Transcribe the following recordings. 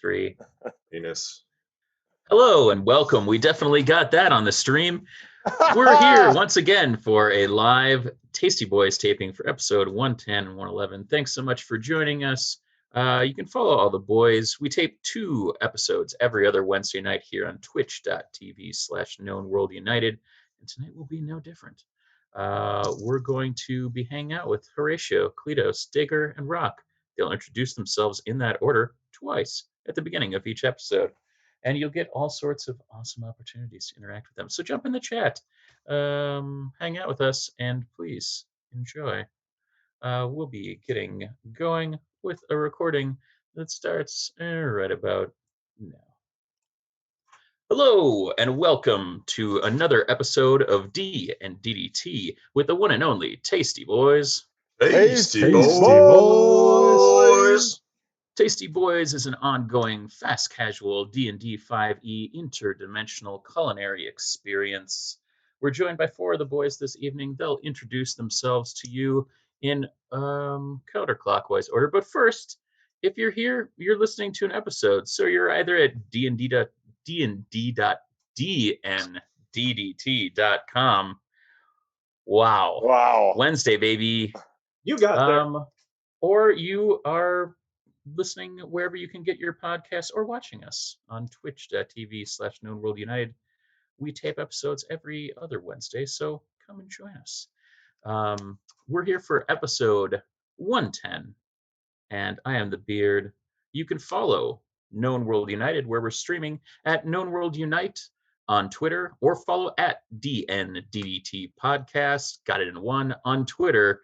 3. Penis. Hello and welcome. We definitely got that on the stream. We're here once again for a live Tasty Boyz taping for episode 110 and 111. Thanks so much for joining us. You can follow all the boys. We tape 2 episodes every other Wednesday night here on twitch.tv/knownworldunited. And tonight will be no different. We're going to be hanging out with Horatio, Cletos, Digger, and Rock. They'll introduce themselves in that order twice at the beginning of each episode. And you'll get all sorts of awesome opportunities to interact with them. So jump in the chat, hang out with us, and please enjoy. We'll be getting going with a recording that starts right about now. Hello, and welcome to another episode of D and DDT with the one and only Tasty Boyz. Tasty Boyz. Tasty Boyz is an ongoing, fast-casual D&D 5e interdimensional culinary experience. We're joined by 4 of the boys this evening. They'll introduce themselves to you in counterclockwise order. But first, if you're here, you're listening to an episode. So you're either at dnd.dndt.com. Wow. Wednesday, baby. You got there. Or you are listening wherever you can get your podcasts or watching us on twitch.tv/knownworldunited. We tape episodes every other Wednesday, so come and join us. We're here for episode 110, and I am the Beard. You can follow Known World United, where we're streaming at Known World Unite on Twitter, or follow at DNDDT Podcast, got it in one, on Twitter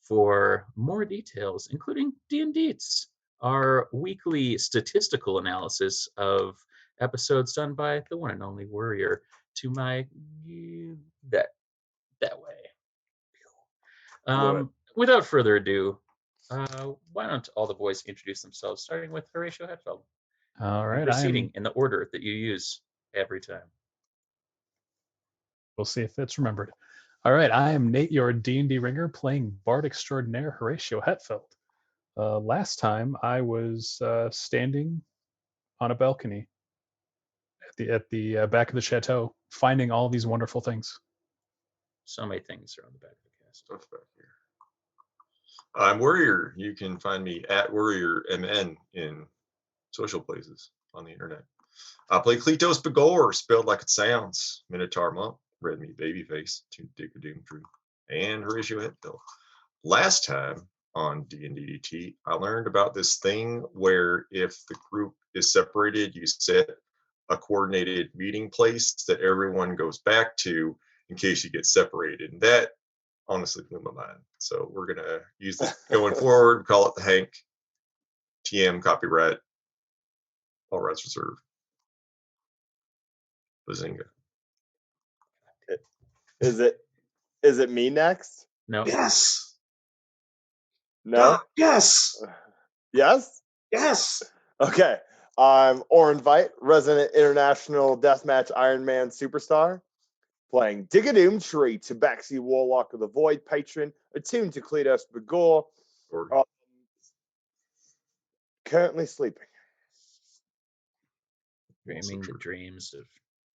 for more details, including D&D's, our weekly statistical analysis of episodes done by the one and only Warrior to my that way. Without further ado, why don't all the boys introduce themselves, starting with Horatio Hetfeld. All right, proceeding in the order that you use every time. We'll see if it's remembered. All right, I am Nate, your D&D ringer, playing Bard Extraordinaire Horatio Hetfeld. Last time I was standing on a balcony at the back of the chateau, finding all these wonderful things. So many things are on the back of the cast. Stuff back here. I'm Warrior. You can find me at WarriorMN in social places on the internet. I play Cletos Begor, spelled like it sounds. Minotaur Monk, Red Meat Babyface, Digger Doomtree, and Horatio Hetfeld. Last time on D&DDT, I learned about this thing where if the group is separated, you set a coordinated meeting place that everyone goes back to in case you get separated. And that honestly blew my mind. So we're going to use this going forward, call it the Hank. TM, copyright, all rights reserved. Bazinga. Is it me next? No. Yes. No? Yes. Yes? Yes. Okay. I'm Oren Veit, resident international deathmatch Iron Man superstar, playing Diggadoom Tree, Tabaxi Warlock of the Void patron, attuned to Cletos Begor, currently sleeping. Dreaming the dreams of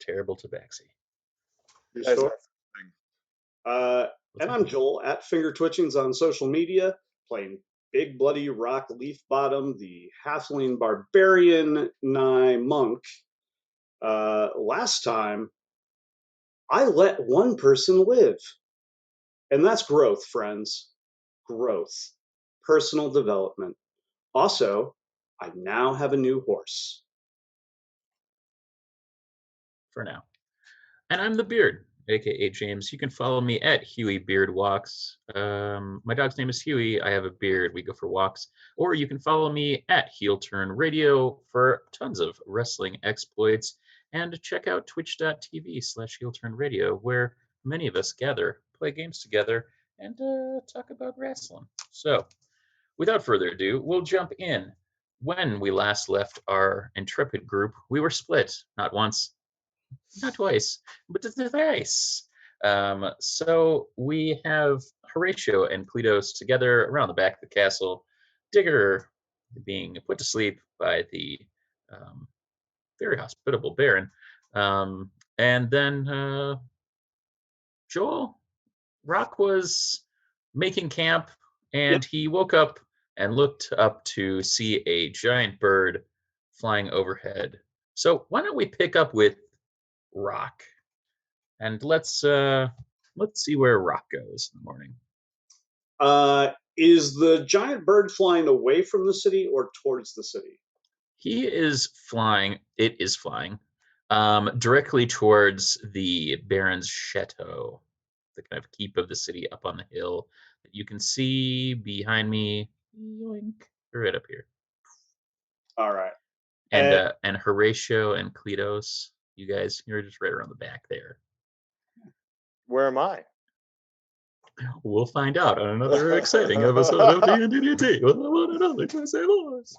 terrible Tabaxi. And I'm Joel at Finger Twitchings on social media, playing Big Bloody Rock Leaf Bottom, the halfling barbarian nigh monk. Last time, I let one person live. And that's growth, friends. Growth. Personal development. Also, I now have a new horse. For now. And I'm the Beard, aka James. You can follow me at Huey Beard Walks. My dog's name is Huey. I have a beard. We go for walks. Or you can follow me at Heel Turn Radio for tons of wrestling exploits. And check out twitch.tv/Heel Turn Radio, where many of us gather, play games together, and talk about wrestling. So, without further ado, we'll jump in. When we last left our intrepid group, we were split, not once, not twice, but thrice. So we have Horatio and Cletos together around the back of the castle, Digger being put to sleep by the Um, very hospitable Baron. And then Joel, Rock was making camp, and he woke up and looked up to see a giant bird flying overhead. So why don't we pick up with Rock, and let's see where Rock goes in the morning. Is the giant bird flying away from the city or towards the city? He is flying. It is flying directly towards the Baron's chateau, the kind of keep of the city up on the hill that you can see behind me. Yoink! Right up here. All right. And Horatio and Cletos, you guys, you're just right around the back there. Where am I? We'll find out on another exciting episode of D&DDT with the one and only Tasty Boyz.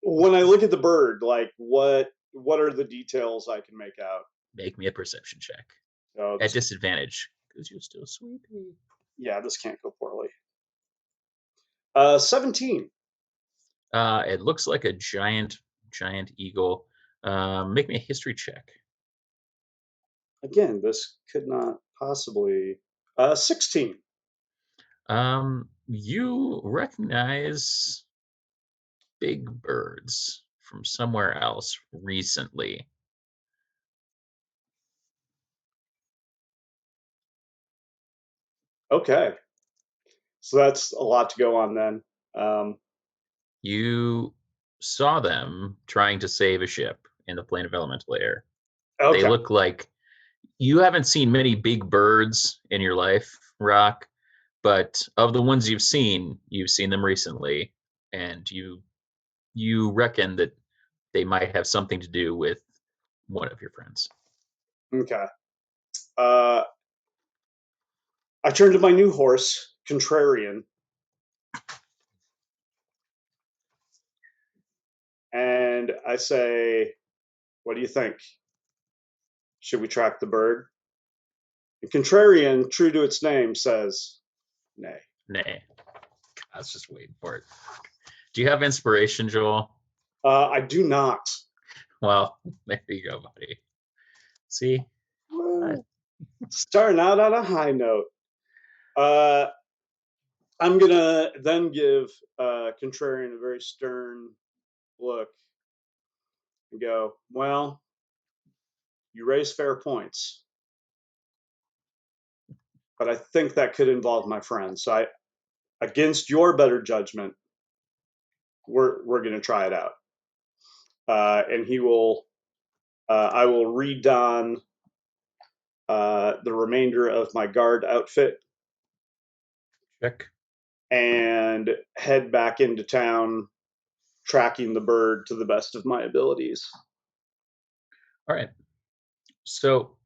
When I look at the bird, like what are the details I can make out? Make me a perception check. Oh, At disadvantage, because you're still sleepy. Yeah, this can't go poorly. 17. It looks like a giant eagle. Make me a history check. Again, this could not possibly. 16. You recognize big birds from somewhere else recently. Okay. So that's a lot to go on then. You saw them trying to save a ship in the plane of elemental air. Okay. They look like you haven't seen many big birds in your life, Rock, but of the ones you've seen them recently, and you reckon that they might have something to do with one of your friends. Okay. I turn to my new horse, Contrarian, and I say, "What do you think? Should we track the bird?" And Contrarian, true to its name, says, "Nay." Nay. I was just waiting for it. Do you have inspiration, Joel? I do not. Well, there you go, buddy. See? Starting out on a high note. I'm going to then give Contrarian a very stern look and go, "Well, you raise fair points, but I think that could involve my friend. So against your better judgment, we're going to try it out." And I will redon the remainder of my guard outfit. Check. And head back into town, tracking the bird to the best of my abilities. All right. So,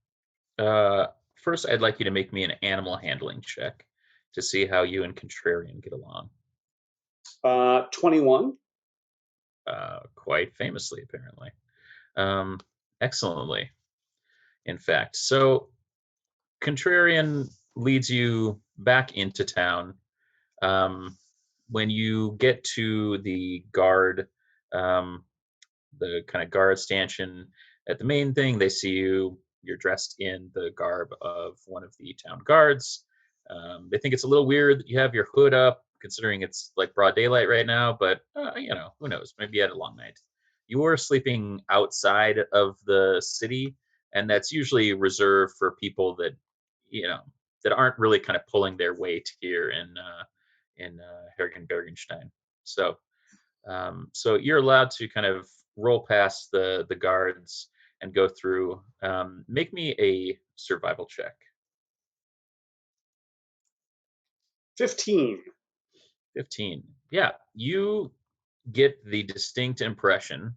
first, I'd like you to make me an animal handling check to see how you and Contrarian get along. 21. Quite famously, apparently. Excellently, in fact. So, Contrarian leads you back into town. When you get to the guard, the kind of guard stanchion at the main thing, they see you. You're dressed in the garb of one of the town guards. They think it's a little weird that you have your hood up, considering it's like broad daylight right now, but who knows? Maybe you had a long night. You were sleeping outside of the city, and that's usually reserved for people that, that aren't really kind of pulling their weight here in Hergenbergenstein. So you're allowed to kind of roll past the guards and go through. Make me a survival check. 15. 15. Yeah, you get the distinct impression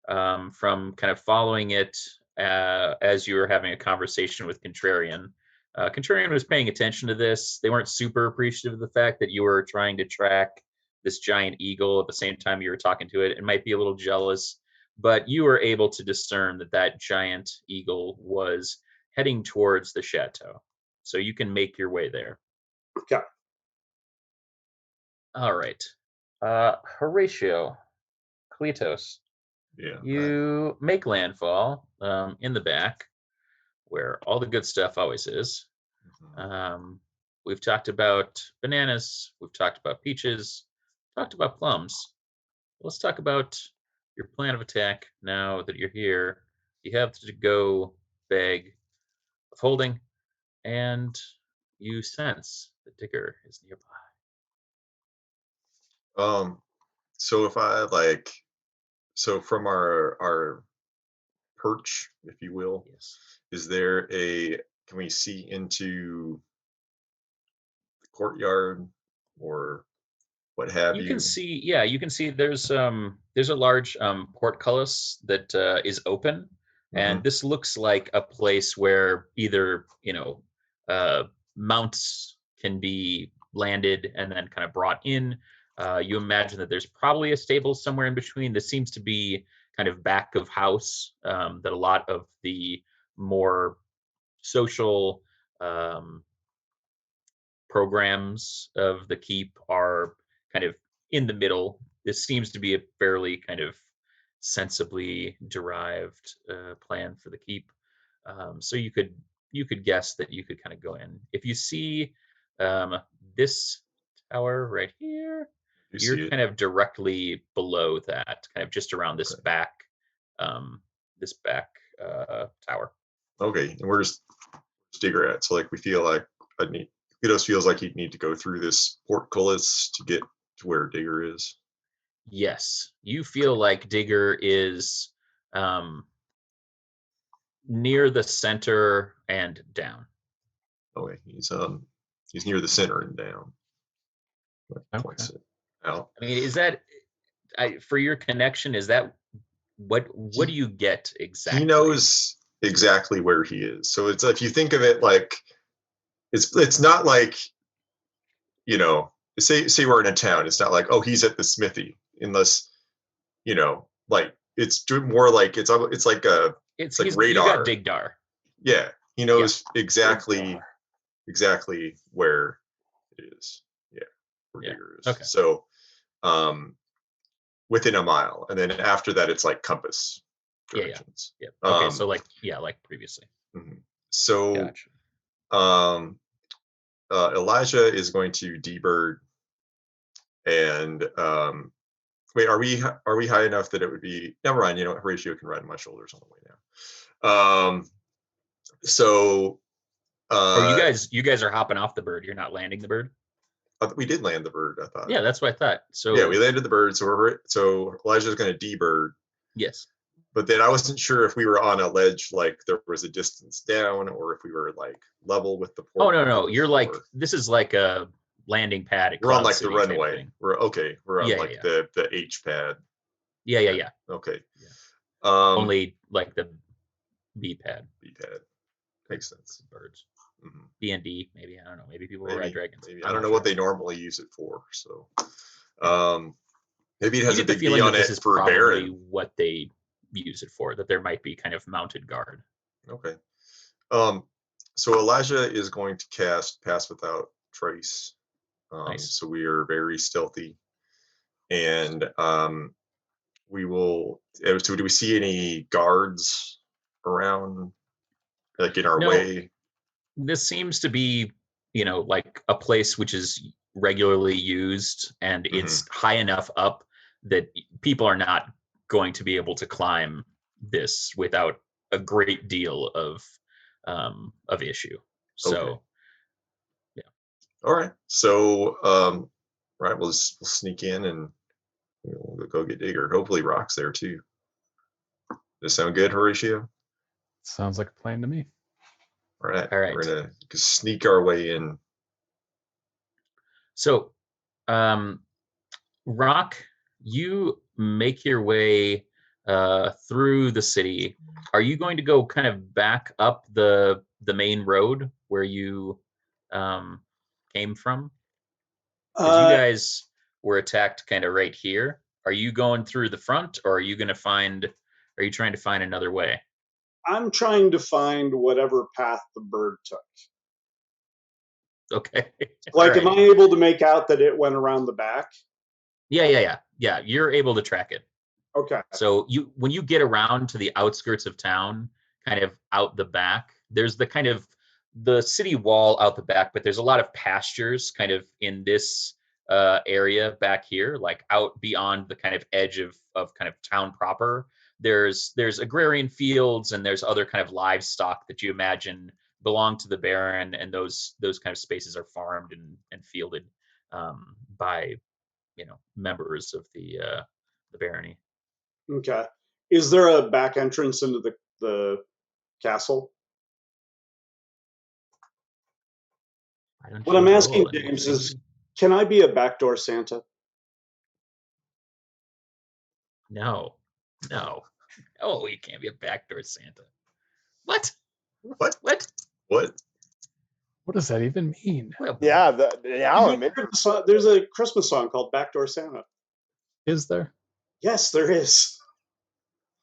from kind of following it as you were having a conversation with Contrarian. Contrarian was paying attention to this. They weren't super appreciative of the fact that you were trying to track this giant eagle at the same time you were talking to it. It might be a little jealous, but you were able to discern that giant eagle was heading towards the chateau. So you can make your way there. Okay. All right. Horatio, Kletos, Yeah. you make landfall in the back, where all the good stuff always is. We've talked about bananas. We've talked about peaches. Talked about plums. Let's talk about your plan of attack now that you're here. You have to go bag of holding, and you sense the digger is nearby. So if I like, so from our perch, if you will, Yes. is there a, can we see into the courtyard or what have You you? can see, yeah, you can see there's a large portcullis that is open, and this looks like a place where either mounts can be landed and then kind of brought in. You imagine that there's probably a stable somewhere in between. This seems to be kind of back of house, that a lot of the more social um, programs of the keep are kind of in the middle. This seems to be a fairly kind of sensibly derived plan for the keep. So you could guess that you could kind of go in. If you see this tower right here, You you're see it? kind of directly below that, kind of just around Okay. um, this back tower. Okay, and where's Digger at? So like we feel like Kudos feels like he'd need to go through this portcullis to get to where Digger is. Yes, you feel like Digger is near the center and down. Okay, he's near the center and down. Okay. Points it out. I mean, is that for your connection? Is that what do you get exactly? He knows exactly where he is. So it's, if you think of it like, it's not like, you know, say we're in a town. It's not like, oh, he's at the smithy, unless, you know, like it's more like it's like a, It's like you got radar. Digdar. Yeah, he knows exactly where it is. Yeah, where Yeah. Digger is. Okay. So within a mile, and then after that it's like compass directions. Yeah. Okay, so like previously. So Gotcha. Elijah is going to D-bird, and wait, are we high enough that it would be, never mind, you know, Horatio can ride on my shoulders on the way now. So Oh, you guys are hopping off the bird. You're not landing the bird? we did land the bird, I thought. Yeah, that's what I thought. So yeah, we landed the bird. So Elijah's going to D-bird. yes. But then I wasn't sure if we were on a ledge, like there was a distance down, or if we were like level with the port. Oh no, you're like, this is like a landing pad at we're on Cloud like City the type of runway. thing. We're on Yeah, like yeah. the H pad. Yeah. Okay. Yeah. Only Only like the B pad. B pad. Makes sense. Birds. Mhm. B and D, maybe. I don't know. Maybe people will ride dragons. Maybe. I'm I don't not know what sure. they normally use it for. So maybe it You has a get the big B feeling on that this it is for probably Baron. what they use it for, that there might be kind of mounted guard. Okay. So Elijah is going to cast Pass Without Trace. Nice. So we are very stealthy, and we will. So do we see any guards around, like in our No, way? this seems to be, like a place which is regularly used, and it's high enough up that people are not going to be able to climb this without a great deal of issue. So Okay. yeah. All right. So right, we'll sneak in and we'll go get Digger. Hopefully Rock's there too. Does that sound good, Horatio? Sounds like a plan to me. All right. All right. We're gonna sneak our way in. So Rock, you make your way through the city. Are you going to go kind of back up the main road where you came from? Because you guys were attacked kind of right here. Are you going through the front, or are you trying to find another way? I'm trying to find whatever path the bird took. Okay. Like, am I able to make out that it went around the back? Yeah. You're able to track it. Okay. So when you get around to the outskirts of town, kind of out the back, there's the kind of the city wall out the back, but there's a lot of pastures kind of in this area back here, like out beyond the kind of edge of kind of town proper. There's agrarian fields and there's other kind of livestock that you imagine belong to the Baron, and those kind of spaces are farmed and fielded by members of the barony. Okay. Is there a back entrance into the castle? Why don't What you I'm roll asking, and James, see? is can I be a backdoor Santa? No, you can't be a backdoor Santa. What? What? What? What? What does that even mean? Well, Yeah, the hour minute. There's a Christmas song called Backdoor Santa. Is there? Yes, there is.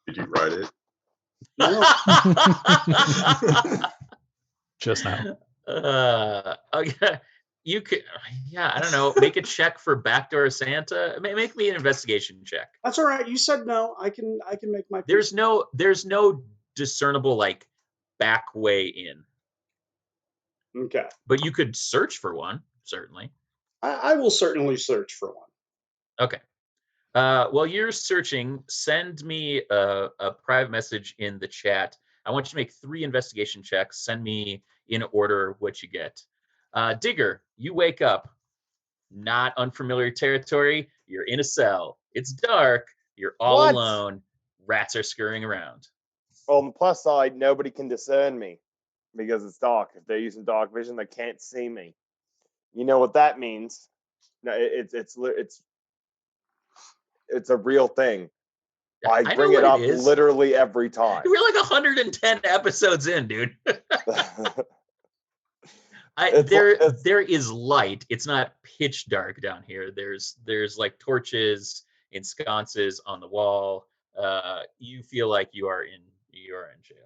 Did you write it? No. Just now. Okay. You could, yeah, I don't know. Make a check for backdoor Santa. Make me an investigation check. That's all right. You said no. I can make my. There's no discernible like back way in. Okay. But you could search for one, certainly. I will certainly search for one. Okay. While you're searching, send me a private message in the chat. I want you to make 3 investigation checks. Send me in order what you get. Digger, you wake up. Not unfamiliar territory. You're in a cell. It's dark. You're all What? alone. Rats are scurrying around. On the plus side, nobody can discern me because it's dark. If they're using dark vision, they can't see me. You know what that means? No, it's a real thing. I know bring it what up is. literally every time. We're like 110 episodes in, dude. There is light. It's not pitch dark down here. There's like torches and sconces on the wall. You feel like you are in jail.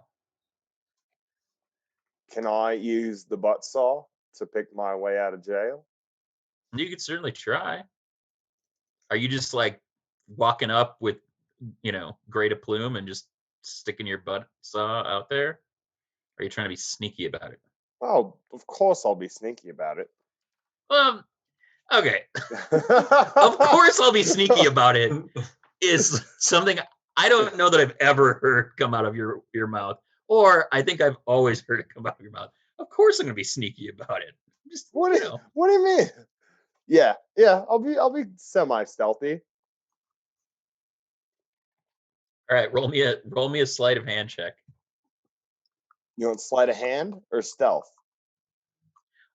Can I use the butt saw to pick my way out of jail? You could certainly try. Are you just like walking up with, Grey to Plume and just sticking your butt saw out there? Or are you trying to be sneaky about it? Oh, of course I'll be sneaky about it. Okay. Of course I'll be sneaky about it is something I don't know that I've ever heard come out of your mouth. Or I think I've always heard it come out of your mouth. Of course I'm gonna be sneaky about it. Just What do you mean? Yeah, I'll be semi-stealthy. All right, roll me a sleight of hand check. You want sleight of hand or stealth?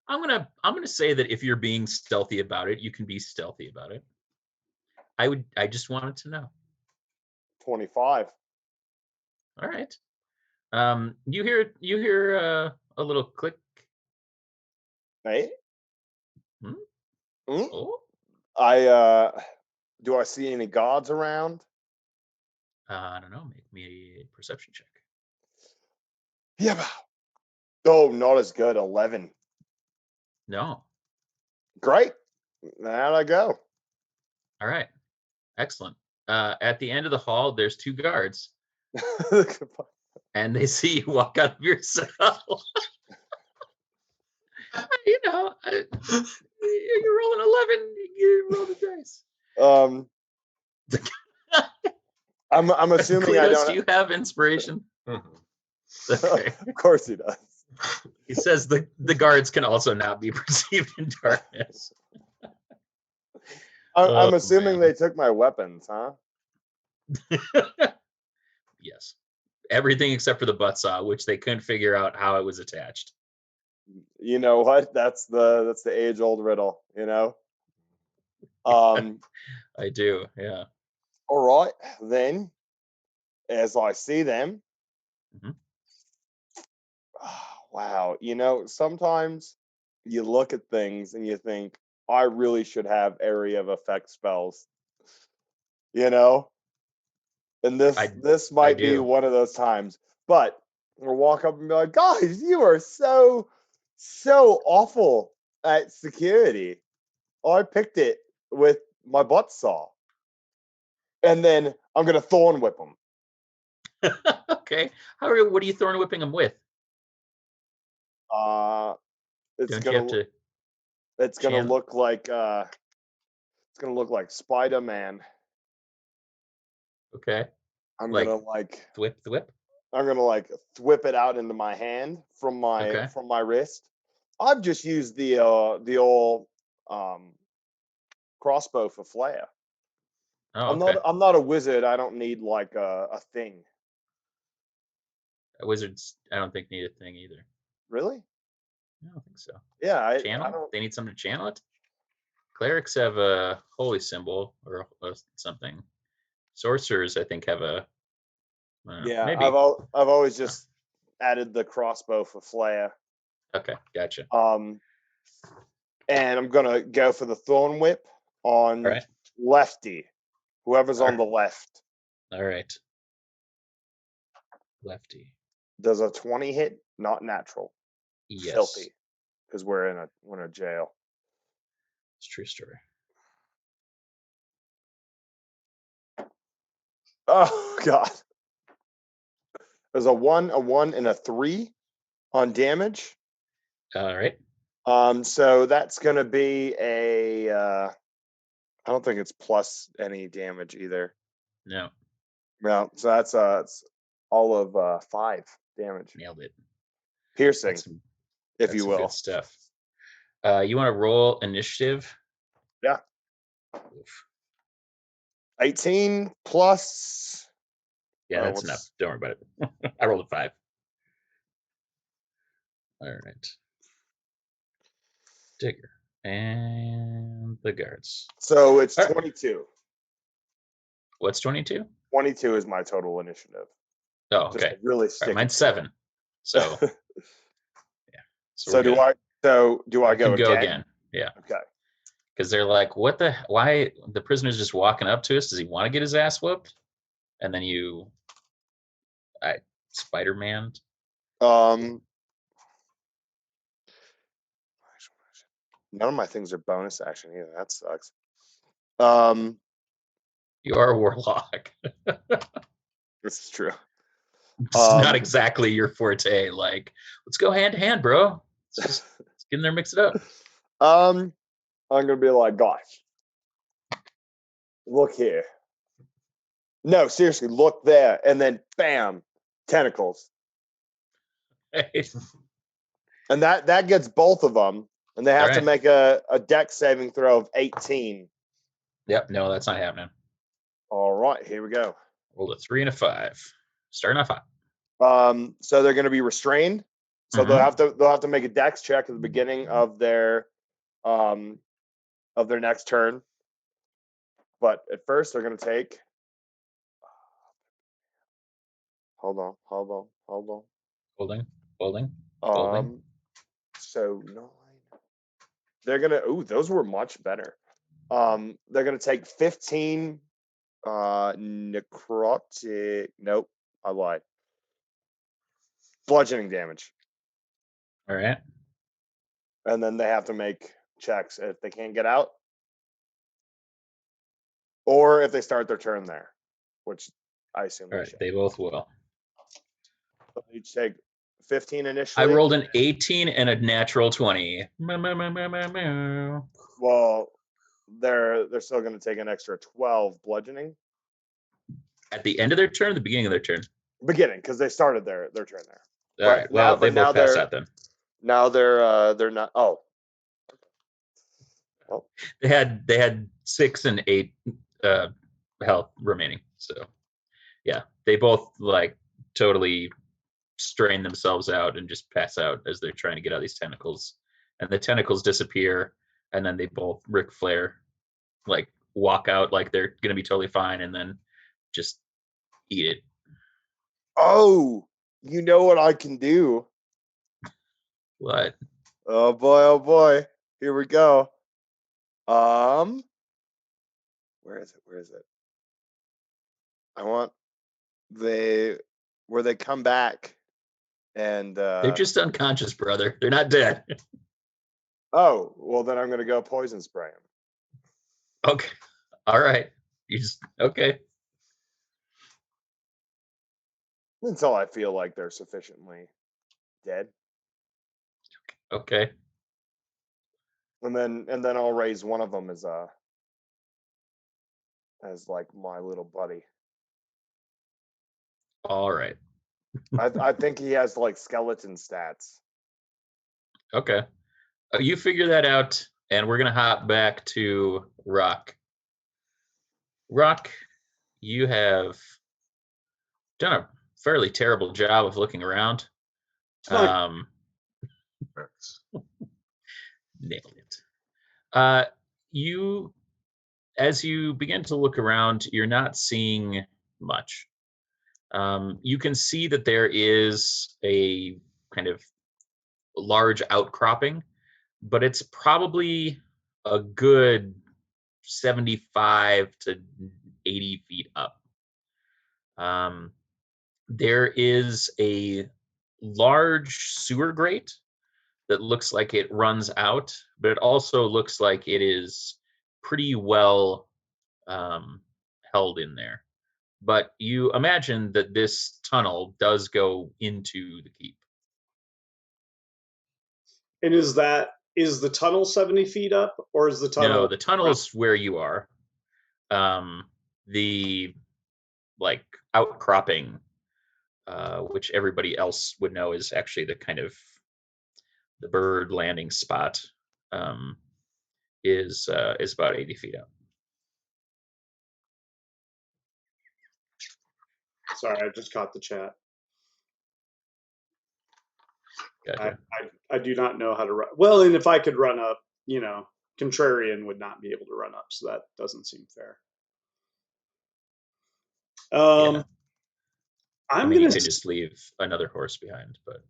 I'm gonna say that if you're being stealthy about it, you can be stealthy about it. I just wanted to know. 25. All right. You hear a little click. Hey? Hmm? Hmm? Oh, Do I see any guards around? I don't know. Make me a perception check. Yeah. Oh, not as good. 11. No. Great. How'd I go? All right. Excellent. At the end of the hall, there's 2 guards, and they see you walk out of your cell. You're rolling 11. You roll the dice. I'm assuming I Cletus, don't. do you have inspiration? Okay. Of course he does. He says the guards can also not be perceived in darkness. I'm assuming man. they took my weapons, huh? Yes. Everything except for the butt saw, which they couldn't figure out how it was attached. You know what? That's the age-old riddle, I do, yeah. All right, then, as I see them, Mhm. wow, sometimes you look at things and you think, I really should have area of effect spells, and this might be do. one of those times. But we'll walk up and be like, guys, you are so awful at security. I picked it with my butt saw. And then I'm gonna thorn whip him. Okay. What are you thorn whipping him with? It's Don't you have gonna to? it's gonna channel- look like Spider-Man. Okay. I'm Like gonna like thwip. I'm gonna like whip it out into my hand from Okay. my wrist. I've just used the old crossbow for flair. Oh, okay. I'm not a wizard. I don't need like a thing. Wizards, I don't think need a thing either. Really? I don't think so. Yeah, I Channel? don't. They need something to channel it. Clerics have a holy symbol or something. Sorcerers, I think, have a. I don't know, Yeah, maybe. I've always just added the crossbow for flair. Okay, gotcha. And I'm gonna go for the thorn whip on All right. lefty, whoever's All on the left. All right. Lefty. Does a 20 hit? Not natural. Yes. Filthy, because we're in a jail. It's a true story. Oh God. There's a 1, and a 3 on damage. All right. So that's gonna be a I don't think it's plus any damage either. No, No, so that's it's all of 5 damage. nailed it. Piercing, That's some, if that's you some will. good stuff. You want to roll initiative? Yeah. Oof. 18 plus. Yeah, that's what's- enough. Don't worry about it. I rolled a 5. All right. Digger and the guards. So it's All right. 22. What's 22? 22 is my total initiative. Oh, Just okay. to really All stick right, it mine's to it. 7. So yeah. So we're do good. I? So do I You can go go again? again. Yeah. Okay. Because they're like, what the? Why the prisoner's just walking up to us? Does he want to get his ass whooped? And then Spider-Man. None of my things are bonus action either. That sucks. You are a warlock. This is true. It's not exactly your forte. Like, let's go hand to hand, bro. Let's get in there, mix it up. I'm gonna be like, gosh, look here. No, seriously, look there, and then bam, tentacles, and that gets both of them, and they have to Alright. make a dex saving throw of 18. Yep. No, that's not happening. All right, here we go. Rolled a 3 and a 5. Starting off hot. So they're going to be restrained. So Mhm. they'll have to make a dex check at the beginning of their next turn. But at first, they're going to take. Hold on. Holding. So 9. They're gonna. Ooh, those were much better. They're gonna take 15 necrotic. Nope, I lied. Bludgeoning damage, All right. and then they have to make checks if they can't get out, or if they start their turn there, which I assume All they right. should. They both will. So you take 15 initially. I rolled an 18 and a natural 20. Meow. Well, they're still going to take an extra 12 bludgeoning. At the end of their turn, or the beginning of their turn. Beginning, because they started their turn there. All right. Well, they both pass out then. Now they're not. Oh, well, They had 6 and 8 health remaining. So yeah, they both like totally strain themselves out and just pass out as they're trying to get out of these tentacles. And the tentacles disappear, and then they both Ric Flair like walk out like they're gonna be totally fine, and then just eat it. oh, you know what I can do? What? Oh boy, here we go. Where is it? I want where they come back and They're just unconscious, brother. They're not dead. oh, well then I'm gonna go poison spray them. Okay. All right. You just okay. until I feel like they're sufficiently dead. Okay. And then I'll raise one of them as like my little buddy. All right. I think he has like skeleton stats. Okay. You figure that out, and we're gonna hop back to Rock. Rock, you have done a fairly terrible job of looking around. Nice. Nailed it. You, as you begin to look around, you're not seeing much. You can see that there is a kind of large outcropping, but it's probably a good 75 to 80 feet up. There is a large sewer grate that looks like it runs out, but it also looks like it is pretty well held in there. But you imagine that this tunnel does go into the keep. And is the tunnel 70 feet up, or is the tunnel? No, the tunnel's where you are. The like outcropping, which everybody else would know is actually the kind of the bird landing spot, is about 80 feet up. Sorry, I just caught the chat. Gotcha. I do not know how to run. Well, and if I could run up, Contrarian would not be able to run up, so that doesn't seem fair. Yeah. I'm you gonna. could just leave another horse behind, but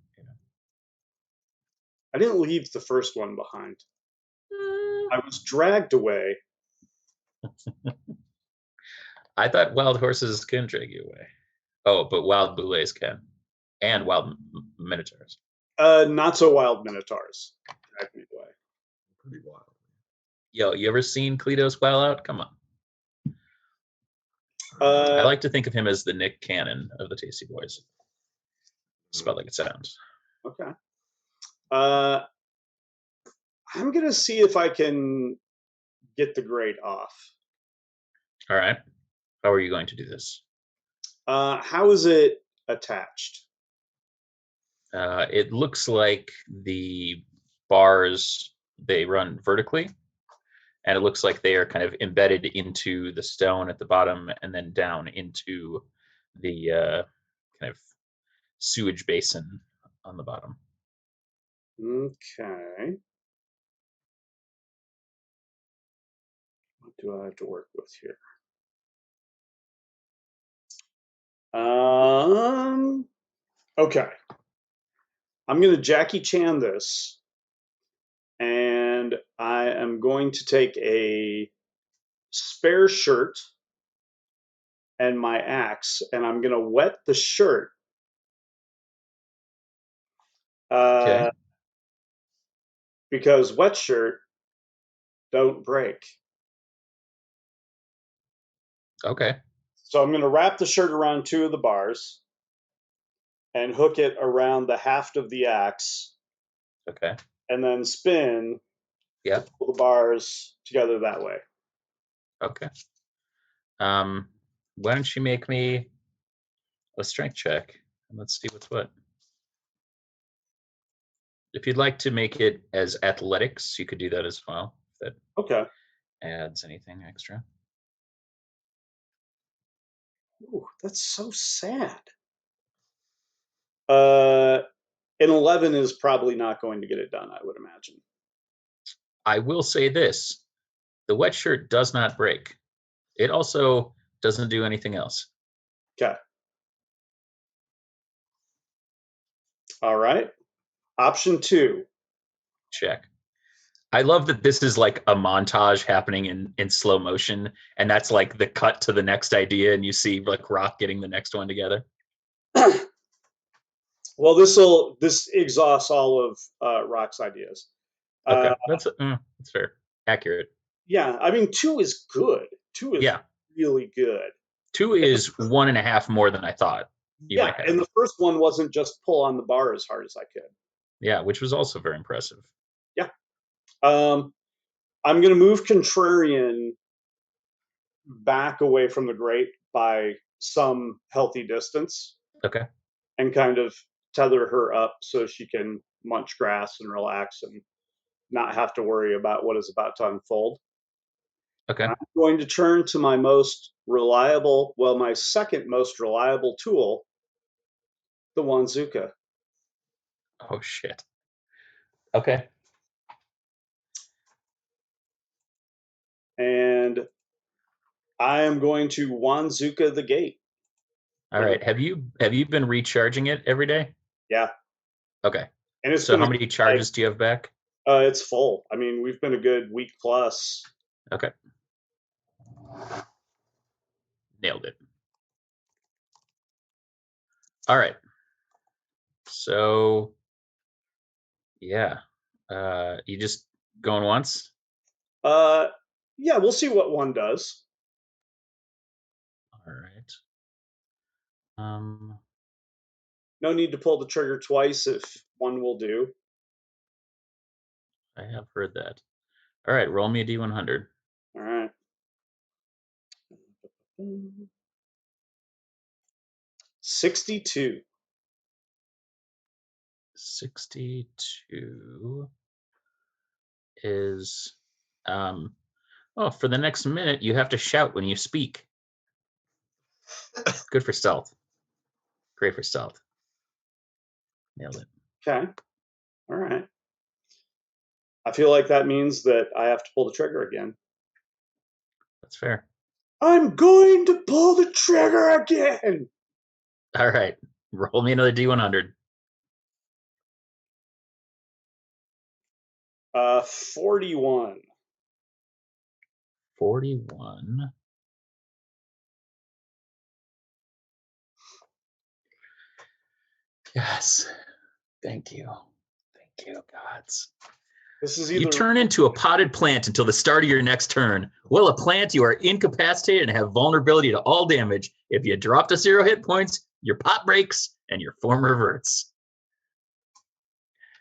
I didn't leave the first one behind. I was dragged away. I thought wild horses can drag you away. Oh, but wild boulets can, and wild minotaurs. Not so wild minotaurs dragged me away. Pretty wild. Yo, you ever seen Cletos Wild Out? Come on. I like to think of him as the Nick Cannon of the Tasty Boyz. Spelled like it sounds. Okay. I'm gonna see if I can get the grate off. All right. How are you going to do this? How is it attached? It looks like the bars, they run vertically, and it looks like they are kind of embedded into the stone at the bottom and then down into the kind of sewage basin on the bottom. Okay. What do I have to work with here? Okay. I'm going to Jackie Chan this, and I am going to take a spare shirt and my axe, and I'm going to wet the shirt. Okay. Because wet shirt don't break. Okay. So I'm going to wrap the shirt around two of the bars and hook it around the haft of the axe. Okay. And then spin Yeah. pull the bars together that way. Okay. Why don't you make me a strength check and let's see what's what. If you'd like to make it as athletics, you could do that as well. If that Okay. adds anything extra. Ooh, that's so sad. An 11 is probably not going to get it done, I would imagine. I will say this. The wet shirt does not break. It also doesn't do anything else. Okay. All right. Option 2. Check. I love that this is like a montage happening in slow motion, and that's like the cut to the next idea, and you see like Rock getting the next one together. Well, this exhausts all of Rock's ideas. Okay, that's fair, accurate. Yeah, I mean 2 is good. 2 is really good. 2 is 1.5 more than I thought. You might have. and the first one wasn't just pull on the bar as hard as I could. Yeah, which was also very impressive. I'm going to move Contrarian back away from the grate by some healthy distance Okay. and kind of tether her up so she can munch grass and relax and not have to worry about what is about to unfold. Okay. I'm going to turn to my my second most reliable tool, the Wanzuka. Oh shit. Okay. And I am going to Wanzuka the gate. All right. Have you been recharging it every day? Yeah. Okay. And it's So how many charges do you have back? It's full. I mean, we've been a good week plus. Okay. Nailed it. All right. So yeah. You just going once? Yeah, we'll see what one does. All right. No need to pull the trigger twice if one will do. I have heard that. All right, roll me a D100. All right. 62. 62 is for the next minute you have to shout when you speak. Good for stealth. Great for stealth. Nailed it. Okay. All right. I feel like that means that I have to pull the trigger again. That's fair. I'm going to pull the trigger again. All right. Roll me another D100. 41. 41. Yes. Thank you. Thank you, gods. This is You turn into a potted plant until the start of your next turn. While a plant, you are incapacitated and have vulnerability to all damage. If you drop to 0 hit points, your pot breaks and your form reverts.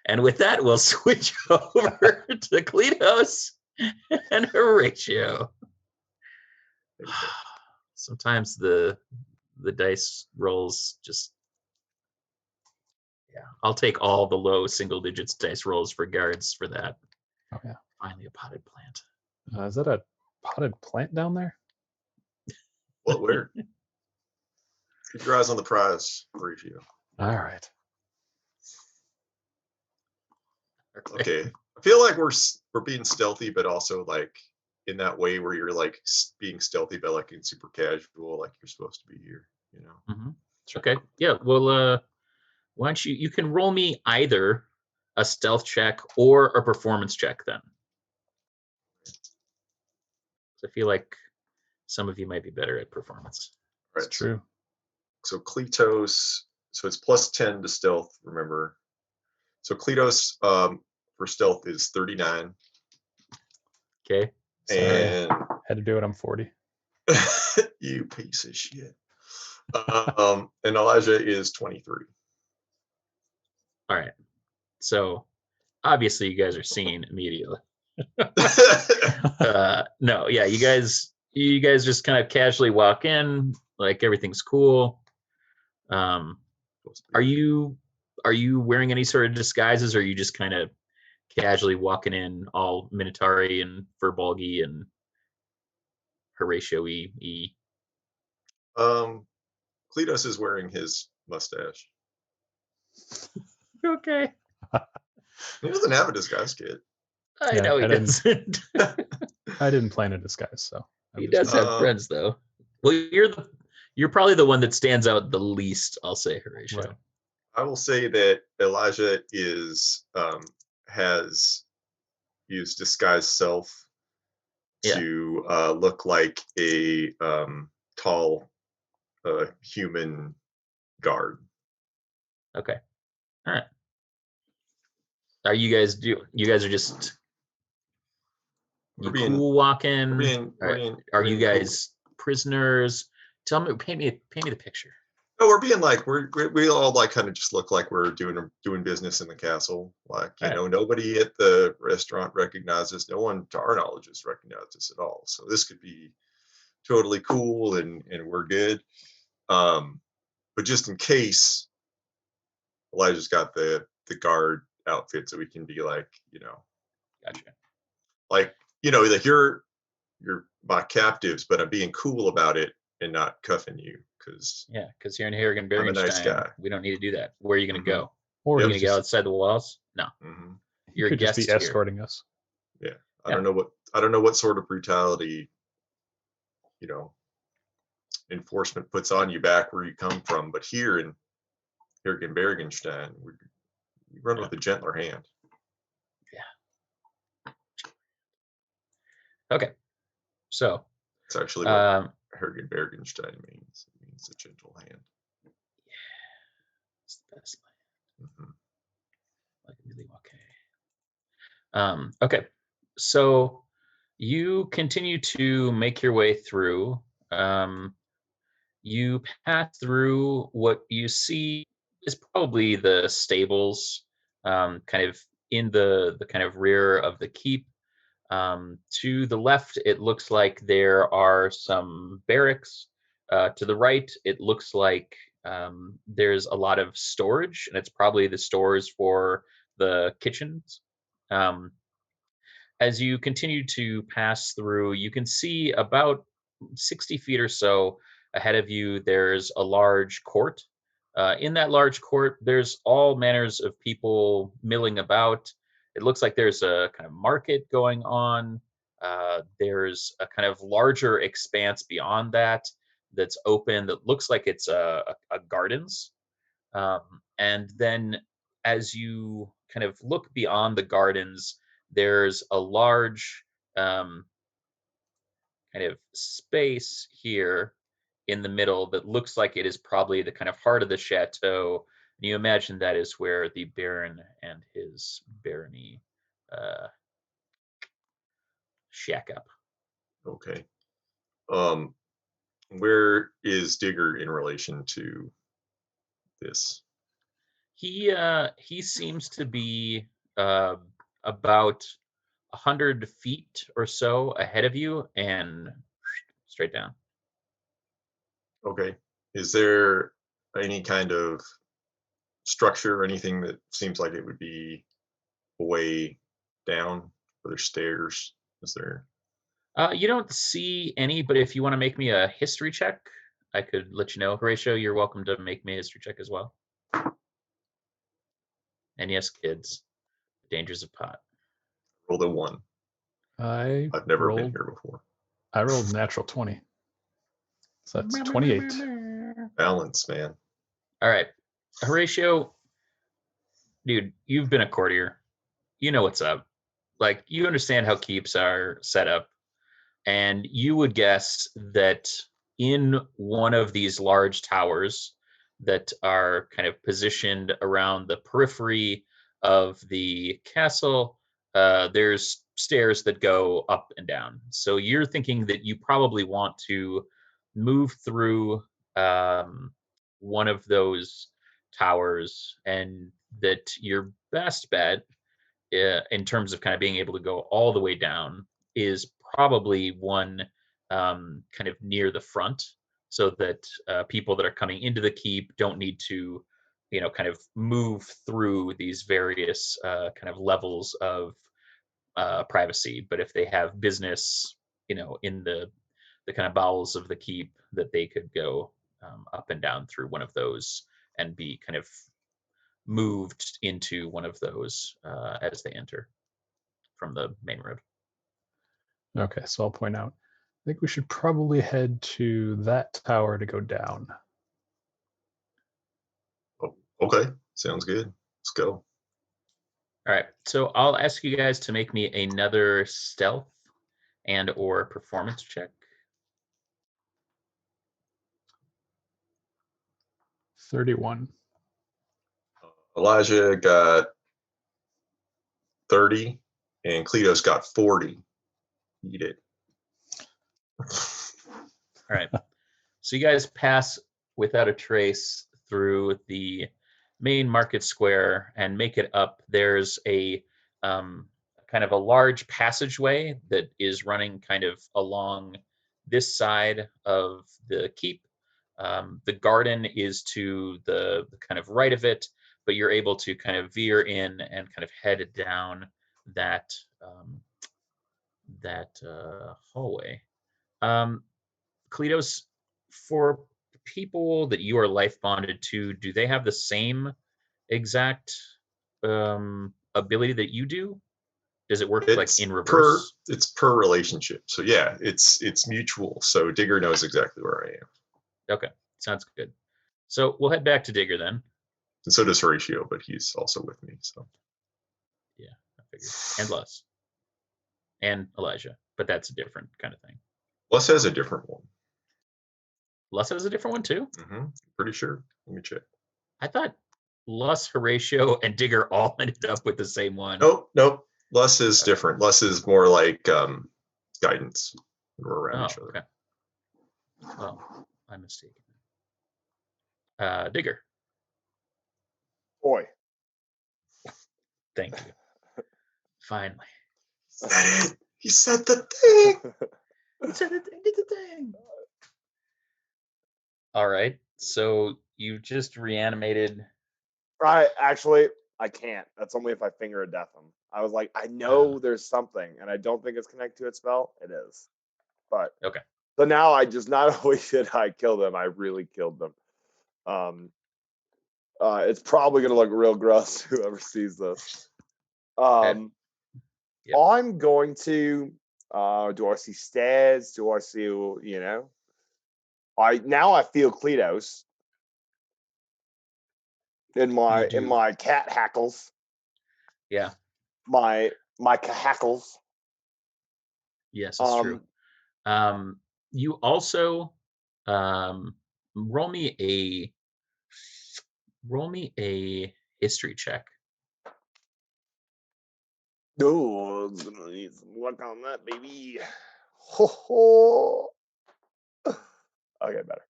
And with that, we'll switch over to Cletos and Horatio. Sometimes the dice rolls just, yeah. I'll take all the low single digits dice rolls for guards for that. Oh yeah. Finally, a potted plant. Is that a potted plant down there? What? Where? Keep your eyes on the prize, Horatio. All right. Okay. I feel like we're being stealthy, but also like in that way where you're like being stealthy, but like in super casual, like you're supposed to be here. You know. Mm-hmm. Okay. Yeah. Well, why don't you can roll me either a stealth check or a performance check then. So I feel like some of you might be better at performance. Right. It's true. So Cletos, so it's plus 10 to stealth, remember. So Cletos for stealth is 39. Okay. Sorry. And Had to do it. I'm 40. you piece of shit. And Elijah is 23. All right. So obviously you guys are seeing immediately. No, yeah, you guys just kind of casually walk in, like everything's cool. Are you wearing any sort of disguises, or are you just kind of casually walking in all Minotauri and Furbolgy and Horatio-y? Cletos is wearing his mustache. Okay. He doesn't have a disguise kit. I Yeah, know he I didn't- doesn't. I didn't plan a disguise, so He does have friends, though. Well, you're probably the one that stands out the least, I'll say, Horatio. Right. I will say that Elijah has used disguise self to look like a tall human guard. Okay. All right. Are you guys are just cool walking? Are you guys prisoners? Paint me the picture. No, we're being like we all like kind of just look like we're doing business in the castle. Like, you Right. know, nobody at the restaurant recognized us. No one, to our knowledge, has recognized us at all. So this could be totally cool, and we're good. But just in case, Elijah's got the guard outfit, so we can be like, you know, Gotcha. like, you know, like you're my captives, but I'm being cool about it and not cuffing you because Yeah, because you're in Harrigan I'm a nice Bergenstein. guy. We don't need to do that. Where are you going to Mhm. go? Or Are you Yep. going to go outside the walls? No. Hmm. you You're a could just be guest here. escorting us. Yeah, I Yeah. don't know what sort of brutality, you know, enforcement puts on you back where you come from, but here in Bergenstein, we run Yeah. with a gentler hand. Okay. So, It's actually what Hergen Bergenstein means. It means a gentle hand. it's the best land. Mhm. Like really okay. Okay. So you continue to make your way through. You pass through what you see is probably the stables, kind of in the kind of rear of the keep. To the left, it looks like there are some barracks. To the right, it looks like there's a lot of storage, and it's probably the stores for the kitchens. Um, as you continue to pass through, you can see about 60 feet or so ahead of you, there's a large court. In that large court, there's all manners of people milling about. It looks like there's a kind of market going on. There's a kind of larger expanse beyond that that's open that looks like it's a gardens. And then as you kind of look beyond the gardens, there's a large um, kind of space here in the middle that looks like it is probably the kind of heart of the chateau. And you imagine that is where the Baron and his barony uh, shack up. Okay. Um, where is Digger in relation to this? He seems to be uh, about 100 feet or so ahead of you and straight down. Okay. Is there any kind of structure or anything that seems like it would be a way down? Are there stairs? Is there? You don't see any, but if you want to make me a history check, I could let you know. Horatio, you're welcome to make me a history check as well. And yes, kids, dangers of pot. Rolled a 1. I I've never been rolled. here before. I rolled a natural 20. So that's 28. Balance, man. All right, Horatio, dude, you've been a courtier. You know what's up. Like, you understand how keeps are set up. And you would guess that in one of these large towers that are kind of positioned around the periphery of the castle, there's stairs that go up and down. So you're thinking that you probably want to move through one of those towers, and that your best bet in terms of kind of being able to go all the way down is probably one kind of near the front, so that people that are coming into the keep don't need to, kind of move through these various kind of levels of privacy. But if they have business, in the kind of bowels of the keep, that they could go up and down through one of those and be kind of moved into one of those as they enter from the main road. Okay, so I'll point out. I think we should probably head to that tower to go down. Oh, okay. Sounds good. Let's go. All right, so I'll ask you guys to make me another stealth and or performance check. 31. Elijah got 30 and Cletus got 40. Eat it. All right. So you guys pass without a trace through the main market square and make it up. There's a kind of a large passageway that is running kind of along this side of the keep. The garden is to the kind of right of it, but you're able to kind of veer in and kind of head down that hallway. Cletos, for people that you are life bonded to, do they have the same exact ability that you do? Does it work like in reverse? It's per relationship. So yeah, it's mutual. So Digger knows exactly where I am. Okay, sounds good. So we'll head back to Digger then. And so does Horatio, but he's also with me. So yeah, I figured. And Les. And Elijah, but that's a different kind of thing. Les has a different one. Les has a different one too? Pretty sure. Let me check. I thought Les, Horatio, and Digger all ended up with the same one. Nope. Les is different. Les is more like guidance. We're around each other. Okay. Well, I'm mistaken. Digger. Boy. Thank you. Finally. Said it. He said the thing. He said it. He did the thing. All right. So you just reanimated. Right. Actually, I can't. That's only if I finger a death him. I was like, I know there's something, and I don't think it's connected to its spell. It is. But okay. So now I just not only did I kill them, I really killed them. It's probably gonna look real gross to whoever sees this. Yep. I'm going to. Do I see stairs? Do I see? I feel Cletos in my cat hackles. Yeah. My hackles. Yes, it's true. You also roll me a history check. Oh, I'm gonna need some luck on that, baby. Ho. Okay, better.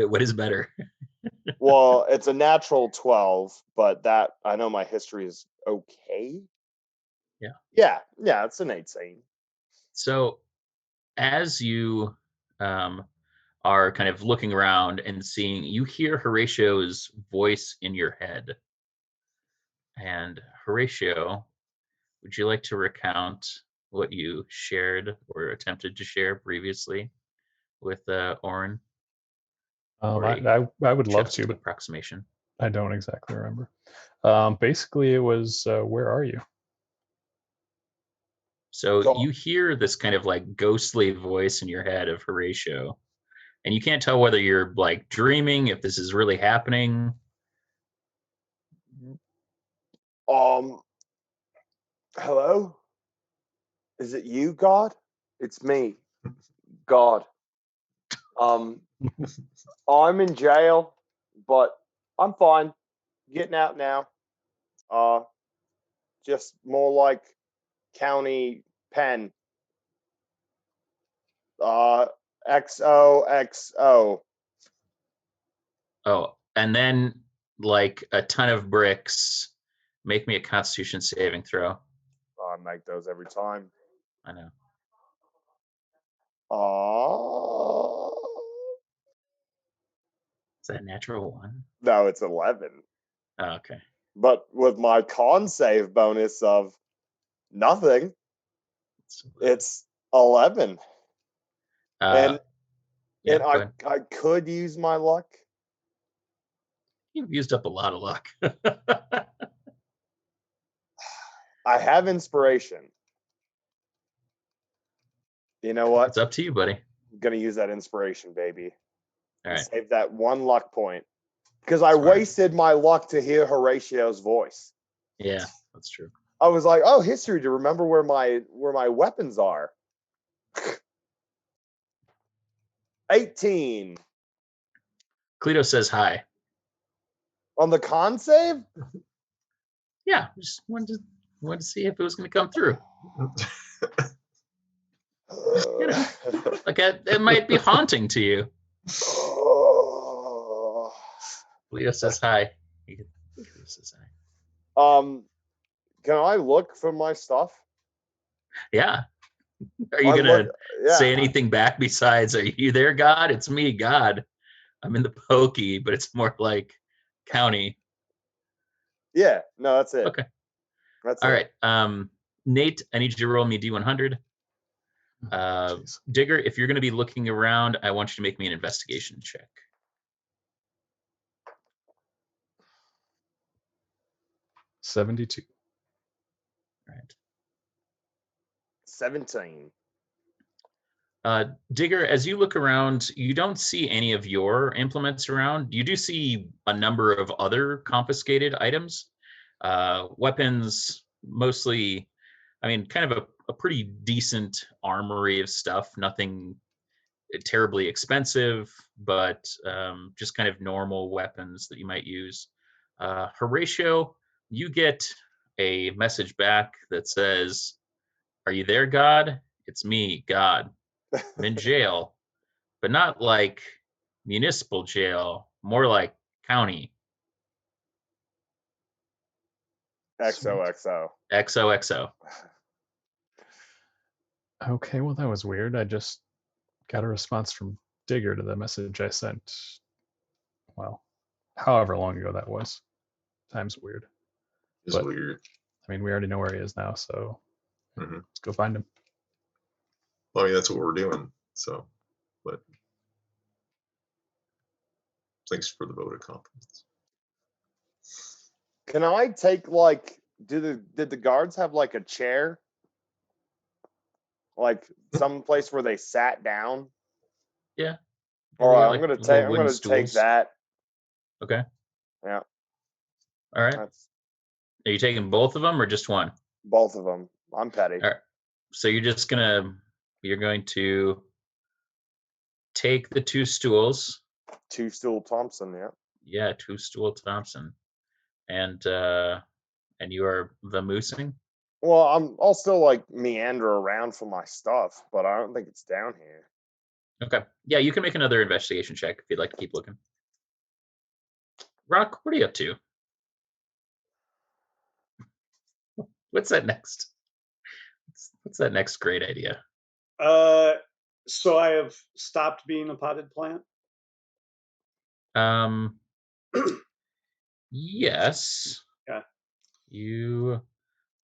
What is better? Well, it's a natural 12, but that I know my history is okay. Yeah, it's an 18. So, as you are kind of looking around and seeing, you hear Horatio's voice in your head. And Horatio, would you like to recount what you shared or attempted to share previously with Oren? I would love to, but approximation. I don't exactly remember. Basically, it was, where are you? So you hear this kind of like ghostly voice in your head of Horatio, and you can't tell whether you're like dreaming, if this is really happening. Hello? Is it you, God? It's me, God. I'm in jail, but I'm fine. Getting out now. Just more like county pen. XOXO. Oh, and then like a ton of bricks. Make me a Constitution saving throw. I make those every time. I know. Is that a natural 1? No, it's 11. Oh, okay. But with my con save bonus of nothing, it's 11. And I could use my luck. You've used up a lot of luck. I have inspiration. You know what? It's up to you, buddy. I'm going to use that inspiration, baby. All right. Save that 1 luck point. Because I wasted my luck to hear Horatio's voice. Yeah, that's true. I was like, oh, history to remember where my weapons are. 18. Cleto says hi. On the con save? Yeah, just wanted to see if it was going to come through. You know, like it might be haunting to you. Leo says hi. Leo says hi. Can I look for my stuff? Yeah. Are you I'm gonna look- say yeah. anything back besides "Are you there, God? It's me, God. I'm in the pokey," but it's more like county. Yeah. No, that's it. Okay. That's All it. right. Nate, I need you to roll me D100. Jeez. Digger, if you're going to be looking around, I want you to make me an investigation check. 72. All right. 17. Digger, as you look around, you don't see any of your implements around. You do see a number of other confiscated items, weapons, mostly. I mean, kind of a pretty decent armory of stuff. Nothing terribly expensive, but just kind of normal weapons that you might use. Horatio, you get a message back that says, "Are you there, God? It's me, God. I'm in jail, but not like municipal jail, more like county. XOXO. XOXO." Okay, well, that was weird. I just got a response from Digger to the message I sent. Well, however long ago that was. Time's weird. It's But- weird. I mean, we already know where he is now, so Mhm. let's go find him. Well, I mean, that's what we're doing. So, but thanks for the vote of confidence. Can I take like did the guards have like a chair? Like some place where they sat down? Yeah. All They right, got, like, little I'm wooden gonna take stools. that. Okay. Yeah. All right. That's Are you taking both of them or just one? both of them. I'm petty. All right. So you're going to take the two stools. Two stool Thompson, yeah. Yeah, two stool Thompson. And you are vamoosing? Well, I'll still like meander around for my stuff, but I don't think it's down here. Okay. Yeah, you can make another investigation check if you'd like to keep looking. Rock, what are you up to? What's that next? What's that next great idea? So I have stopped being a potted plant. Yes. Yeah. You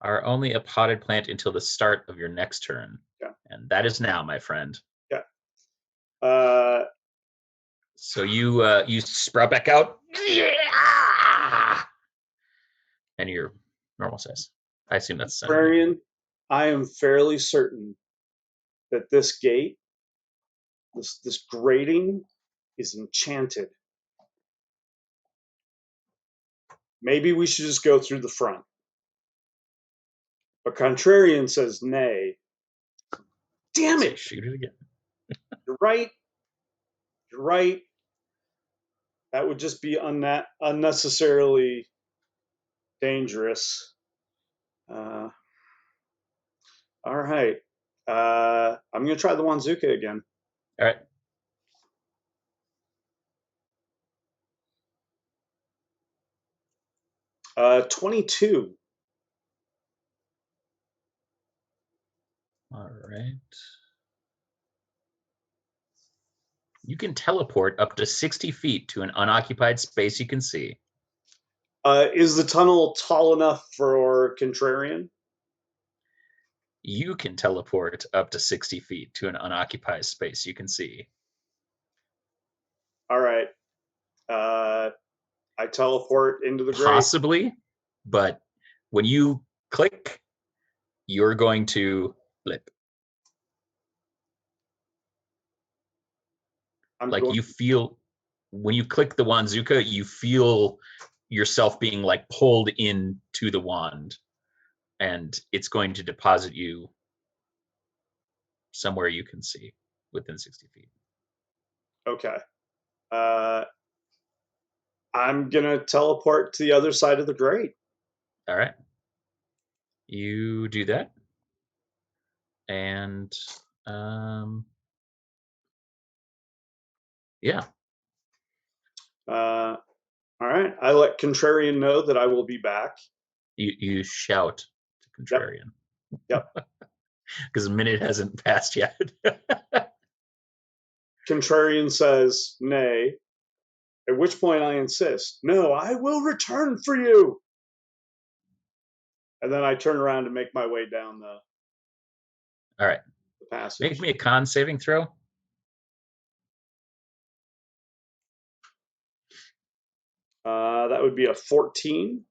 are only a potted plant until the start of your next turn. Yeah. And that is now, my friend. Yeah. So you sprout back out. Yeah! And you're normal size. I assume that's the sound. Librarian, I am fairly certain that this gate, this grating, is enchanted. Maybe we should just go through the front. But Contrarian says nay. Damn Say, it! shoot it again. You're right. You're right. That would just be unnecessarily dangerous. All right. I'm going to try the Wanzuka again. All right. Uh, 22. All right. You can teleport up to 60 feet to an unoccupied space you can see. Is the tunnel tall enough for Contrarian? You can teleport up to 60 feet to an unoccupied space you can see. All right. I teleport into the grate. Possibly, but when you click, you're going to flip. You feel, when you click the Wanzuka, you feel yourself being like pulled into the wand, and it's going to deposit you somewhere you can see within 60 feet. Okay. I'm going to teleport to the other side of the grate. All right. You do that. And Yeah. All right. I let Contrarian know that I will be back. You shout to Contrarian. Yep. Because a minute hasn't passed yet. Contrarian says, nay. At which point I insist, no, I will return for you. And then I turn around and make my way down the All right. passage. Make me a con saving throw. That would be a 14.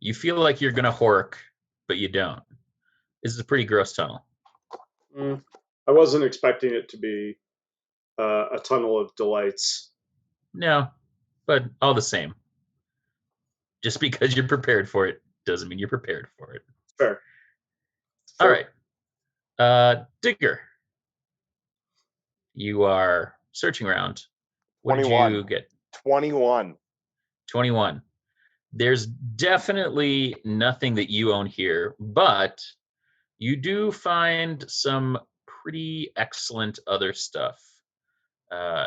You feel like you're gonna hork, but you don't. This is a pretty gross tunnel. I wasn't expecting it to be a tunnel of delights. No, but all the same. Just because you're prepared for it doesn't mean you're prepared for it. Fair. All right. Digger. You are searching around. What 21. did you get? 21. 21. There's definitely nothing that you own here, but you do find some pretty excellent other stuff.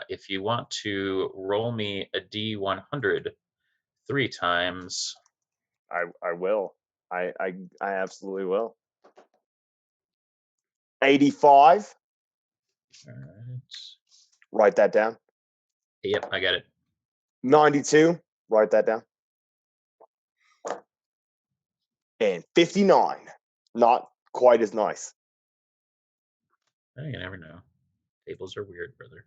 If you want to roll me a D100 3 times. I will. I absolutely will. 85. All right. Write that down. Yep, I got it. 92. Write that down. And 59. Not quite as nice. Oh, you never know. Tables are weird, brother.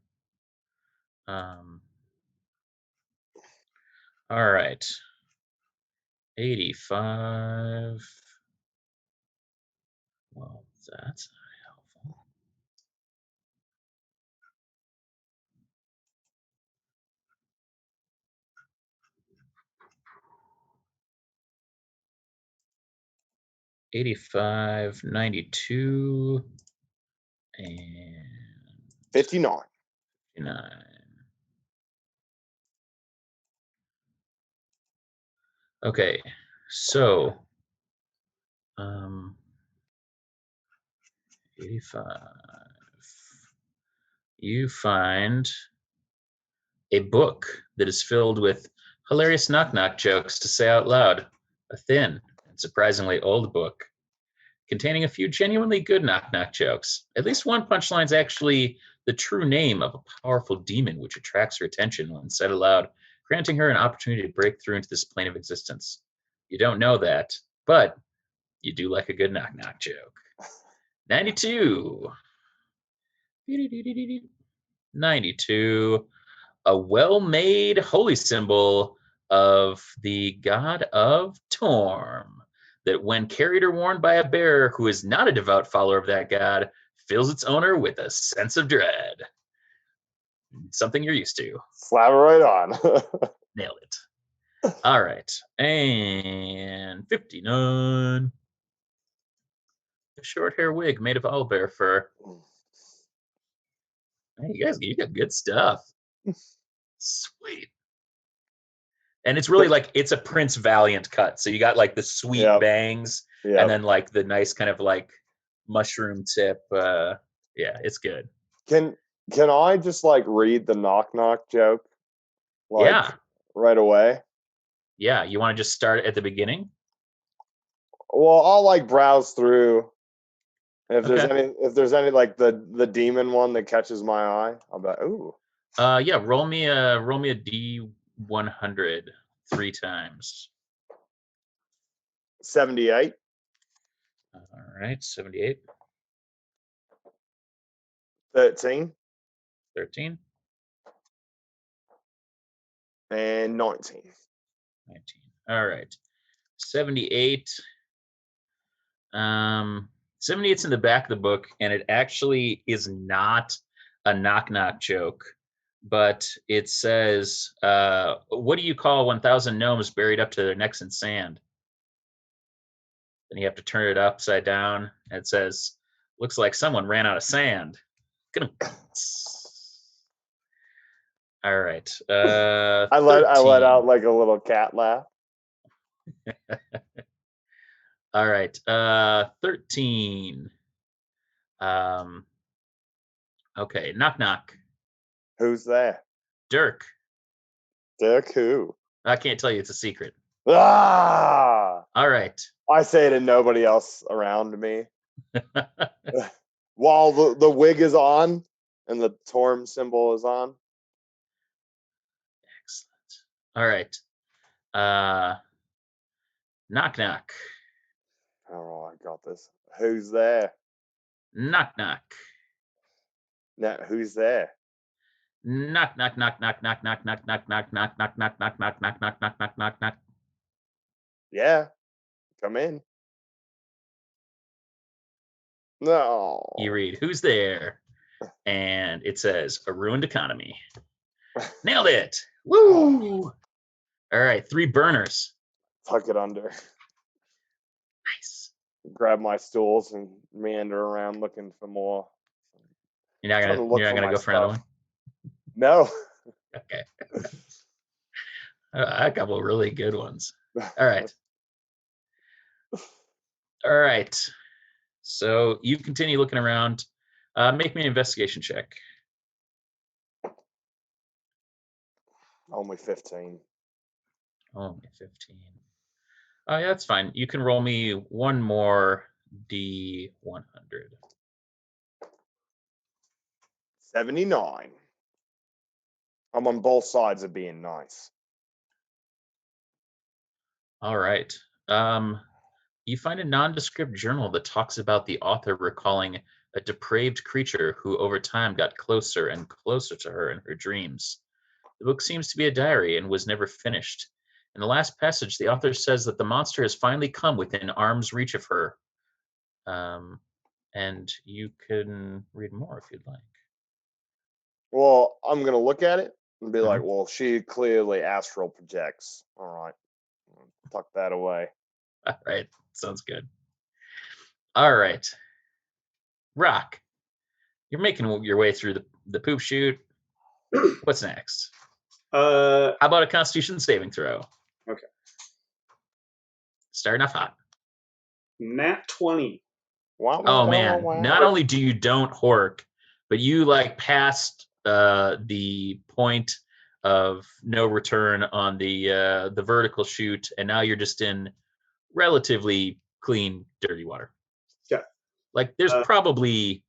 All right. 85. Well, that's not helpful. $85, 92, and 59. 59. Okay, so 85. You find a book that is filled with hilarious knock-knock jokes to say out loud. A thin and surprisingly old book containing a few genuinely good knock-knock jokes. At least one punchline is actually the true name of a powerful demon which attracts her attention when said aloud, granting her an opportunity to break through into this plane of existence. You don't know that, but you do like a good knock-knock joke. 92. 92. A well-made holy symbol of the god of Torm that when carried or worn by a bearer who is not a devout follower of that god fills its owner with a sense of dread. Something you're used to. Slap it right on. Nailed it. All right. And 59. A short hair wig made of owlbear fur. Hey, you got good stuff. Sweet. And it's really like it's a Prince Valiant cut. So you got like the sweet Yep. bangs Yep. and then like the nice kind of like mushroom tip. Yeah, it's good. Can I just like read the knock knock joke? Like Yeah. right away? Yeah. You want to just start at the beginning? Well, I'll like browse through. And Okay. if there's any like the demon one that catches my eye, I'll be like, ooh. Yeah, roll me a D100 3 times. 78. All right, 78, 13. 13, And 19. 19. All right. 78. 78's in the back of the book, and it actually is not a knock-knock joke, but it says, what do you call 1,000 gnomes buried up to their necks in sand? Then you have to turn it upside down, and it says, looks like someone ran out of sand. All right. I let out like a little cat laugh. All right. 13. Okay, knock knock. Who's there? Dirk. Dirk who? I can't tell you, it's a secret. Ah! All right. I say to nobody else around me. While the wig is on and the Torm symbol is on. Excellent. All right. Knock knock. Oh, I got this. Who's there? Knock knock. Now, who's there? Knock knock knock knock knock knock knock knock knock knock knock knock knock knock knock knock knock knock knock knock. Yeah, come in. No. You read, who's there? And it says, a ruined economy. Nailed it. Woo! All right, 3 burners. Tuck it under. Nice. Grab my stools and meander around looking for more. You're not Trying to gonna look you're not for gonna my go for another stuff. one? No. Okay. A couple really good ones. All right. All right. So you continue looking around. Make me an investigation check. Only 15. Only 15. Oh, yeah, that's fine. You can roll me one more D100. 79. I'm on both sides of being nice. All right. You find a nondescript journal that talks about the author recalling a depraved creature who over time got closer and closer to her in her dreams. The book seems to be a diary and was never finished. In the last passage, the author says that the monster has finally come within arm's reach of her. And you can read more if you'd like. Well, I'm going to look at it and be like, Mhm. well, she clearly astral projects. All right. Tuck that away. All right. Sounds good. All right. Rock, you're making your way through the poop chute. What's next? How about a Constitution saving throw? Okay. Starting off hot. Nat 20. Wow, Oh wow, man! wow, Not wow. only do you don't hork, but you like passed the point of no return on the vertical chute, and now you're just in relatively clean, dirty water. Yeah. Like there's probably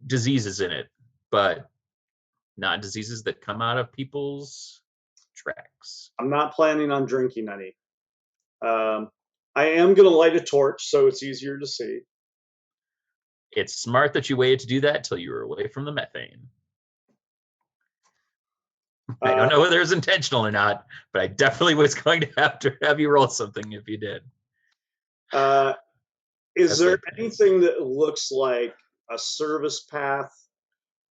diseases in it, but not diseases that come out of people's tracks. I'm not planning on drinking any. I am going to light a torch so it's easier to see. It's smart that you waited to do that till you were away from the methane. I don't know whether it's intentional or not, but I definitely was going to have you roll something if you did. Is there That's anything that looks like a service path,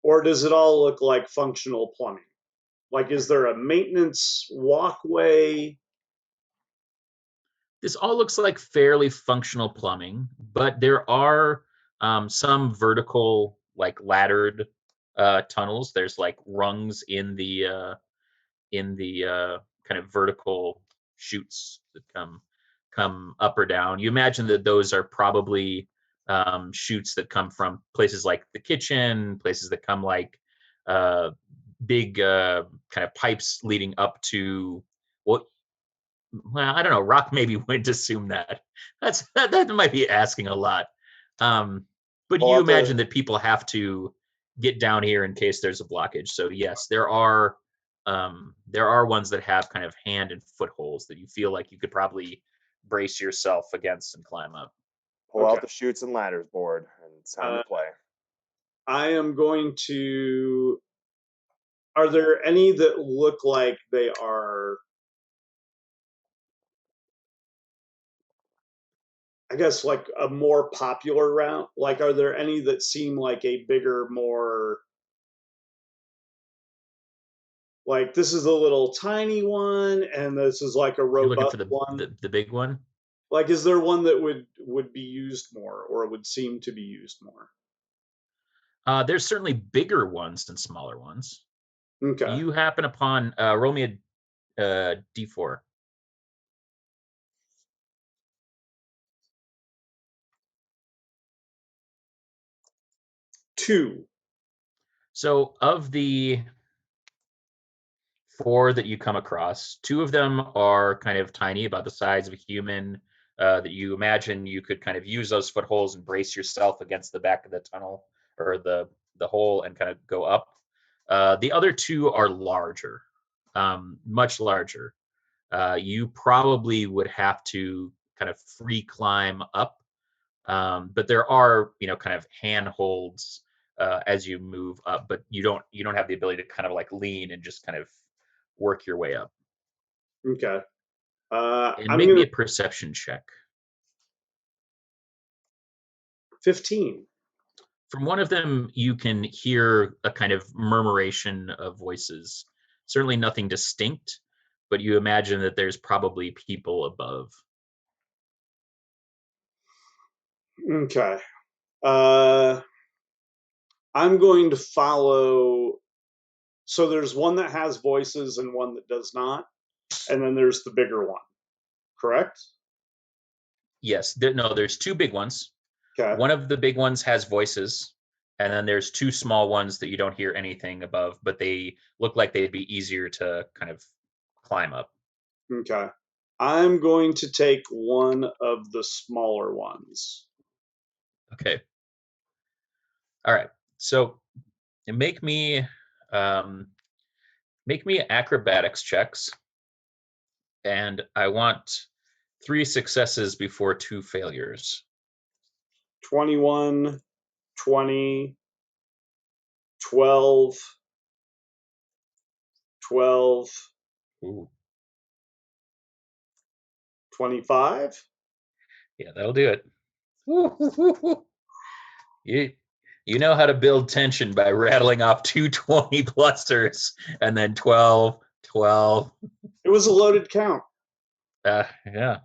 or does it all look like functional plumbing? Like, is there a maintenance walkway? This all looks like fairly functional plumbing, but there are some vertical, like laddered tunnels. There's like rungs in the kind of vertical chutes that come up or down. You imagine that those are probably chutes that come from places like the kitchen, places that come like big kind of pipes leading up to what. Well, I don't know. Rock maybe wouldn't assume that. That might be asking a lot. But Pull you out the- imagine that people have to get down here in case there's a blockage. So yes, there are ones that have kind of hand and foot holes that you feel like you could probably brace yourself against and climb up. Pull Okay. out the chutes and ladders board, and it's time to play. I am going to. Are there any that look like they are, I guess, like a more popular route? Like, are there any that seem like a bigger, more like this is a little tiny one, and this is like a You're looking robust for one? the big one. Like, is there one that would be used more, or would seem to be used more? There's certainly bigger ones than smaller ones. Okay. You happen upon roll me a d4. 2. So of the 4 that you come across, 2 of them are kind of tiny, about the size of a human, that you imagine you could kind of use those footholds and brace yourself against the back of the tunnel or the hole and kind of go up. The other 2 are larger, much larger. You probably would have to kind of free climb up, but there are kind of handholds as you move up, but you don't have the ability to kind of like lean and just kind of work your way up. Okay. And I'm make going me to a perception check. 15. From one of them, you can hear a kind of murmuration of voices. Certainly nothing distinct, but you imagine that there's probably people above. Okay. I'm going to follow. So there's one that has voices and one that does not, and then there's the bigger one. Correct? Yes, no, there's 2 big ones. Okay. One of the big ones has voices, and then there's 2 small ones that you don't hear anything above, but they look like they'd be easier to kind of climb up. Okay. I'm going to take one of the smaller ones. Okay. All right. So make me um, acrobatics checks, and I want 3 successes before 2 failures. 21, 20, 12, 12, Ooh, 25. yeah, that'll do it. You know how to build tension by rattling off 2 20 plusers and then 12, 12. It was a loaded count. Yeah.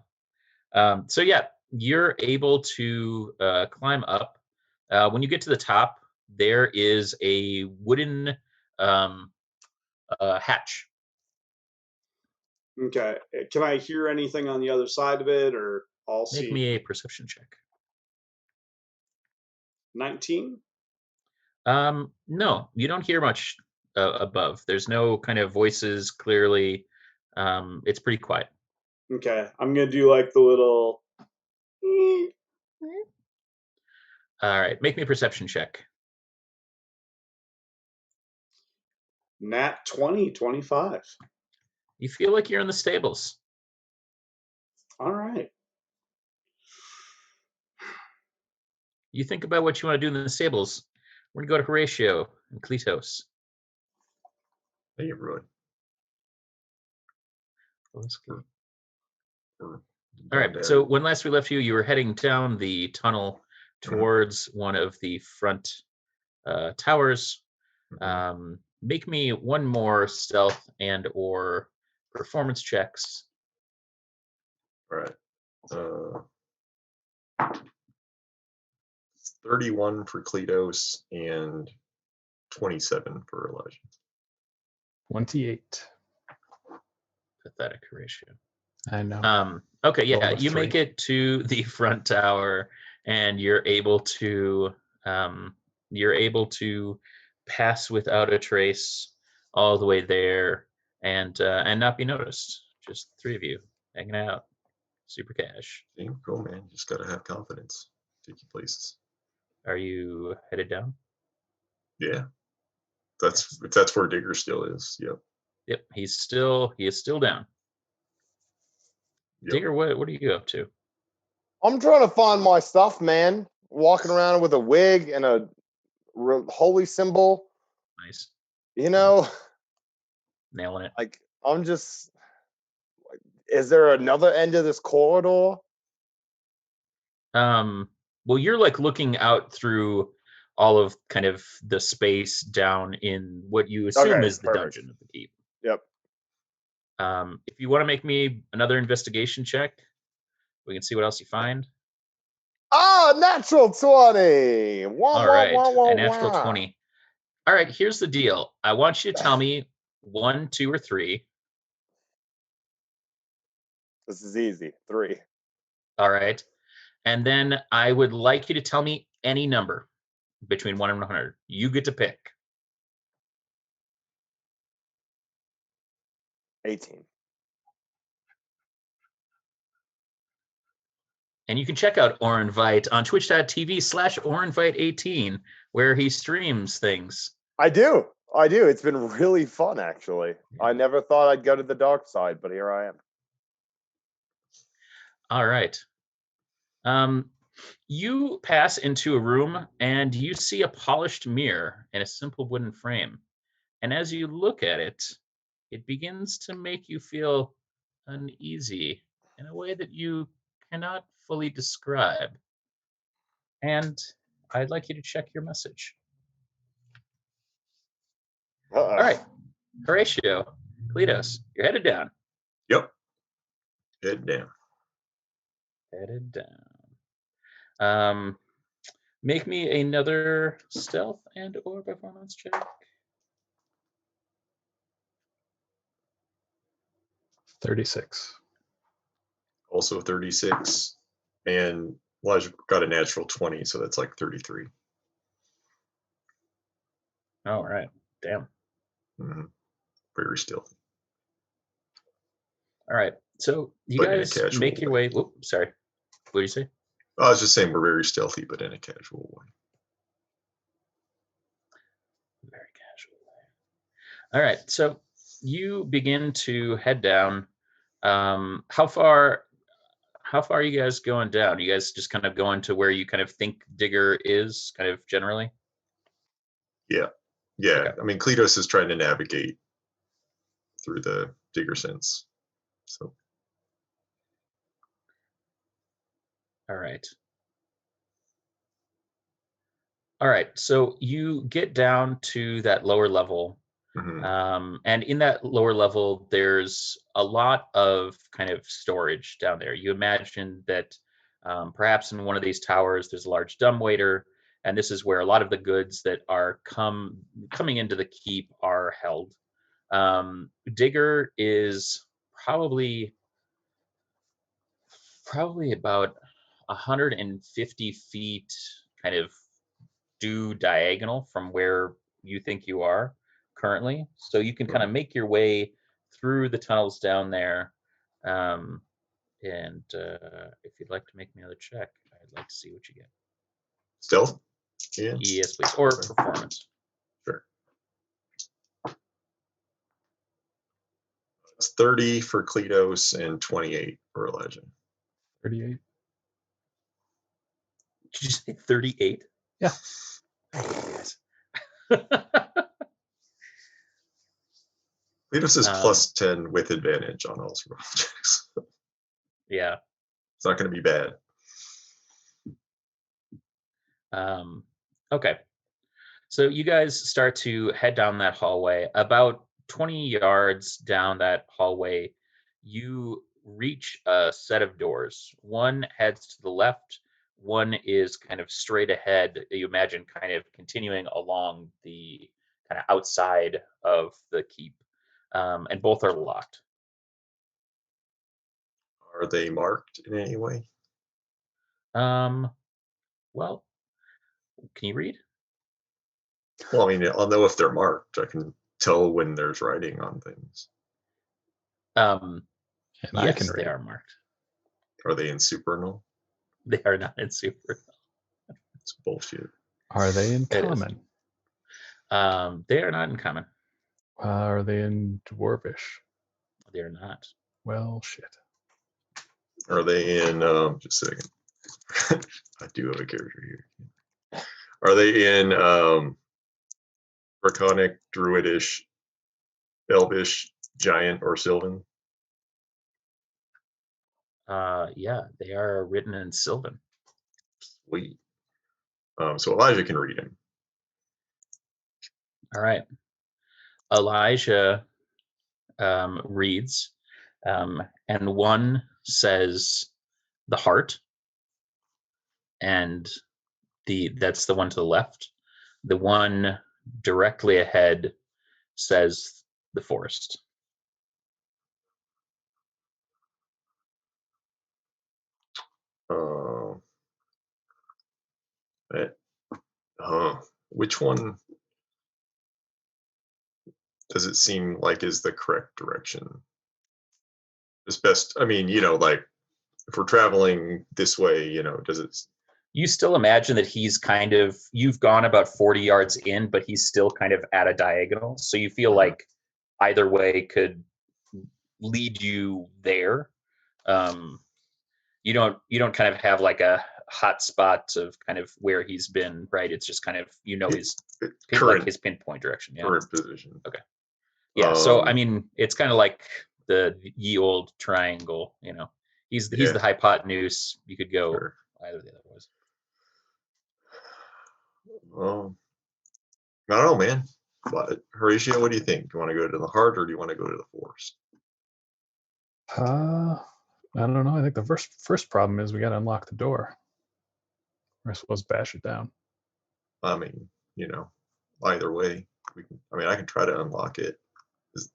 So yeah, you're able to climb up. When you get to the top, there is a wooden hatch. Okay. Can I hear anything on the other side of it, or I'll Make see? me a perception check. 19. No, you don't hear much above. There's no kind of voices clearly. It's pretty quiet. Okay. I'm going to do like the little. All right, make me a perception check. Nat 20, 25. You feel like you're in the stables. All right. You think about what you want to do in the stables. We're gonna go to Horatio and Cletos. Hey, everyone. Well, that's good. We're All right. down So there. when last we left you, you were heading down the tunnel towards one of the front towers. Make me one more stealth and or performance checks. All right. 31 for Cletos and 27 for Elijah. 28. Pathetic Horatio. I know. Okay, yeah, Rolled a you make 3. it to the front tower, and you're able to pass without a trace all the way there, and not be noticed. Just 3 of you hanging out, super cash. See, cool, man. Just gotta have confidence. Take you places. Are you headed down? Yeah, that's where Digger still is. Yep. Yep, he is still down. Yep. Digger, what are you up to? I'm trying to find my stuff, man. Walking around with a wig and a holy symbol. Nice, You know, nailing it. like I'm just. Is there another end of this corridor? Well, you're like looking out through all of kind of the space down in what you assume Okay, is the perfect. dungeon of the keep. Yep. If you want to make me another investigation check, we can see what else you find. Ah, natural 20. Wah, All wah, right, wah, wah, a natural wah. 20. All right, here's the deal. I want you to tell me 1, 2, or 3. This is easy. 3. All right. And then I would like you to tell me any number. between 1 and 100. You get to pick. 18. And you can check out Orinvite on twitch.tv/Orinvite18, where he streams things. I do. It's been really fun, actually. I never thought I'd go to the dark side, but here I am. All right. You pass into a room and you see a polished mirror in a simple wooden frame. And as you look at it, it begins to make you feel uneasy in a way that you cannot fully describe. And I'd like you to check your message. Uh-oh. All right, Horatio, Cletus, you're headed down. Yep. Head down. Headed down. Make me another stealth and/or performance check. 36. Also 36. And Elijah got a natural 20, so that's like 33. All right. Damn. Mm-hmm. Very stealthy. All right. So you But in a guys casual make your way. Whoop, sorry. What did you say? I was just saying we're very stealthy, but in a casual way. Very casual. All right. So you begin to head down. How far are you guys going down? You guys just kind of going to where you kind of think Digger is, kind of generally? Yeah. Yeah. Okay. I mean, Cletus is trying to navigate through the Digger sense. So. All right. All right. So you get down to that lower level. Mm-hmm. And in that lower level, there's a lot of kind of storage down there. You imagine that perhaps in one of these towers, there's a large dumbwaiter, and this is where a lot of the goods that are coming into the keep are held. Digger is probably about 150 feet kind of due diagonal from where you think you are currently. So you can kind of make your way through the tunnels down there. And if you'd like to make me another check, I'd like to see what you get. Stealth? Yeah. Yes, please. Or performance. Sure. It's 30 for Cletus and 28 for Elijah. 38. Did you say 38? Yeah. Cletus is plus 10 with advantage on all survival checks. Yeah. It's not going to be bad. Okay. So you guys start to head down that hallway. About 20 yards down that hallway, you reach a set of doors. One heads to the left, one is kind of straight ahead. You imagine kind of continuing along the kind of outside of the keep, and both are locked. Are they marked in any way? Well, can you read? Well, I mean, I'll know if they're marked. I can tell when there's writing on things. And Yes, I can read. they are marked. Are they in supernal? They are not in super. It's bullshit. Are they in It is. common? They are not in common. Are they in dwarvish? They are not. Well, shit. Are they in, just a second. I do have a character here. Are they in Draconic, Druidish, Elvish, Giant, or Sylvan? Yeah, they are written in Sylvan. Sweet. So Elijah can read him. All right. Elijah reads, and one says the heart, and that's the one to the left. The one directly ahead says the forest. That Which one does it seem like is the correct direction? It's best. I mean, like if we're traveling this way, does it? You still imagine that he's you've gone about 40 yards in, but he's still kind of at a diagonal. So you feel like either way could lead you there. You don't kind of have like a hot spot of kind of where he's been, right? It's just kind of, his current, his pinpoint direction. Yeah. Current position. Okay. Yeah. So I mean, it's kind of like the ye old triangle. He's the hypotenuse. You could go either of the other ways. I don't know, man. But Horatio, what do you think? Do you want to go to the heart or do you want to go to the forest? I don't know. I think the first problem is we got to unlock the door. We're supposed to bash it down. I mean, either way, I can try to unlock it. It's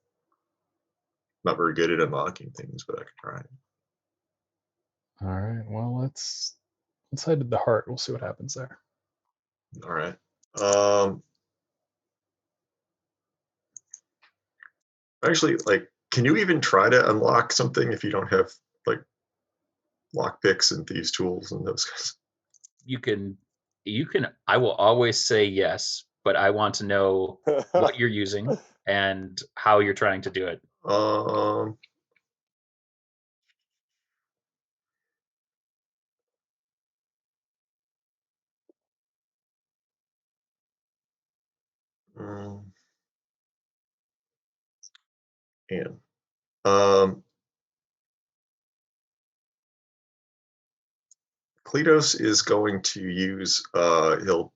not very good at unlocking things, but I can try. All right. Well, let's head to the heart. We'll see what happens there. All right. Actually, like, can you even try to unlock something if you don't have like lock picks and thieves tools and those guys? You can. I will always say yes, but I want to know what you're using and how you're trying to do it. And Cletus is going to use he'll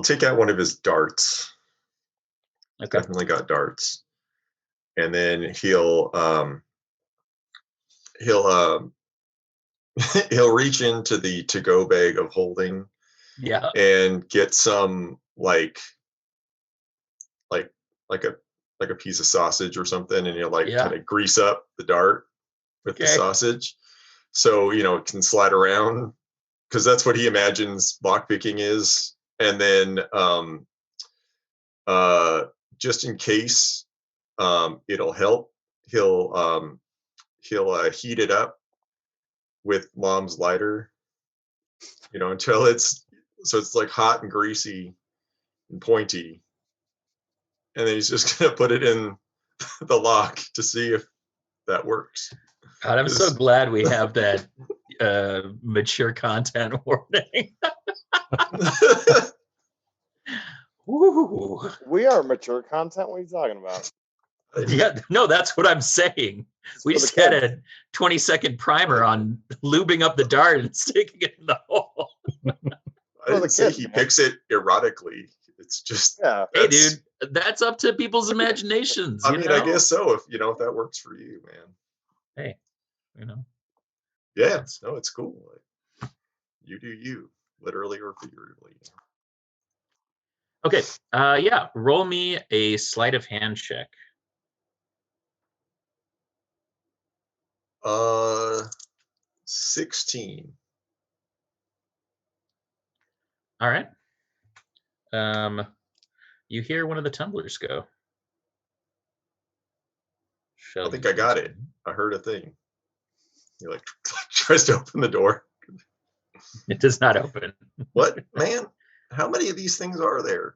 take out one of his darts. Okay. Definitely got darts. And then he'll he'll reach into the to-go bag of holding, and get some like a piece of sausage or something, and he'll kind of grease up the dart with the sausage, so it can slide around, because that's what he imagines lockpicking is. And then just in case it'll help, he'll heat it up with Mom's lighter, until it's like hot and greasy and pointy, and then he's just gonna put it in the lock to see if that works. God, I'm so glad we have that mature content warning. Woo. We are mature content. What are you talking about? Yeah, no, that's what I'm saying. We just had a 20-second primer on lubing up the dart and sticking it in the hole. I didn't say he picks it erotically. It's just, hey, dude, that's up to people's imaginations. I mean, I guess so. If that works for you, man. Hey, Yeah, no, it's cool. Like, you do you, literally or figuratively. Okay. Yeah. Roll me a sleight of hand check. 16. All right. You hear one of the tumblers go. I think I got it. I heard a thing. He tries to open the door. It does not open. What, man? How many of these things are there?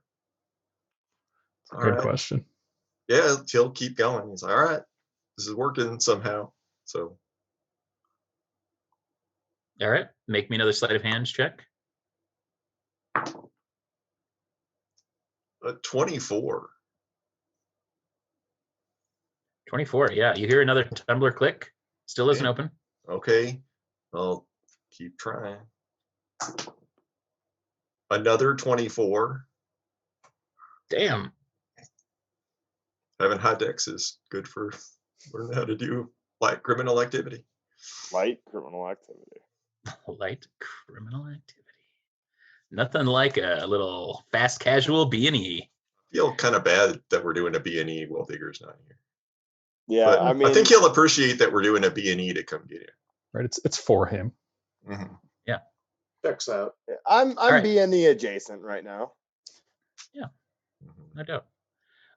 Good question. Yeah, he'll keep going. He's like, all right, this is working somehow. So. All right. Make me another sleight of hands check. 24. 24. Yeah. You hear another tumbler click. Still isn't open. Okay. I'll keep trying. Another 24. Damn. Having high dex is good for learning how to do light criminal activity. Light criminal activity. Light criminal activity. Nothing like a little fast casual B&E. I feel kind of bad that we're doing a B&E while Digger's not here. Yeah, but I mean, I think he'll appreciate that we're doing a B&E to come get him. Right, it's for him. Mm-hmm. Yeah. Checks out. I'm right. being the adjacent right now. No doubt.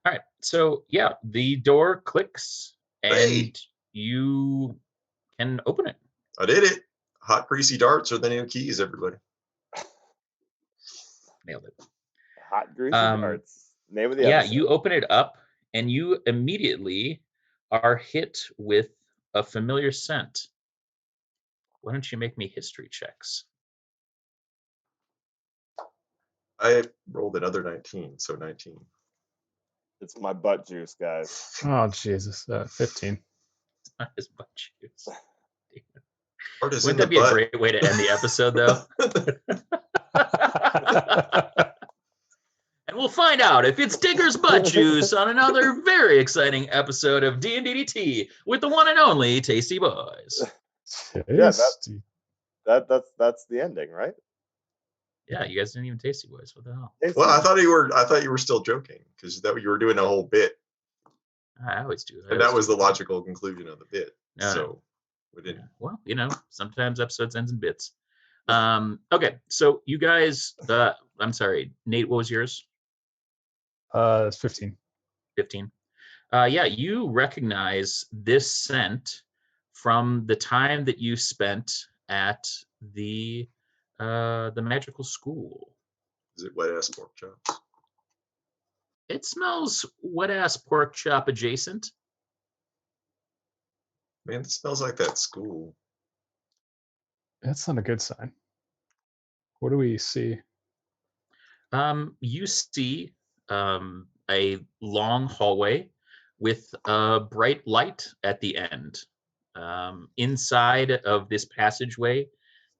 All right. So yeah, the door clicks and Hey. you can open it. I did it. Hot greasy darts are the new keys, everybody. Nailed it. Hot greasy Um, darts. Name of the Yeah, episode. you open it up and you immediately are hit with a familiar scent. Why don't you make me history checks? I rolled another 19, so 19. It's my butt juice, guys. Oh Jesus, 15. Not as much use. Art is Wouldn't in that the be a butt. great way to end the episode, though? And we'll find out if it's Digger's butt juice on another very exciting episode of D&DDT with the one and only Tasty Boyz. Yeah, Tasty. that's the ending, right? Yeah, you guys didn't even Tasty Boyz. What the hell? Well, I thought you were still joking because that you were doing a whole bit, I always do. and that was the logical conclusion of the bit. No, so we didn't. Yeah. Well, sometimes episodes ends in bits. Okay, so you guys, I'm sorry, Nate, what was yours? It's 15. 15. Yeah, you recognize this scent from the time that you spent at the magical school. Is it wet ass pork chops? It smells wet ass pork chop adjacent. Man, it smells like that school. That's not a good sign. What do we see? You see a long hallway with a bright light at the end. Inside of this passageway,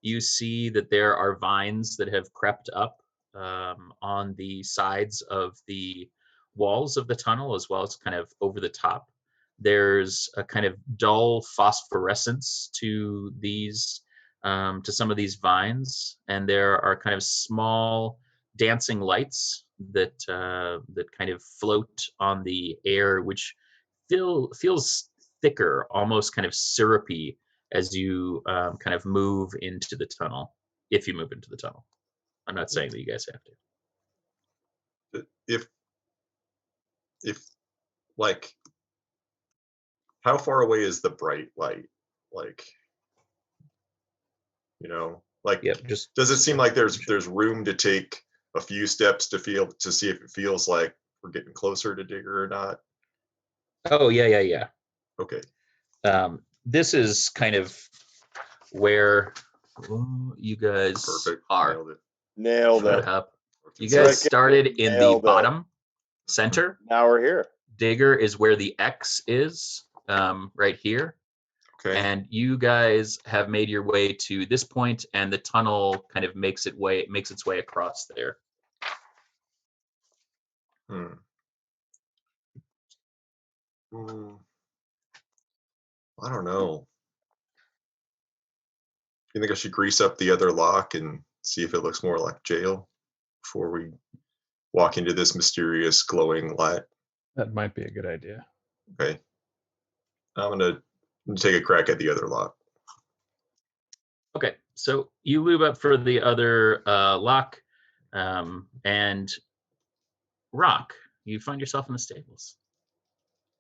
you see that there are vines that have crept up on the sides of the walls of the tunnel, as well as kind of over the top. There's a kind of dull phosphorescence to some of these vines, and there are kind of small dancing lights that kind of float on the air, which feels thicker, almost kind of syrupy as you kind of move into the tunnel. If you move into the tunnel, I'm not saying that you guys have to. If like, how far away is the bright light? Like, like, Yep, just does it seem like there's room to take a few steps to see if it feels like we're getting closer to Digger or not? Oh yeah. Okay. This is kind of where you guys Perfect. are. Nailed Shut it. up. You Freaking guys started in the nailed it. bottom center. Now we're here. Digger is where the X is, right here. Okay. And you guys have made your way to this point, and the tunnel kind of makes its way across there. I don't know. You think I should grease up the other lock and see if it looks more like jail before we walk into this mysterious glowing light? That might be a good idea. Okay. I'm gonna take a crack at the other lock. Okay, so you lube up for the other lock, and Rock, you find yourself in the stables.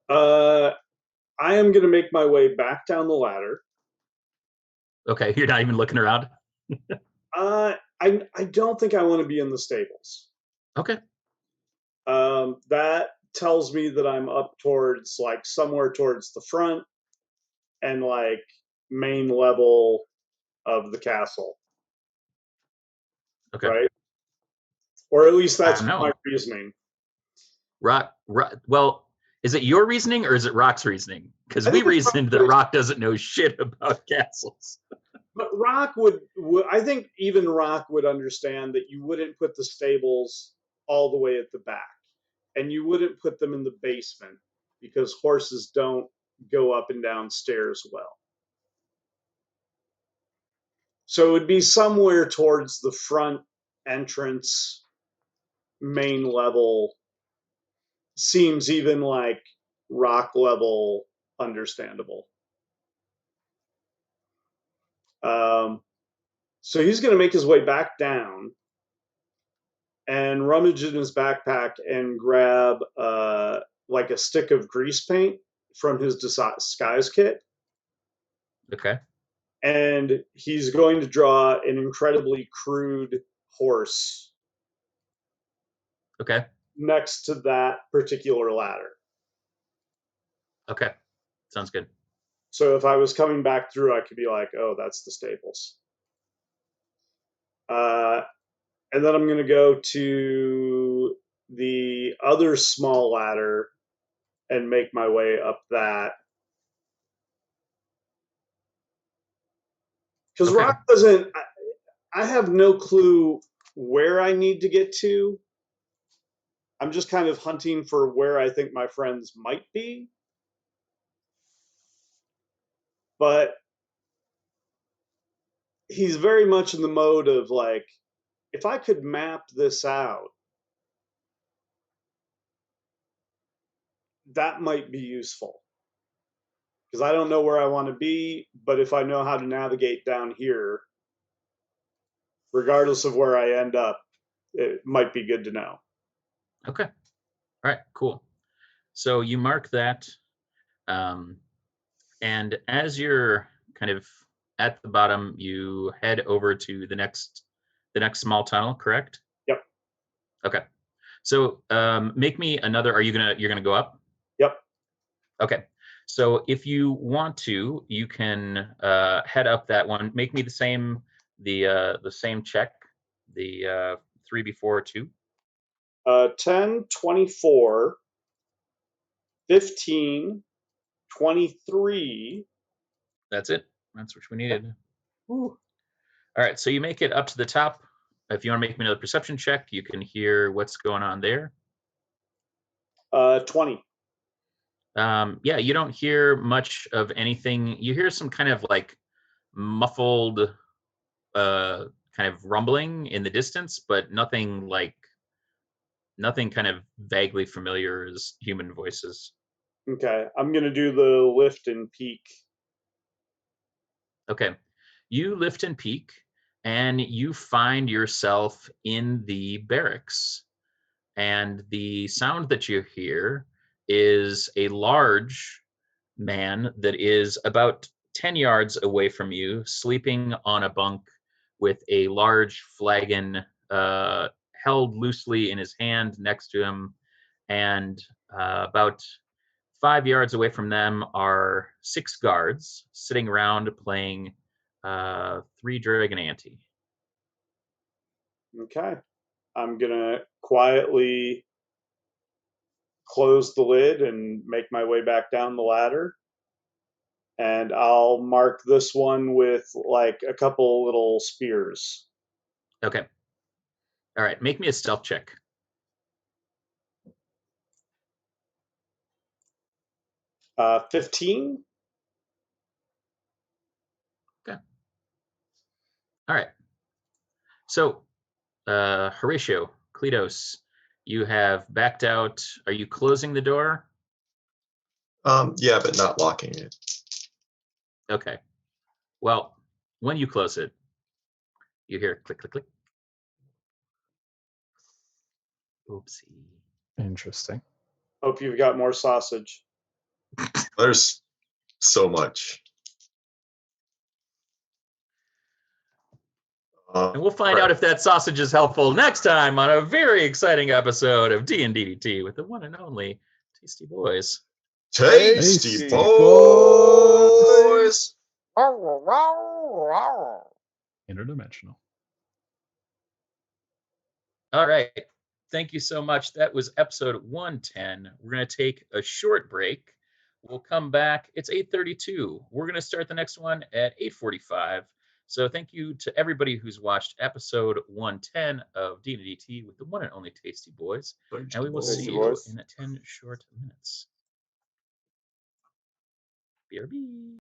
I am going to make my way back down the ladder. Okay, you're not even looking around? I don't think I want to be in the stables. Okay. That tells me that I'm up towards, like, somewhere towards the front and, like, main level of the castle. Okay. Right? Or at least that's I don't know. my reasoning. Rock, well, is it your reasoning or is it Rock's reasoning? Because we reasoned that Rock doesn't know shit about castles. But Rock would, I think even Rock would understand that you wouldn't put the stables all the way at the back. And you wouldn't put them in the basement because horses don't go up and down stairs well. So it would be somewhere towards the front entrance, main level. Seems even like Rock level understandable. So he's going to make his way back down and rummage in his backpack and grab like a stick of grease paint from his disguise kit. Okay. And he's going to draw an incredibly crude horse Okay. next to that particular ladder. Okay. Sounds good. So if I was coming back through, I could be like, oh, that's the stables. And then I'm going to go to the other small ladder and make my way up that. Because Okay. Rock doesn't, I have no clue where I need to get to. I'm just kind of hunting for where I think my friends might be. But he's very much in the mode of like, if I could map this out, that might be useful. Because I don't know where I want to be, but if I know how to navigate down here, regardless of where I end up, it might be good to know. Okay. All right. Cool. So you mark that, and as you're kind of at the bottom, you head over to the next small tunnel. Correct? Yep. Okay. So make me another. You're gonna go up? Yep. Okay. So if you want to, you can head up that one. Make me the same check, the 3 before 2. 10, 24, 15, 23. That's it. That's what we needed. Ooh. All right. So you make it up to the top. If you want to make me another perception check, you can hear what's going on there. 20. Yeah, you don't hear much of anything. You hear some kind of like muffled kind of rumbling in the distance, but nothing kind of vaguely familiar as human voices. Okay. I'm going to do the lift and peak. Okay. You lift and peek, and you find yourself in the barracks. And the sound that you hear is a large man that is about 10 yards away from you, sleeping on a bunk with a large flagon held loosely in his hand next to him. And about 5 yards away from them are 6 guards sitting around playing 3 Dragon Ante. Okay. I'm going to quietly close the lid and make my way back down the ladder. And I'll mark this one with like a couple little spears. Okay. All right. Make me a stealth check. 15. Okay. All right. So, Horatio, Cletos, you have backed out. Are you closing the door? Yeah, but not locking it. Okay. Well, when you close it, you hear click, click, click. Oopsie. Interesting. Hope you've got more sausage. There's so much. And we'll find out if that sausage is helpful next time on a very exciting episode of D&DDT with the one and only Tasty Boyz. Tasty Tasty Boyz. Interdimensional. All right. Thank you so much. That was episode 110. We're going to take a short break. We'll come back. It's 8:32. We're going to start the next one at 8:45. So thank you to everybody who's watched episode 110 of D&DT with the one and only Tasty Boyz. And we will see Tasty you Boyz. in 10 short minutes. BRB.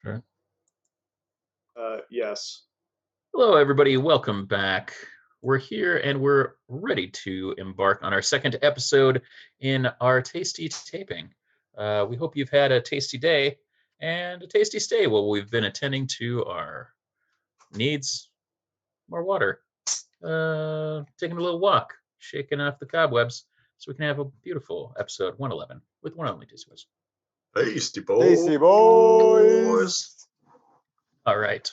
Right. Yes. Hello, everybody. Welcome back. We're here and we're ready to embark on our second episode in our tasty taping. We hope you've had a tasty day and a tasty stay while we've been attending to our needs, more water, taking a little walk, shaking off the cobwebs, so we can have a beautiful episode 111 with one only Tasty Boyz. Tasty Tasty Boyz. Boys. All right.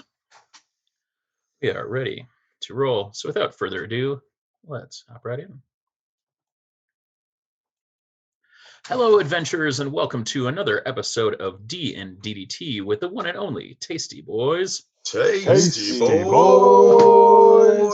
We are ready to roll. So without further ado, let's hop right in. Hello, adventurers, and welcome to another episode of D&DDT with the one and only Tasty Boyz. Tasty Tasty Boyz.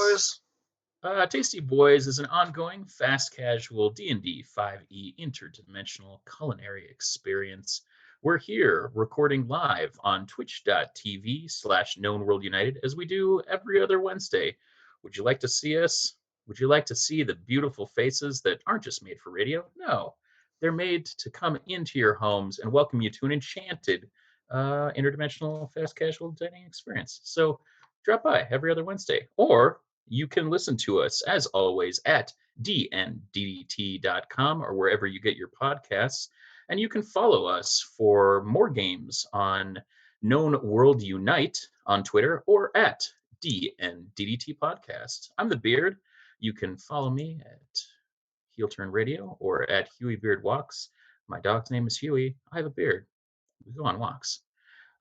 Tasty Boyz is an ongoing, fast casual D&D 5e interdimensional culinary experience. We're here recording live on twitch.tv/knownworldunited as we do every other Wednesday. Would you like to see us? Would you like to see the beautiful faces that aren't just made for radio? No, they're made to come into your homes and welcome you to an enchanted interdimensional fast casual dining experience. So drop by every other Wednesday, or you can listen to us, as always, at dnddt.com or wherever you get your podcasts. And you can follow us for more games on Known World Unite on Twitter or at DNDDT Podcast. I'm the Beard. You can follow me at Heel Turn Radio or at Huey Beard Walks. My dog's name is Huey. I have a beard. We go on walks.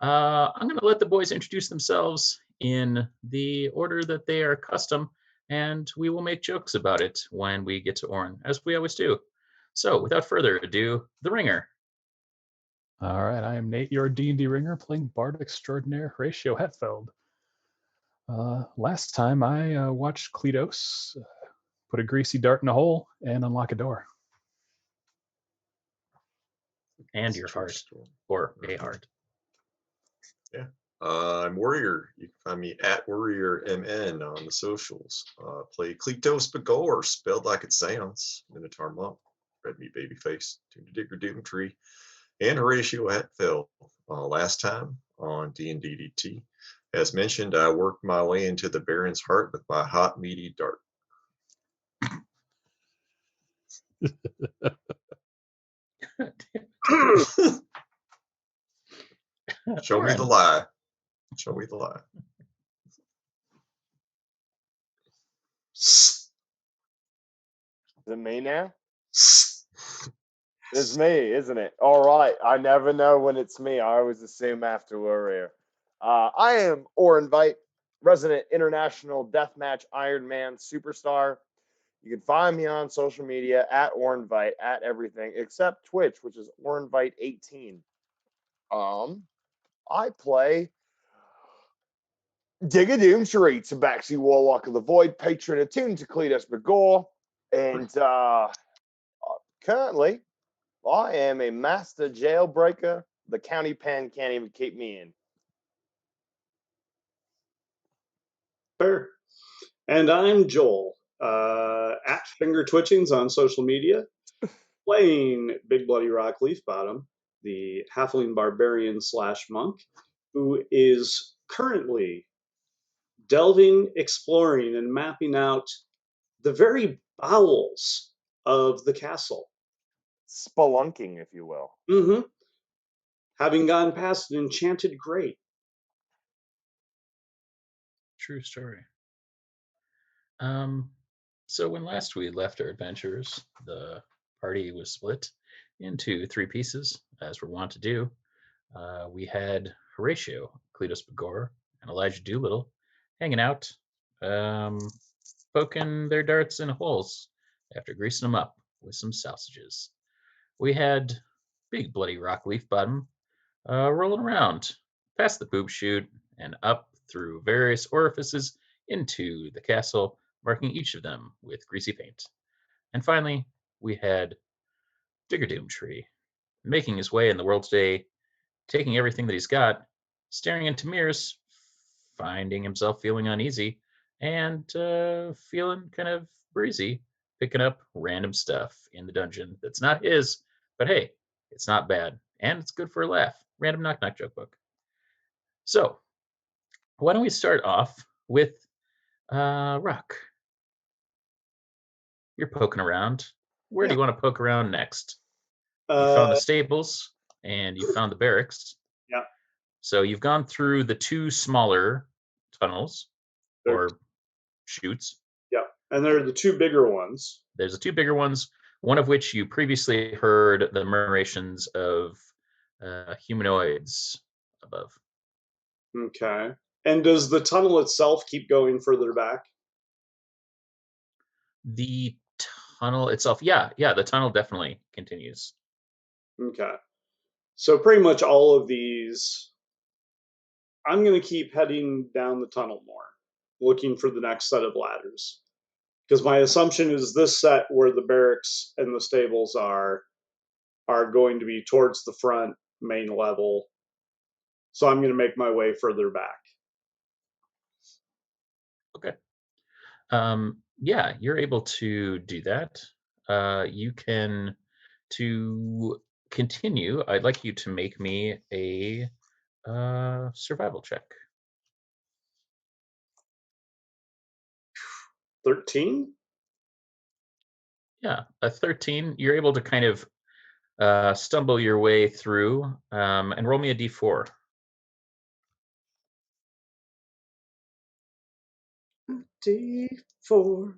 I'm going to let the boys introduce themselves in the order that they are accustomed, and we will make jokes about it when we get to Orin, as we always do. So, without further ado, the Ringer. All right, I am Nate, your D&D ringer, playing Bard Extraordinaire Horatio Hetfeld. Last time I watched Cletos put a greasy dart in a hole and unlock a door. And your heart, or a heart. Yeah. I'm Warrior. You can find me at WarriorMN on the socials. Play Cletos Begor, spelled like it sounds. Minotaur Monk, Red Meat Babyface, Tune to Digger Doomtree, and Horatio Hatfield. Last time on D&DDT. As mentioned, I worked my way into the Baron's heart with my hot, meaty dart. Show me the lie. Show me the lie. Is it me now? It's me, isn't it? All right. I never know when it's me. I always assume after Warrior. I am Orinvite, resident international deathmatch Iron Man superstar. You can find me on social media at Orinvite, at everything except Twitch, which is Orinvite18. I play Digadoom Tree, Tabaxi Warlock of the Void, patron attuned to Cletus Begor, and currently I am a master jailbreaker. The county pen can't even keep me in. Fair. And I'm Joel, at Finger Twitchings on social media, playing Big Bloody Rock Leafbottom, the halfling barbarian / monk, who is currently delving, exploring, and mapping out the very bowels of the castle. Spelunking, if you will. Mm-hmm. Having gone past an enchanted grate. True story. So when last we left our adventures, the party was split into three pieces, as we're wont to do. We had Horatio, Cletus Begor, and Elijah Doolittle hanging out, poking their darts in holes after greasing them up with some sausages. We had Big Bloody Rock Leafbottom rolling around past the poop chute and up through various orifices into the castle, marking each of them with greasy paint. And finally, we had Digger Doomtree making his way in the world today, taking everything that he's got, staring into mirrors, finding himself feeling uneasy, and feeling kind of breezy, picking up random stuff in the dungeon that's not his, but hey, it's not bad, and it's good for a laugh. Random knock knock joke book. So, why don't we start off with Rock? You're poking around. Where do Yeah. you want to poke around next? You found the stables and you found the barracks. Yeah. So you've gone through the two smaller tunnels They're- or chutes. Yeah, and they're the two bigger ones. There's the two bigger ones, one of which you previously heard the murmurations of humanoids above. Okay. And does the tunnel itself keep going further back? The tunnel itself, yeah, the tunnel definitely continues. Okay. So pretty much all of these, I'm going to keep heading down the tunnel more, looking for the next set of ladders. Because my assumption is this set where the barracks and the stables are going to be towards the front main level. So I'm going to make my way further back. Okay. Yeah, you're able to do that. You can, to continue, I'd like you to make me a survival check. 13? Yeah, a 13. You're able to kind of stumble your way through, and roll me a d4. D4.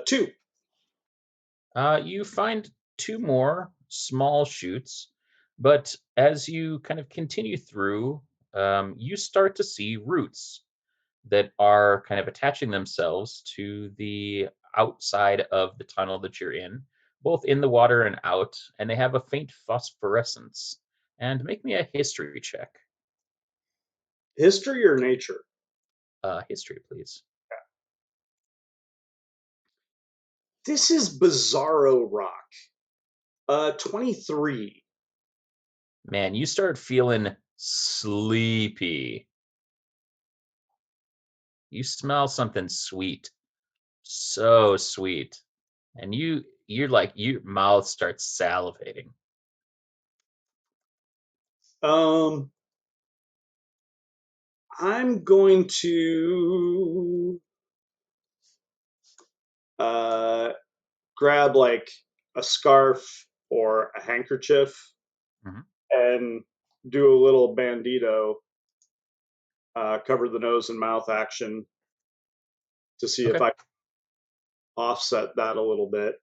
2. You find two more small chutes, but as you kind of continue through, you start to see roots that are kind of attaching themselves to the outside of the tunnel that you're in, both in the water and out, and they have a faint phosphorescence. And make me a history check. History or nature? History, please. This is Bizarro Rock. 23. Man, you start feeling sleepy. You smell something sweet, so sweet, and you're like your mouth starts salivating. I'm going to grab like a scarf or a handkerchief Mhm. and do a little bandito, cover the nose and mouth action to see if Okay. I can offset that a little bit.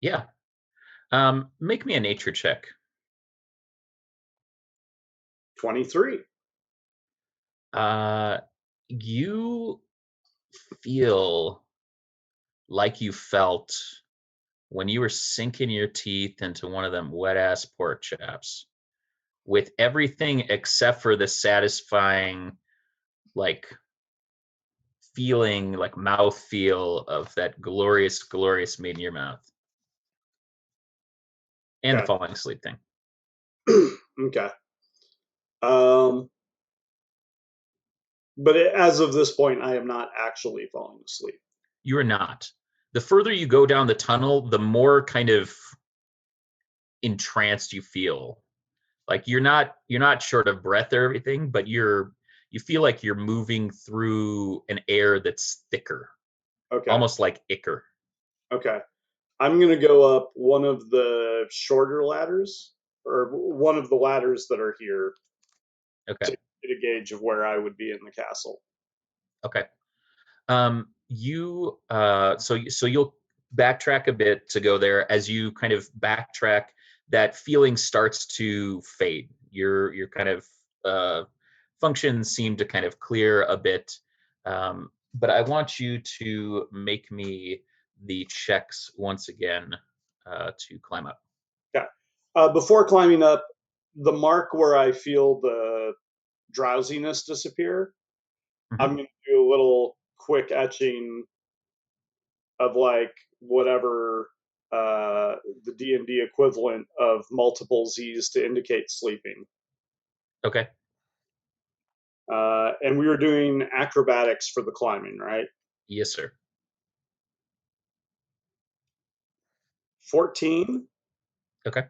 Yeah. Make me a nature check. 23. You feel like you felt when you were sinking your teeth into one of them wet ass pork chops with everything except for the satisfying, like, feeling, like mouth feel of that glorious, glorious meat in your mouth. And the Okay. falling asleep thing. Okay. But as of this point, I am not actually falling asleep. You are not. The further you go down the tunnel, the more kind of entranced you feel. Like you're not short of breath or everything, but you feel like you're moving through an air that's thicker, Okay. almost like ichor. Okay. I'm going to go up one of the shorter ladders, or one of the ladders that are here, Okay. to get a gauge of where I would be in the castle. Okay. So you'll backtrack a bit to go there. As you kind of backtrack, that feeling starts to fade. Your kind of functions seem to kind of clear a bit. But I want you to make me the checks once again to climb up. Okay. Before climbing up, the mark where I feel the drowsiness disappear, I'm Mhm. going to do a little quick etching of like whatever the D&D equivalent of multiple Z's to indicate sleeping. Okay. And we were doing acrobatics for the climbing, right? Yes, sir. 14, Okay.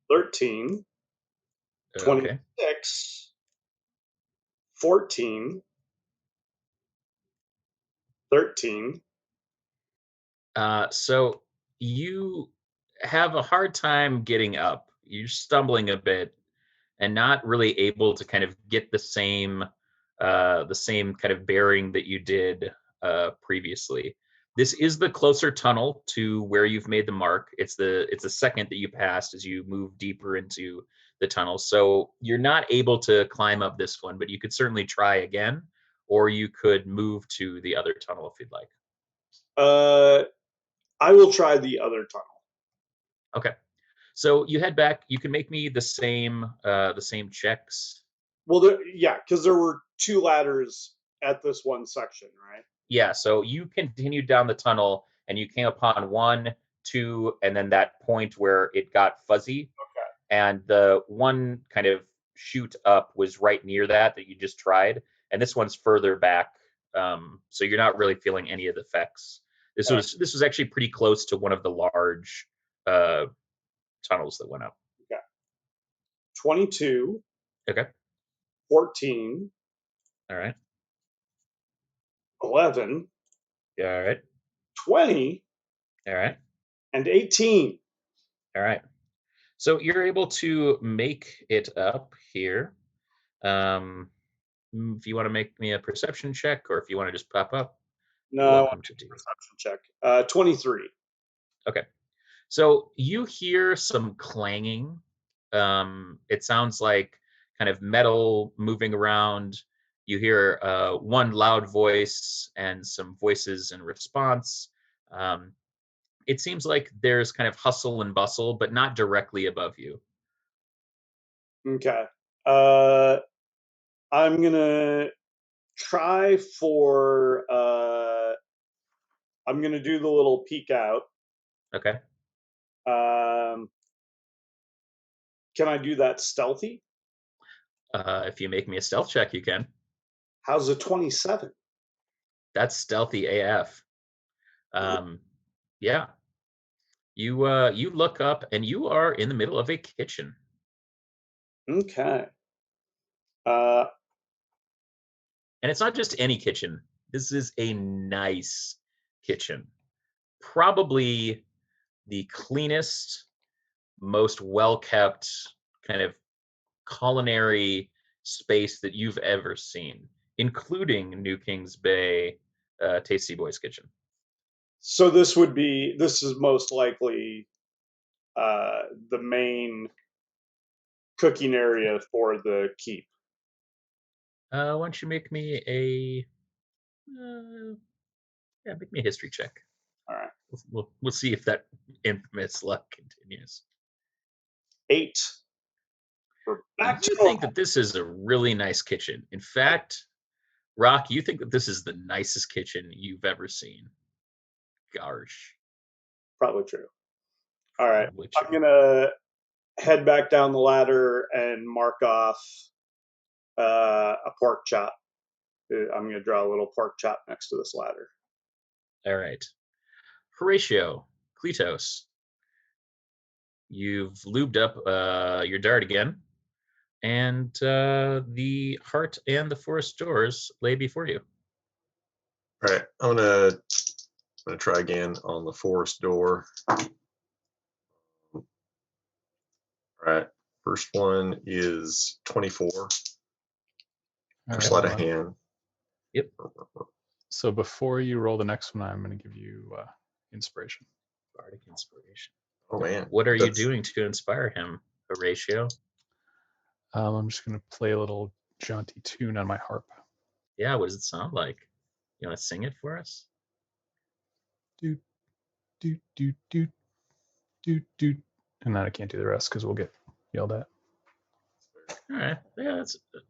13, Okay. 26, 14, 13. So you have a hard time getting up. You're stumbling a bit and not really able to kind of get the same kind of bearing that you did previously. This is the closer tunnel to where you've made the mark. It's the second that you passed as you move deeper into the tunnel. So you're not able to climb up this one, but you could certainly try again, or you could move to the other tunnel if you'd like. I will try the other tunnel. Okay. So you head back. You can make me the same checks. Well, because there were 2 ladders at this one section, right? Yeah. So you continued down the tunnel and you came upon 1, 2, and then that point where it got fuzzy. Okay. And the one kind of shoot up was right near that you just tried, and this one's further back. So you're not really feeling any of the effects. This All was actually pretty close to one of the large uh, tunnels that went up. Okay. 22, Okay. 14, All right. 11, Yeah. All right. 20, All right. and 18. All right. So you're able to make it up here. If you want to make me a perception check, or if you want to just pop up, No, you're I welcome want to do. perception check. 23. Okay. So you hear some clanging. It sounds like kind of metal moving around. You hear one loud voice and some voices in response. Um, it seems like there's kind of hustle and bustle, but not directly above you. Okay. I'm gonna try for. I'm gonna do the little peek out. Okay. Um, can I do that stealthy? If you make me a stealth check, you can. How's a 27? That's stealthy AF. Yeah. You look up and you are in the middle of a kitchen. Okay. Uh, And it's not just any kitchen. This is a nice kitchen. Probably the cleanest, most well-kept kind of culinary space that you've ever seen, including New Kings Bay Tasty Boyz kitchen. so this is most likely the main cooking area for the keep. Why don't you make me a make me a history check. All right. We'll see if that infamous luck continues. 8. We're back You to think that this is a really nice kitchen. In fact, Rock, you think that this is the nicest kitchen you've ever seen. Gosh. probably true. All right. Probably I'm true. gonna head back down the ladder and mark off a pork chop. I'm gonna draw a little pork chop next to this ladder. All right. Horatio, Kletos, you've lubed up your dart again, and the heart and the forest doors lay before you. All right, I'm gonna try again on the forest door. All right, first one is 24. All right, Sleight of hold on. hand. Yep. So before you roll the next one, I'm going to give you inspiration. Bardic inspiration. Oh man, What are you doing to inspire him, Horatio? I'm just going to play a little jaunty tune on my harp. Yeah, what does it sound like? You want to sing it for us? Doot, doot, doot, doot, doot, doot. And then I can't do the rest because we'll get yelled at. All right. Yeah,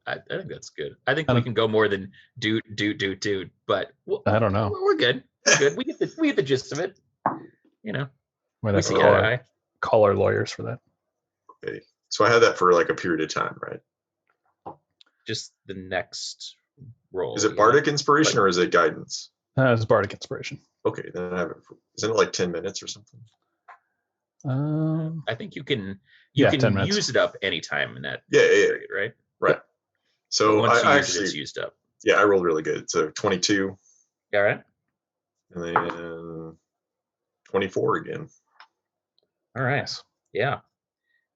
I think that's good. I think we can go more than doot, but I don't know. We're good. We're good. We get the gist of it. You know, Might we have see to eye to eye. call our lawyers for that. Okay, so I have that for like a period of time, right? Just the next roll. Is it bardic inspiration or is it guidance? It's bardic inspiration. Okay, then I have it. Isn't it like 10 minutes or something? I think you can You Yeah, can 10 minutes. use it up anytime in that Yeah, period, right? right. So Once you I use actually, it, it's used up. yeah, I rolled really good. So 22, All right. and then 24 again. All right. Yeah.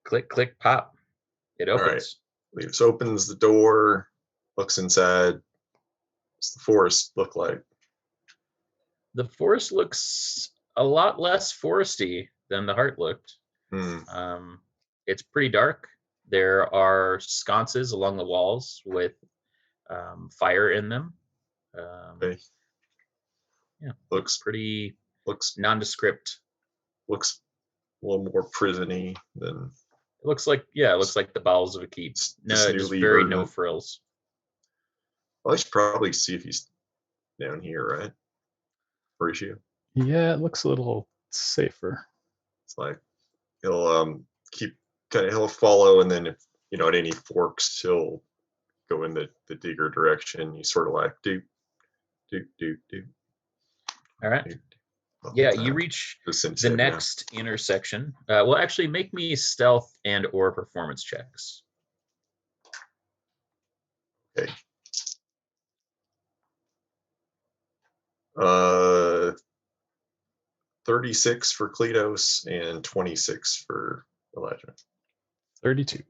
Click, click, pop. It All right. opens. Leaves opens the door, looks inside. What's the forest look like? The forest looks a lot less foresty than the heart looked. It's pretty dark. There are sconces along the walls with fire in them. Okay. Yeah, Looks looks nondescript. looks a little more prisony than. It looks like the bowels of a keep. No, just newly very verdant. no frills. Well, I should probably see if he's down here, right? Horatio. Yeah, it looks a little safer. It's like he'll he'll follow, and then if at any forks, he'll go in the digger direction. You sort of like do. All right. Yeah, you reach the next intersection. Well, actually, make me stealth and or performance checks. Okay. 36 for Cletos and 26 for Elijah. 32.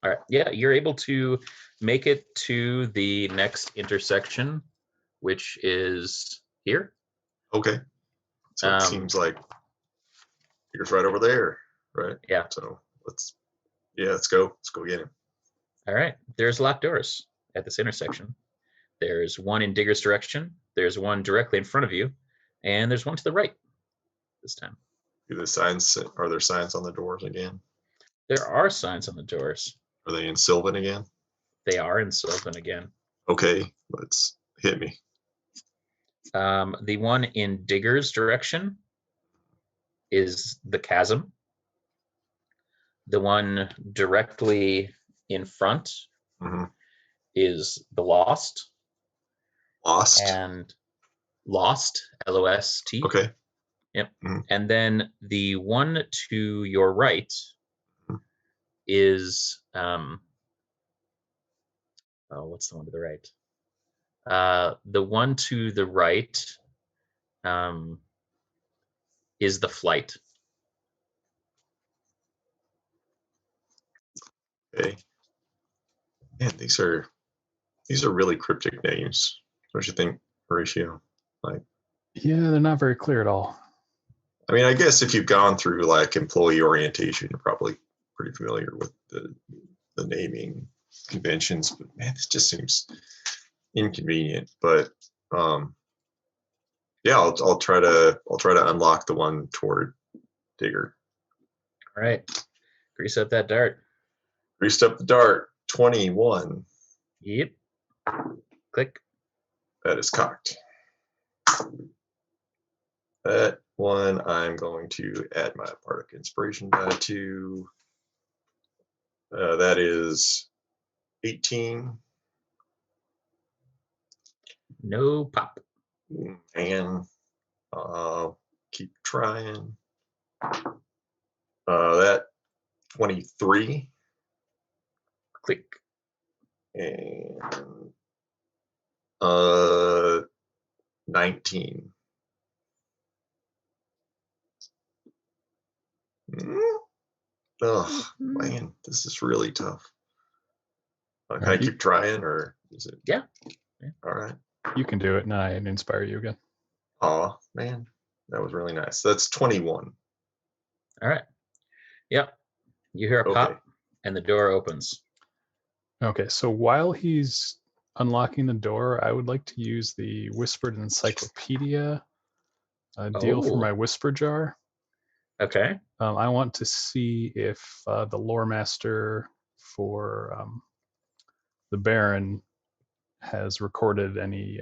All right. Yeah, you're able to make it to the next intersection, which is here. Okay. So it seems like here's right over there, right? Yeah. So let's go. Let's go get him. All right. There's locked doors at this intersection. There's one in Digger's direction. There's one directly in front of you, and there's one to the right this time. Are there signs on the doors again? There are signs on the doors. Are they in Sylvan again? They are in Sylvan again. Okay, let's hit me. The one in Digger's direction is the chasm. The one directly in front is the lost. Lost? And lost, L-O-S-T. Okay. Yep. And then the one to your right is what's the one to the right? The one to the right is the flight. Okay. Man, these are really cryptic names. Don't you think, Horatio? Yeah, they're not very clear at all. I mean, I guess if you've gone through like employee orientation, you're probably pretty familiar with the naming conventions. But man, this just seems inconvenient. But yeah, I'll try to unlock the one toward Digger. All right, grease up that dart. Greased up the dart. 21. Yep. Click. That is cocked. That one I'm going to add my Bardic Inspiration die to. That is 18. No pop. And keep trying. That 23. Click. And 19. Oh man, this is really tough. Can I keep trying, or is it? Yeah. All right. You can do it, and I inspire you again. Oh man, that was really nice. That's 21. All right. Yep. You hear a pop, and the door opens. Okay, so while he's unlocking the door, I would like to use the Whispered Encyclopedia deal for my Whisper Jar. Okay. I want to see if the lore master for the Baron has recorded any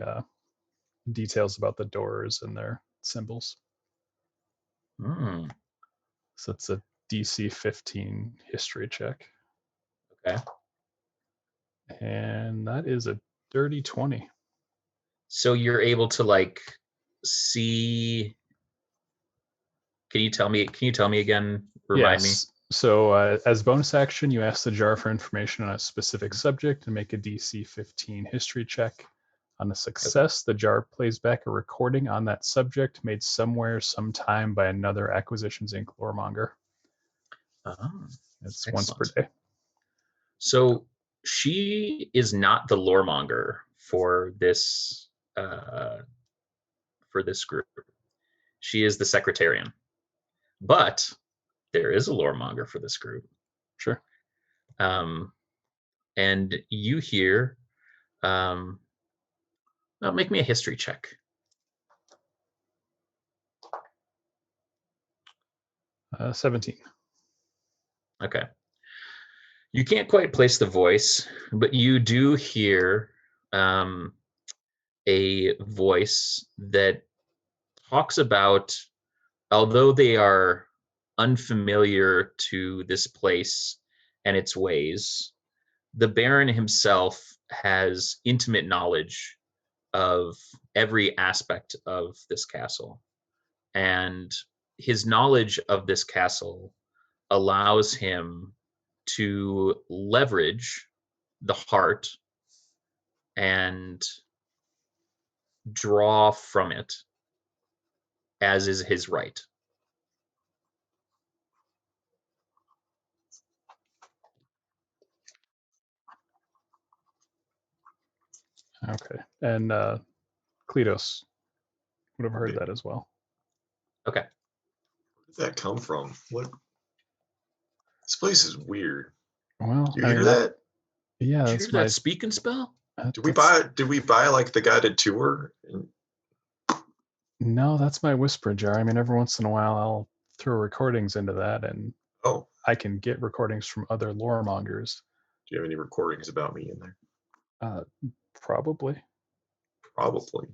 details about the doors and their symbols. So it's a DC 15 history check. Okay. And that is a dirty 20. So you're able to see. Can you tell me again? Remind me. So as bonus action, you ask the jar for information on a specific subject and make a DC 15 history check. On a success, the jar plays back a recording on that subject made somewhere, sometime by another Acquisitions Inc. loremonger. It's once per day. So she is not the loremonger for this group. She is the secretarian, but there is a loremonger for this group. Sure. And you hear, make me a history check. Uh, 17. Okay. You can't quite place the voice, but you do hear a voice that talks about, although they are unfamiliar to this place and its ways, the Baron himself has intimate knowledge of every aspect of this castle. And his knowledge of this castle allows him to leverage the heart and draw from it, as is his right. Okay. And Cletus would have heard that as well. Okay. Where did that come from? What? This place is weird. Well, Do you hear that? Yeah, Did you that's hear that speak and spell? Did we buy like the guided tour? No, that's my whisper jar. I mean, every once in a while I'll throw recordings into that, and I can get recordings from other loremongers. Do you have any recordings about me in there? Probably. Probably.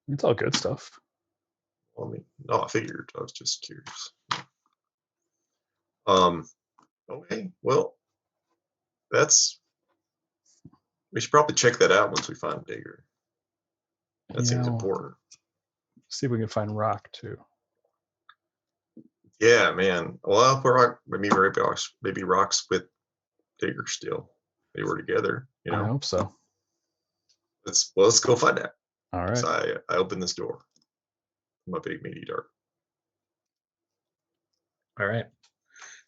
It's all good stuff. Well, I mean, no, I figured. I was just curious. Okay. Well, we should probably check that out once we find Digger. That seems important. See if we can find rock too. Yeah, man. Well, maybe Rock's with Digger still. They were together, you know. I hope so. Let's go find out. All right. So I open this door. My big meaty dart. All right.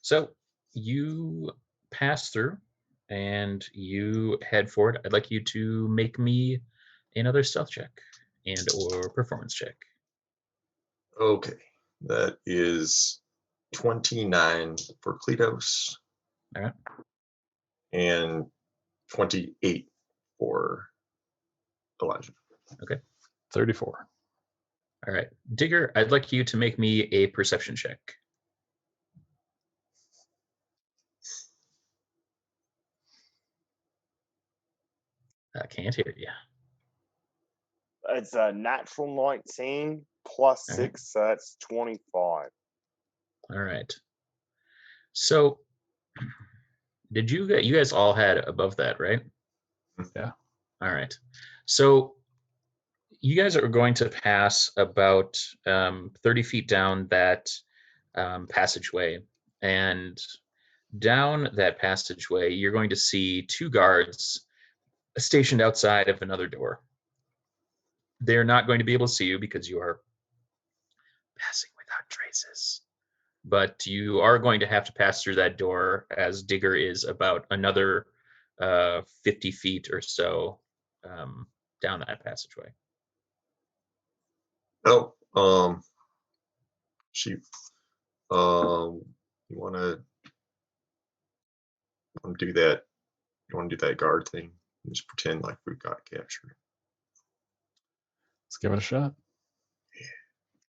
So you pass through and you head forward. I'd like you to make me another stealth check and or performance check. Okay. That is 29 for Cletus. All right. And 28 for Elijah. Okay. 34. All right. Digger, I'd like you to make me a perception check. I can't hear you. It's a natural 19 plus 6, so that's 25. All right. So, did you guys all had above that, right? Yeah. All right. So, you guys are going to pass about 30 feet down that passageway, and down that passageway, you're going to see two guards stationed outside of another door. They're not going to be able to see you because you are passing without traces. But you are going to have to pass through that door, as Digger is about another 50 feet or so down that passageway. Oh, shoot. You want to do that? You want to do that guard thing? Just pretend like we got captured. Let's give it a shot. Yeah.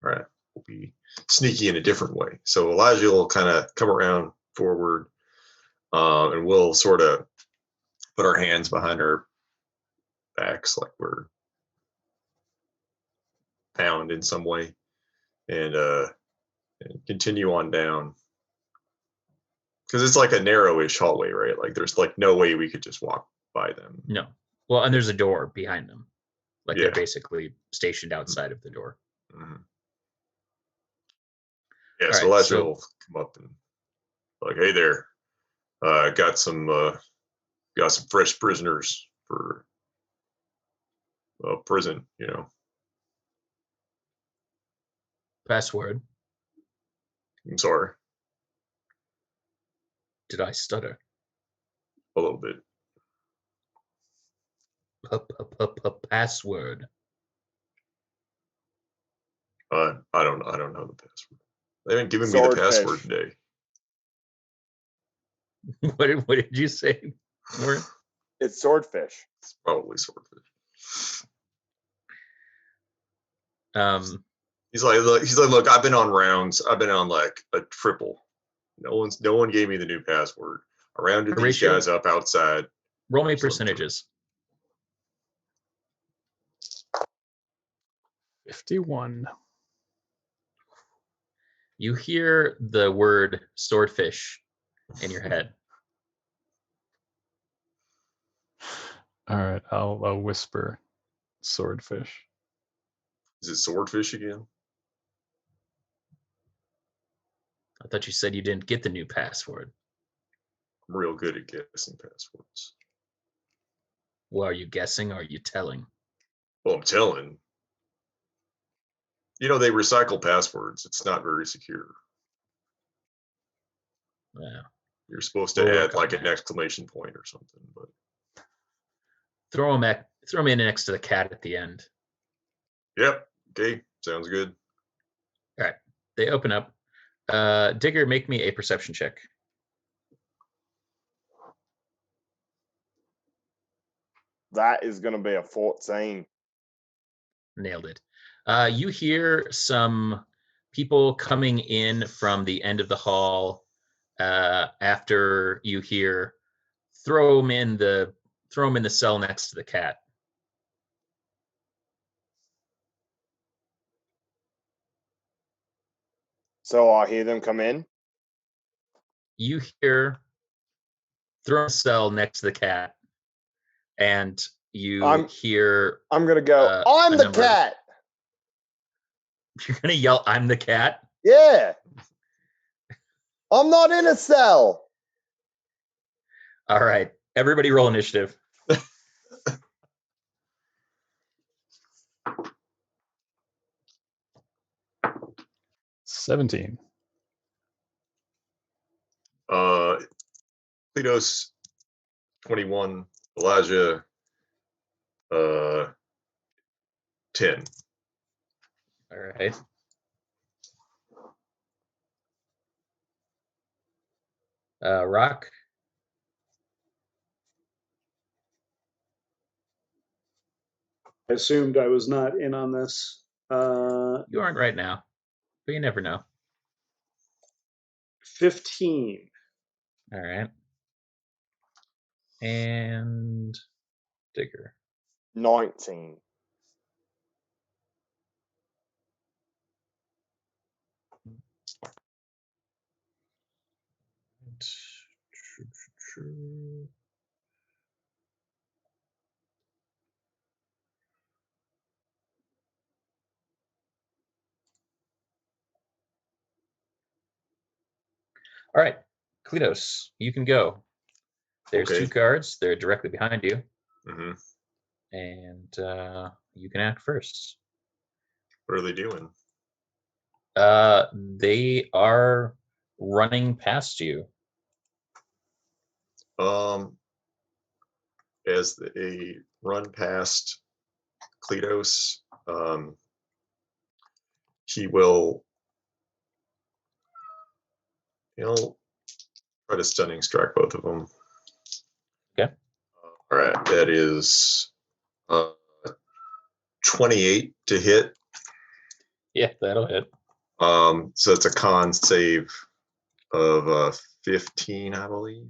All right. We'll be sneaky in a different way. So Elijah will kind of come around forward, and we'll sort of put our hands behind our backs like we're bound in some way, and continue on down. Because it's like a narrowish hallway, right? Like there's like no way we could just walk by them. No. Well, and there's a door behind them. Like Yeah. they're basically stationed outside of the door. Mm-hmm. Yeah, All so right, Elijah so- will come up and Like, hey there, got some fresh prisoners for prison. Password. I'm sorry, Did I stutter? a little bit. Password. I don't know the password. They haven't given me the Swordfish. password today. What did you say, Warren? It's swordfish. It's probably swordfish. He's like, look, I've been on rounds. I've been on like a triple. No one gave me the new password. I rounded these Horatio? guys up outside. Roll me percentages. 51. You hear the word swordfish in your head. All right, I'll whisper swordfish. Is it swordfish again? I thought you said you didn't get the new password. I'm real good at guessing passwords. Well, are you guessing or are you telling? Well, I'm telling. They recycle passwords. It's not very secure. Yeah. You're supposed to We'll add work on like an that. exclamation point or something, but Throw him in next to the cat at the end. yep. Okay, sounds good. All right. They open up. Digger, make me a perception check. That is going to be a 14. Nailed it. You hear some people coming in from the end of the hall after you hear throw him in the cell next to the cat. So I hear them come in. You hear throw a cell next to the cat, and you hear I'm going to go, I'm the cat. You're going to yell, I'm the cat? Yeah. I'm not in a cell. All right. Everybody roll initiative. 17. Cletos 21, Elijah 10. All right. Rock. I assumed I was not in on this. You aren't right now, but you never know. 15. All right. And Digger. 19. All right. Cletos, you can go. There's Okay. 2 cards. They're directly behind you. Mm-hmm. And you can act first. What are they doing? They are running past you. As they run past Cletos, he will, try to stunning strike both of them. Okay. All right, that is 28 to hit. Yeah, that'll hit. So it's a con save of 15, I believe.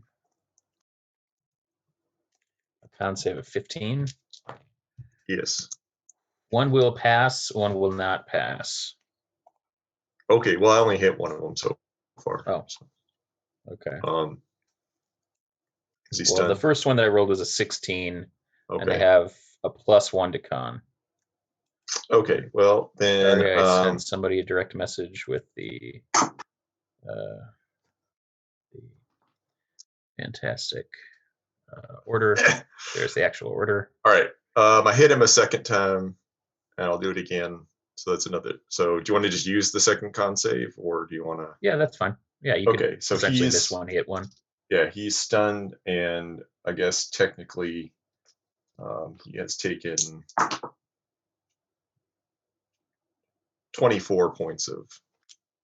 A con save of 15. Yes. One will pass, one will not pass. Okay, well, I only hit one of them so far. Oh. Okay. Is he Well, stunned? the first one that I rolled was a 16, Okay. and they have a +1 to con. Okay, well, then... Sorry, I sent somebody a direct message with the Fantastic. Order. There's the actual order. All right. I hit him a second time, and I'll do it again. So that's another. So do you want to just use the second con save, or do you want to? Yeah, that's fine. Yeah, you Okay, could so essentially he's- miss one, hit one. Yeah, he's stunned, and I guess technically, he has taken 24 points of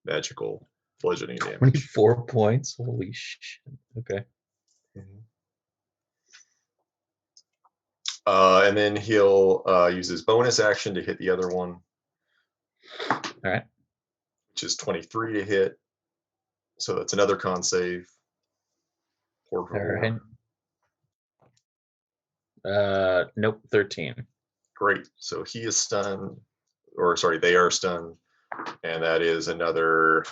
magical bludgeoning damage. 24 points. Holy shit. Okay. And then he'll use his bonus action to hit the other one. All right. Which is 23 to hit. So that's another con save. All right. Nope, 13. Great. So he is stunned, or sorry, they are stunned, and that is another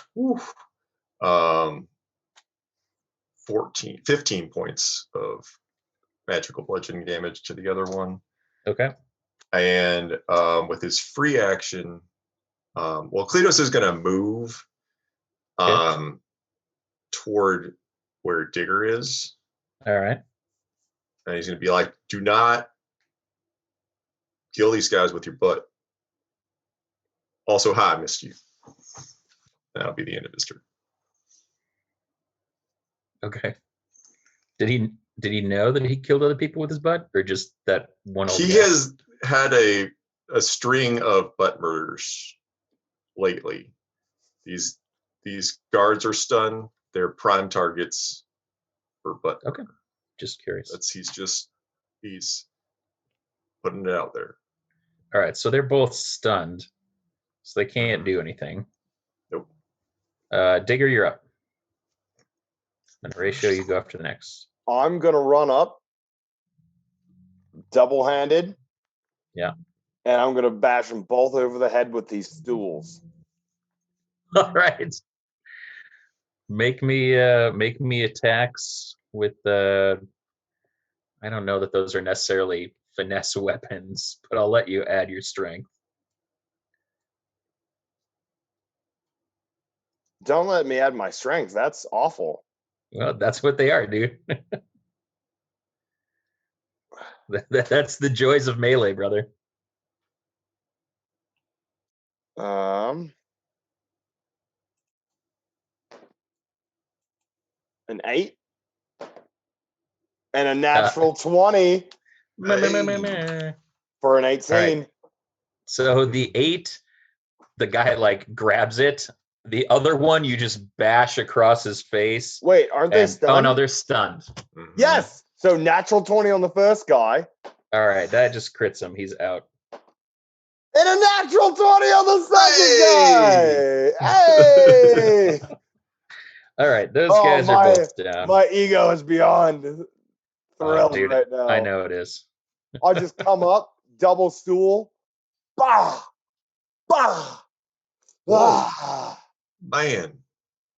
15 points of magical bludgeoning damage to the other one. Okay. And with his free action, well, Cletus is going to move toward where Digger is. All right. And he's going to be like, do not kill these guys with your butt. Also, hi, I missed you. That'll be the end of his turn. Okay. Did he know that he killed other people with his butt, or just that one old He guy? has had a string of butt murders lately. These guards are stunned. They're prime targets for butt. Okay. Just curious. He's putting it out there. All right, so they're both stunned, so they can't do anything. Nope. Digger, you're up. And Horatio, you go after the next. I'm gonna run up, double-handed. Yeah. And I'm gonna bash them both over the head with these stools. All right. Make me attacks with I don't know that those are necessarily finesse weapons, but I'll let you add your strength. Don't let me add my strength. That's awful. Well, that's what they are, dude. That's the joys of melee, brother. An 8 and a natural 20 for an 18. Right. So the 8, the guy like grabs it. The other one, you just bash across his face. Wait, aren't they stunned? Oh no, they're stunned. Mhm. Yes. So natural 20 on the first guy. All right, that just crits him. He's out. And a natural 20 on the second guy. Hey! All right, those guys are both down. My ego is beyond thrilled Dude, right now. I know it is. I'll just come up, double stool. Bah! Bah! Ah! Man,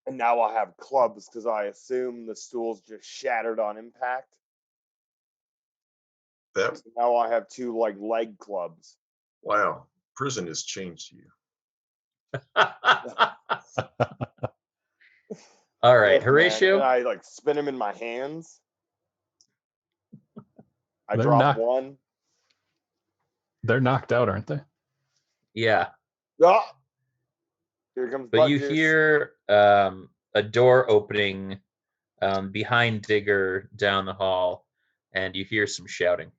And now I have clubs because I assume the stool's just shattered on impact. that So now I have 2 like leg clubs. wow, prison has changed you. All right, Yes, man. Horatio. And I like spin them in my hands. I They're drop not- one. They're knocked out, aren't they? Yeah, Ah! Here comes but butt you juice. hear a door opening behind Digger down the hall, and you hear some shouting.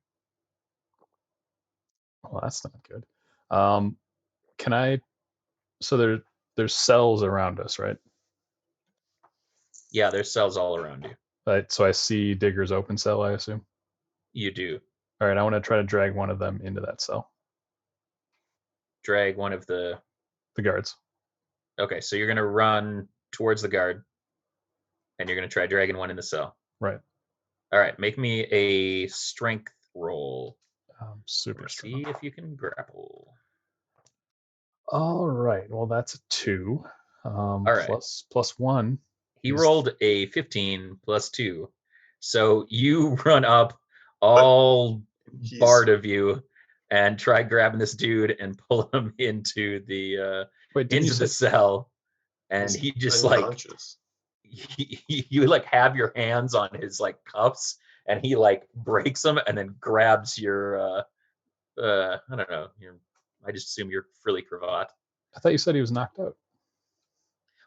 Well, that's not good. Can I? So there's cells around us, right? Yeah, there's cells all around you. Right. So I see Digger's open cell, I assume. You do. All right. I want to try to drag one of them into that cell. Drag one of the... The guards. Okay, so you're going to run towards the guard, and you're going to try dragging one in the cell. Right. All right, make me a strength roll. Super strong. See if you can grapple. All right. Well, that's a 2. right. Plus 1. He He's- rolled a 15 plus 2. So you run up all He's- barred of you and try grabbing this dude and pull him into the Wait, did you into the say- cell. And He's he just like unconscious. you like have your hands on his like cuffs, and he like breaks them and then grabs your I don't know, I just assume your frilly cravat. I thought you said he was knocked out.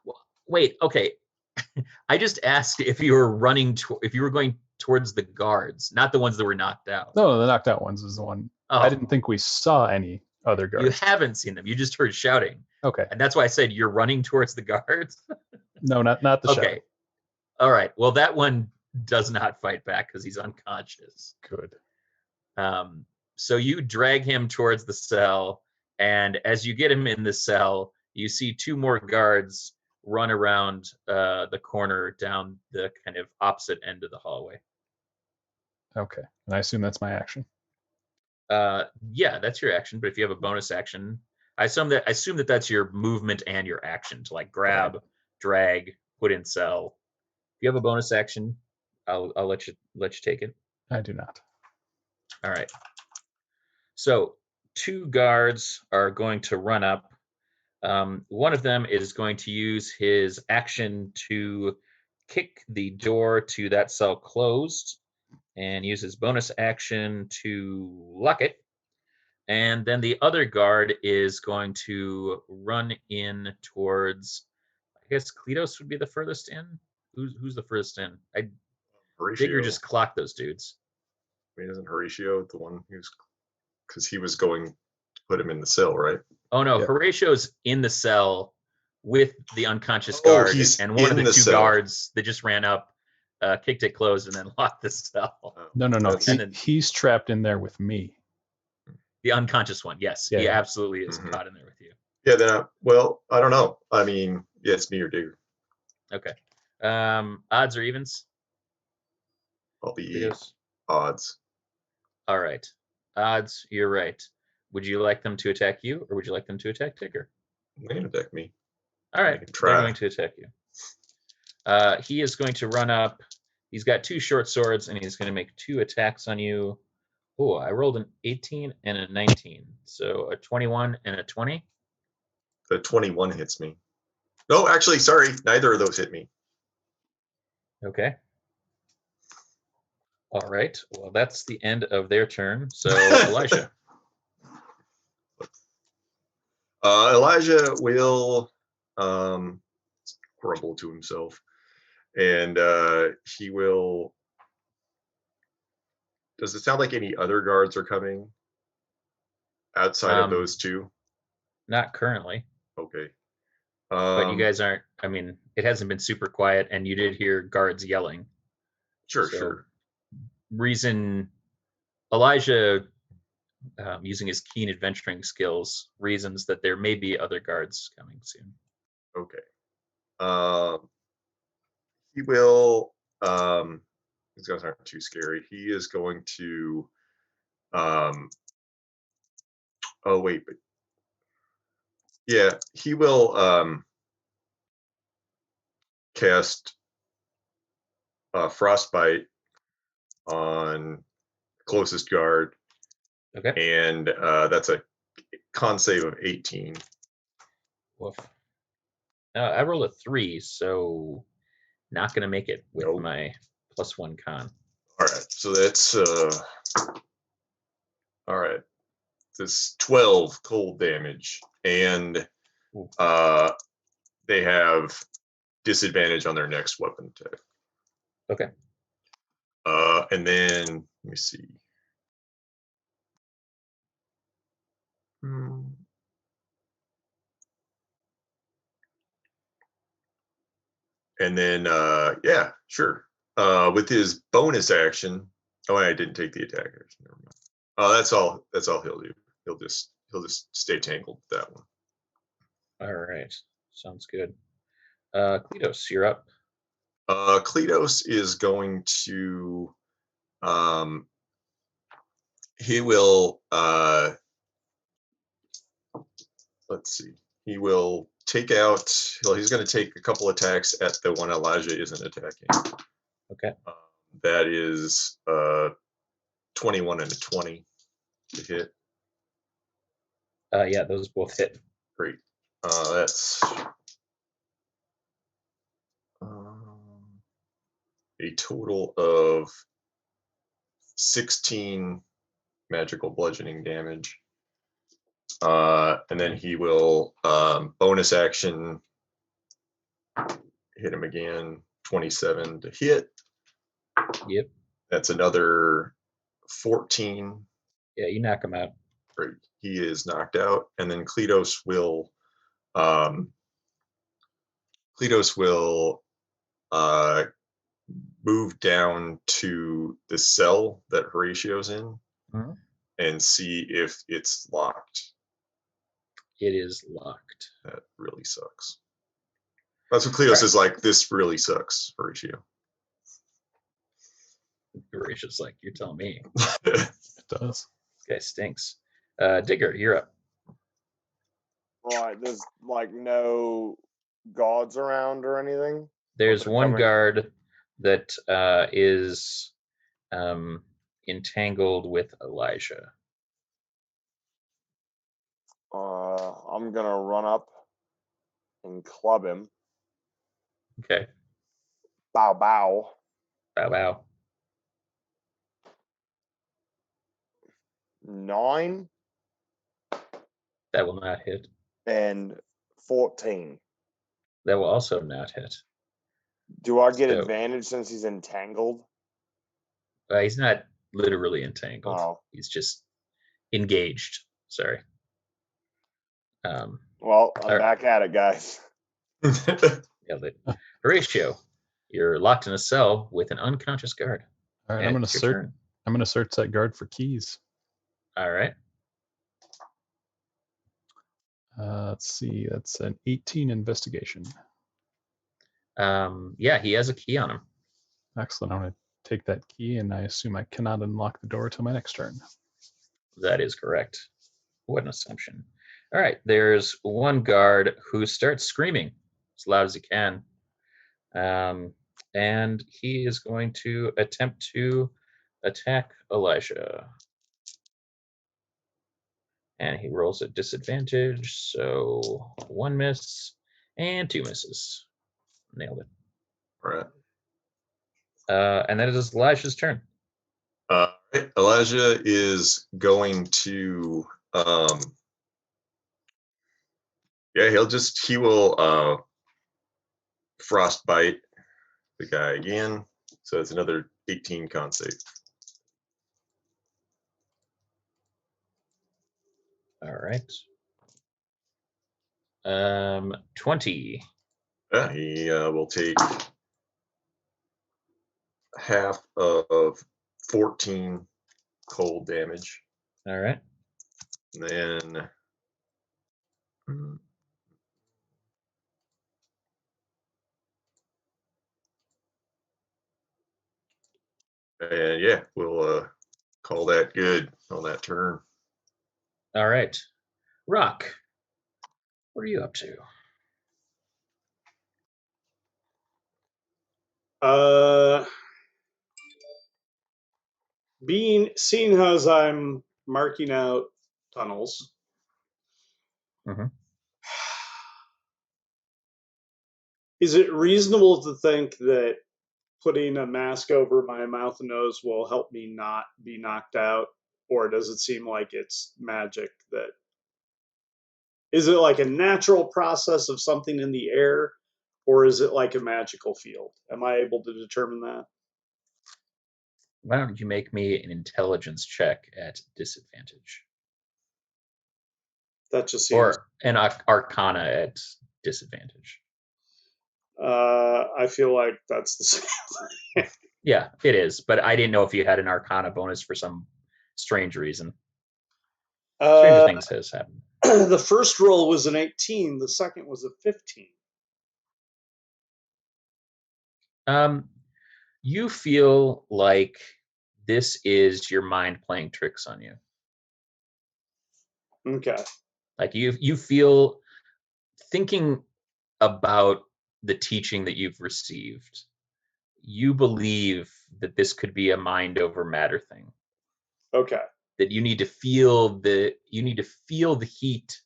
Well, wait, okay. I just asked if you were if you were going towards the guards, not the ones that were knocked out. No, the knocked out ones is the one. Oh, I didn't think we saw any other you guards. haven't seen them. You just heard shouting. Okay. And that's why I said you're running towards the guards. No, not the Okay. shouting. All right. Well, that one does not fight back because he's unconscious. Good. So you drag him towards the cell, and as you get him in the cell, you see two more guards run around the corner down the kind of opposite end of the hallway. Okay. And I assume that's my action. Yeah, that's your action. But if you have a bonus action, I assume that that's your movement and your action to like grab, drag, put in cell. If you have a bonus action, I'll let you take it. I do not. All right. So two guards are going to run up. One of them is going to use his action to kick the door to that cell closed and use his bonus action to lock it. And then the other guard is going to run in towards, I guess Kletos would be the furthest in. Who's the furthest in? I Horatio. figure just clock those dudes. I mean, isn't Horatio the one who's, because he was going to put him in the cell, right? Oh no, Yeah. Horatio's in the cell with the unconscious Oh, guard, he's and one of in the the two cell. guards that just ran up, kicked it closed, and then locked the cell. Oh, No. that's- And then- He's trapped in there with me. The unconscious one, yes, he Yeah. absolutely is Mhm. caught in there with you. Yeah, then, well, I don't know. I mean, yeah, it's me or Digger. Okay. Odds or evens? I'll be Kletos? odds. All right. Odds, you're right. Would you like them to attack you, or would you like them to attack Tigger? They can attack me. All right, can they're try. going to attack you. He is going to run up. He's got two short swords, and he's going to make two attacks on you. Oh, I rolled an 18 and a 19, so a 21 and a 20. The 21 hits me. No, actually, sorry. Neither of those hit me. Okay. All right. Well, that's the end of their turn. So, Elijah. Elijah will grumble to himself, and he will. Does it sound like any other guards are coming outside of those two? Not currently, Okay. but you guys aren't. I mean, it hasn't been super quiet, and you did hear guards yelling. Sure, So, sure. Elijah, using his keen adventuring skills, reasons that there may be other guards coming soon. Okay. He will. These guys aren't too scary. He is going to. Oh wait, but yeah, he will cast frostbite on closest guard, Okay. and that's a con save of 18. Woof. I rolled a 3, so not going to make it with Nope. my +1 con. All right, so that's all right. This 12 cold damage, and they have disadvantage on their next weapon attack. Okay. And then let me see. And then yeah, sure. With his bonus action. Oh, I didn't take the attack action. Never mind. That's all he'll do. He'll just stay tangled with that one. All right. Sounds good. Kletos, you're up. Kletos is going to he will let's see. He will take out, well, he's going to take a couple attacks at the one Elijah isn't attacking. Okay. That is 21 and a 20 to hit. Yeah, those both hit. Great. That's a total of 16 magical bludgeoning damage. And then he will bonus action hit him again, 27 to hit. Yep. That's another 14. Yeah, you knock him out. Right. He is knocked out. And then Cletos will move down to the cell that Horatio's in Mhm. and see if it's locked. It is locked. That really sucks. That's what Cletos is like. This really sucks, Horatio. Horatius, like, you're telling me. It does. This guy stinks. Digger, you're up. Right, there's like no guards around or anything. There's they're one coming- guard that is entangled with Elijah. I'm gonna run up and club him. Okay. Bow bow. Bow bow. 9 That will not hit. and 14. That will also not hit. Do I get So- advantage since he's entangled? He's not literally entangled. Oh. He's just engaged. Sorry. Well, I'm Alright. back at it, guys. Nailed it. Horatio, you're locked in a cell with an unconscious guard. All right, And I'm gonna it's your search. turn. I'm gonna search that guard for keys. All right. Let's see. That's an 18 investigation. Yeah, he has a key on him. Excellent. I'm gonna take that key, and I assume I cannot unlock the door till my next turn. That is correct. What an assumption. All right, there's one guard who starts screaming as loud as he can. And he is going to attempt to attack Elijah. And he rolls at disadvantage, so 1 miss and 2 misses. Nailed it. Right. And that is Elijah's turn. Right. Elijah is going to he will frostbite the guy again. So it's another 18 con save. All right. 20. Yeah, he will take half of 14 cold damage. All right. And then yeah, we'll call that good on that turn. All right. Rock, what are you up to? Seeing as I'm marking out tunnels, Mhm. is it reasonable to think that putting a mask over my mouth and nose will help me not be knocked out? Or does it seem like it's magic that... Is it like a natural process of something in the air, or is it like a magical field? Am I able to determine that? Why don't you make me an intelligence check at disadvantage? That just seems... Or an arcana at disadvantage. I feel like that's the same. Yeah, it is. But I didn't know if you had an arcana bonus for some strange reason. Stranger things has happened. The first roll was an 18. The second was a 15. You feel like this is your mind playing tricks on you. Okay. Like you feel, thinking about the teaching that you've received, you believe that this could be a mind over matter thing. Okay. That you need to feel the heat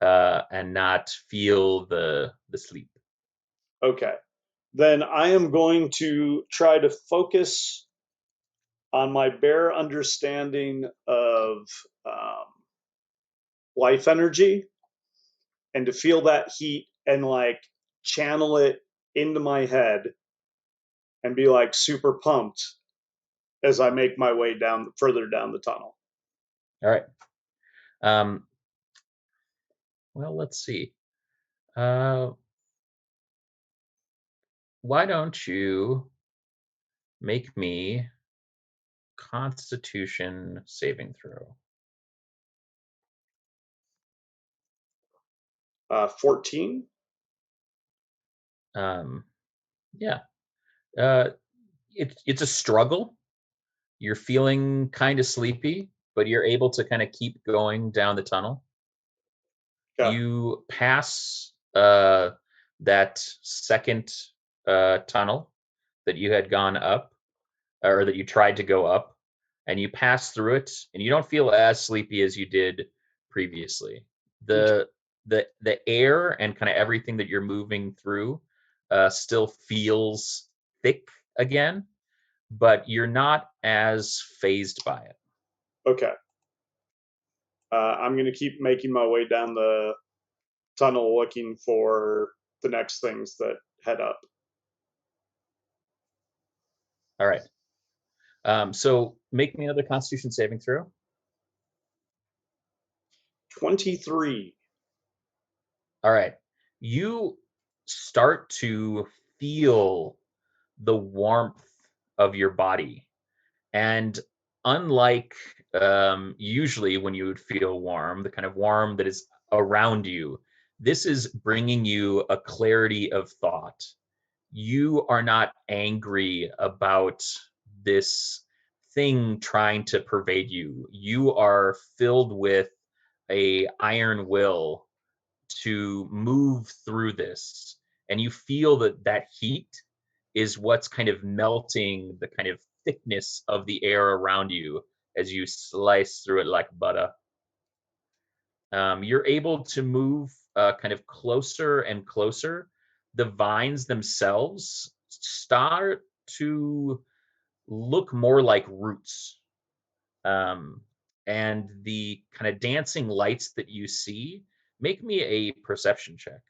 and not feel the sleep. Okay. Then I am going to try to focus on my bare understanding of life energy and to feel that heat and like channel it into my head and be like super pumped as I make my way down further down the tunnel. All right. Well, let's see. Why don't you make me Constitution saving throw? 14. Yeah. It's a struggle. You're feeling kind of sleepy, but you're able to kind of keep going down the tunnel. Okay. You pass that second tunnel that you had gone up, or that you tried to go up, and you pass through it, and you don't feel as sleepy as you did previously. The air and kind of everything that you're moving through still feels thick again, but you're not as phased by it. Okay. I'm going to keep making my way down the tunnel looking for the next things that head up. All right. So make me another Constitution saving throw. 23. All right. You start to feel the warmth of your body. And unlike usually when you would feel warm, the kind of warm that is around you, this is bringing you a clarity of thought. You are not angry about this thing trying to pervade you. You are filled with a iron will to move through this, and you feel that heat is what's kind of melting the kind of thickness of the air around you as you slice through it like butter. You're able to move kind of closer and closer. The vines themselves start to look more like roots. And the kind of dancing lights that you see, make me a perception check.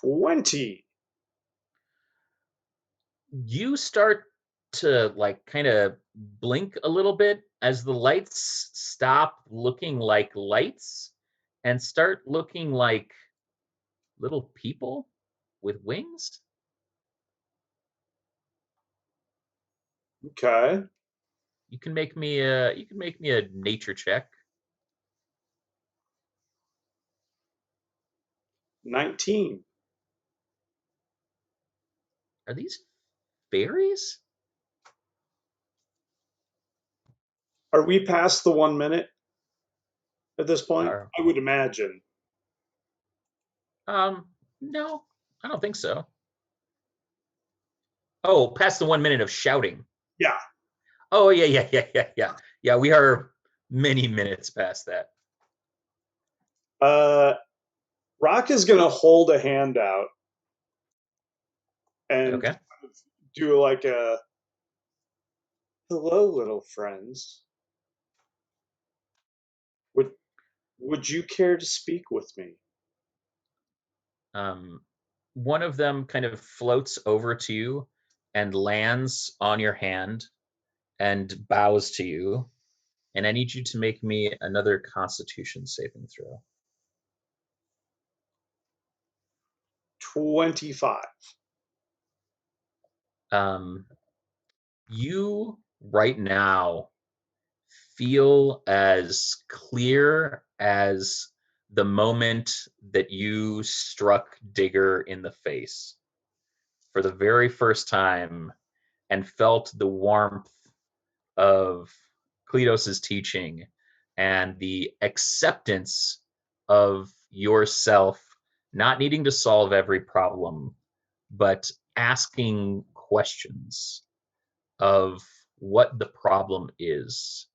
20. You start to like kind of blink a little bit as the lights stop looking like lights and start looking like little people with wings. Okay. You can make me a nature check. 19. Are these fairies? Are we past the 1 minute at this point? Or I would imagine. no, I don't think so. Oh, past the 1 minute of shouting. Yeah. Oh yeah. We are many minutes past that. Rock is going to hold a hand out and Okay. do like a hello, little friends. Would you care to speak with me? One of them kind of floats over to you and lands on your hand and bows to you. And I need you to make me another Constitution saving throw. 25. You right now feel as clear as the moment that you struck Digger in the face for the very first time and felt the warmth of Cletus's teaching and the acceptance of yourself not needing to solve every problem, but asking questions of what the problem is.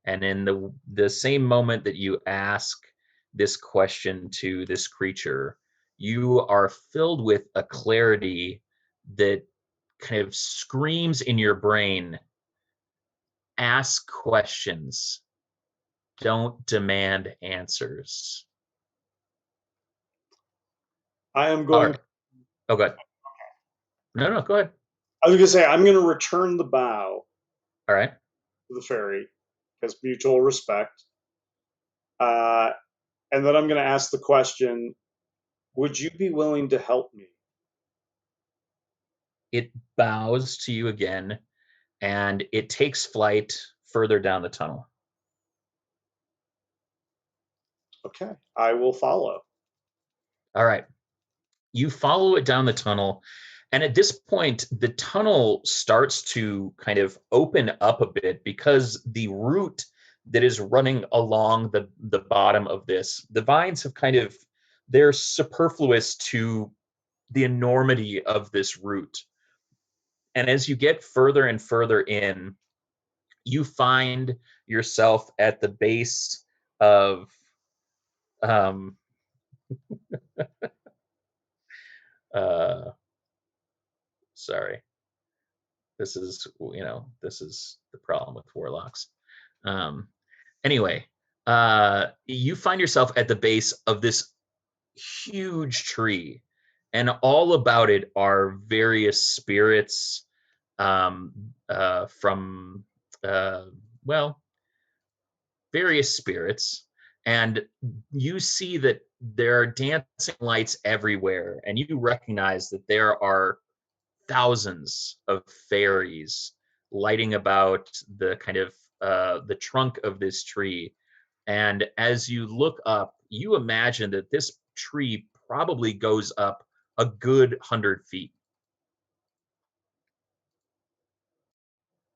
And in the same moment that you ask, this question to this creature, you are filled with a clarity that kind of screams in your brain, ask questions, don't demand answers. I am All going. right. Oh, good. No, go ahead. I was going to say I'm going to return the bow All right. to the fairy because mutual respect. And then I'm going to ask the question: would you be willing to help me? It bows to you again, and it takes flight further down the tunnel. Okay, I will follow. All right. You follow it down the tunnel, and at this point, the tunnel starts to kind of open up a bit because the root that is running along the bottom of this, the vines have kind of, they're superfluous to the enormity of this root. And as you get further and further in, you find yourself at the base of um uh sorry, this is the problem with warlocks. um anyway, you find yourself at the base of this huge tree, and all about it are various spirits, from uh well, various spirits, and you see that there are dancing lights everywhere, and you recognize that there are thousands of fairies lighting about the kind of the trunk of this tree. And as you look up, you imagine that this tree probably goes up a good 100 feet.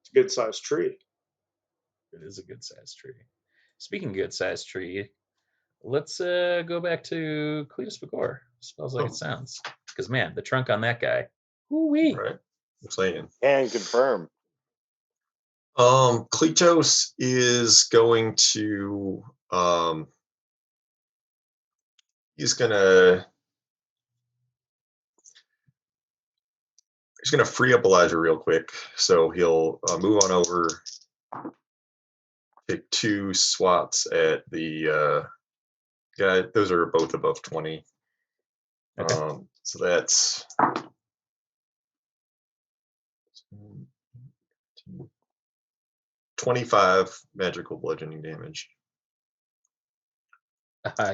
It's a good sized tree. It is a good sized tree. Speaking of good sized tree, let's go back to Cletus Vigor. Smells like it sounds. Because man, the trunk on that guy. Woo-wee. Right. I'm saying. Can confirm. Kletos is going to he's gonna free up Elijah real quick. So he'll move on over, take 2 swats at the guy. Those are both above 20. Okay. So that's 25 magical bludgeoning damage.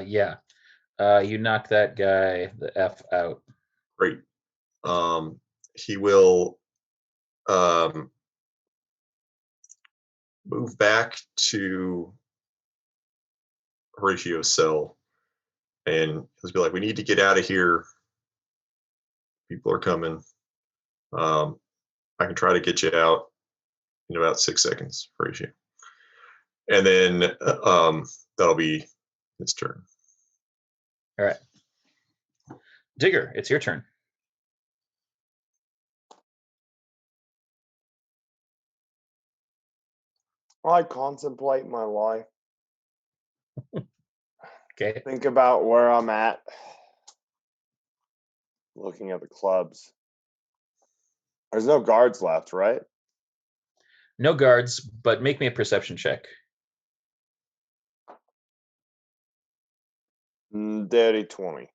Yeah. You knock that guy the F out. Great. He will move back to Horatio's cell, and he'll be like, "We need to get out of here. People are coming. I can try to get you out in about 6 seconds, Horatio." And then that'll be his turn. All right. Digger, it's your turn. I contemplate my life. Okay. Think about where I'm at. Looking at the clubs. There's no guards left, right? No guards, but make me a perception check. Dirty 20.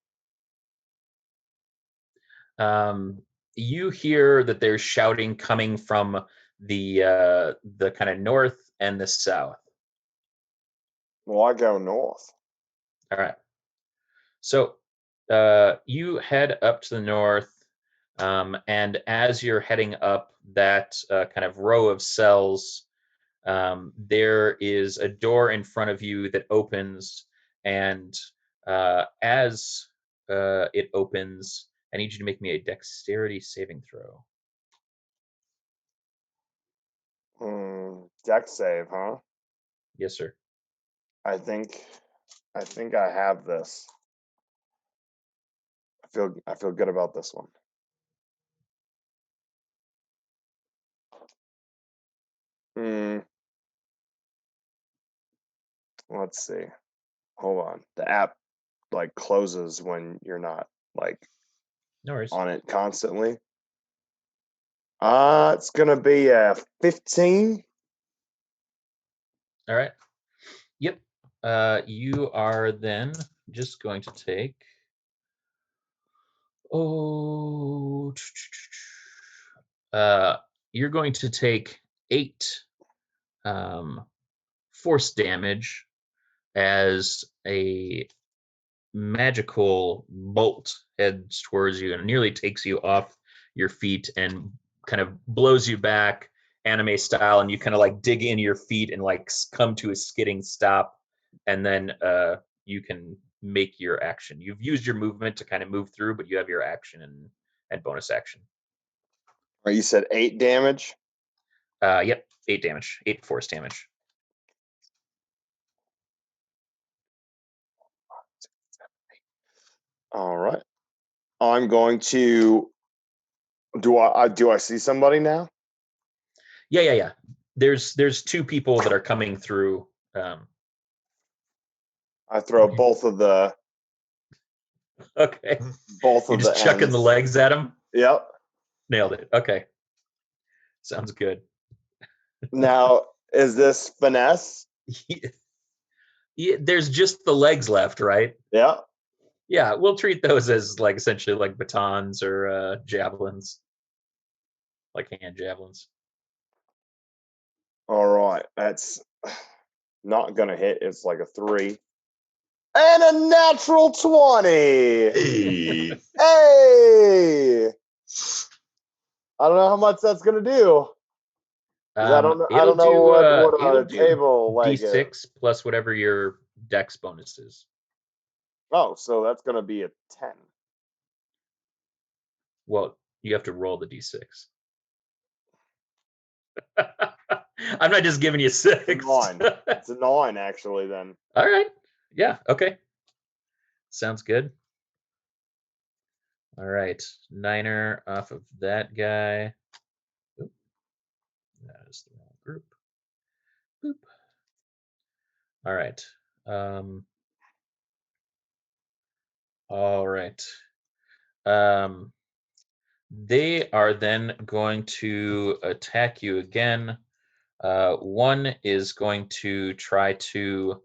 You hear that there's shouting coming from the kind of north and the south. Well, I go north. All right. So you head up to the north, and as you're heading up that kind of row of cells, there is a door in front of you that opens, and as it opens, I need you to make me a dexterity saving throw. Dex save, huh? Yes, sir. I think I have this. I feel good about this one. Let's see. hold on. The app like closes when you're not like No worries. on it constantly. It's gonna be a 15. All right. Yep. You are then just going to take. You're going to take 8 force damage as a magical bolt heads towards you and nearly takes you off your feet and kind of blows you back anime style, and you kind of like dig in your feet and like come to a skidding stop, and then you can make your action. You've used your movement to kind of move through, but you have your action and bonus action. Or you said 8 damage? Yep, 8 damage, 8 force damage. All right. I'm going to. Do I see somebody now? Yeah. There's 2 people that are coming through. I throw both of the Okay. both You're of just the chucking ends. the legs at him. Yep. Nailed it. Okay. Sounds good. Now, is this finesse? Yeah, there's just the legs left, right? Yeah. Yeah, we'll treat those as like essentially like batons or javelins, like hand javelins. All right. That's not gonna hit. It's like a 3. And a natural 20. Hey. Hey! I don't know how much that's gonna do. 'Cause I don't know. I don't know what it'll a do table leg is. D6 plus whatever your dex bonus is. Oh, so that's gonna be a 10. Well, you have to roll the D6. I'm not just giving you 6. It's a 9. It's a 9 actually. Then. All right. Yeah. Okay. Sounds good. All right. 9er off of that guy. Oop. That is the wrong group. Boop. All right. All right. They are then going to attack you again. One is going to try to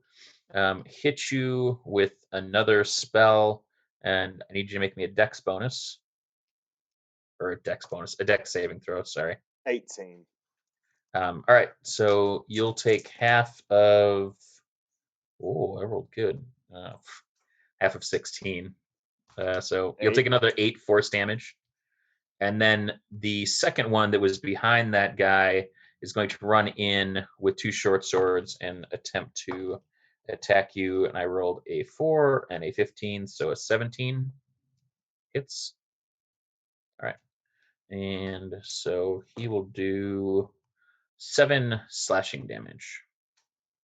hit you with another spell, and I need you to make me a dex bonus. Or a dex saving throw, sorry. 18. All right, so you'll take half of. Oh, I rolled good. Half of 16. So you'll take 8. another 8 force damage. And then the second one that was behind that guy is going to run in with 2 short swords and attempt to attack you. And I rolled a 4 and a 15, so a 17 hits. All right. And so he will do 7 slashing damage.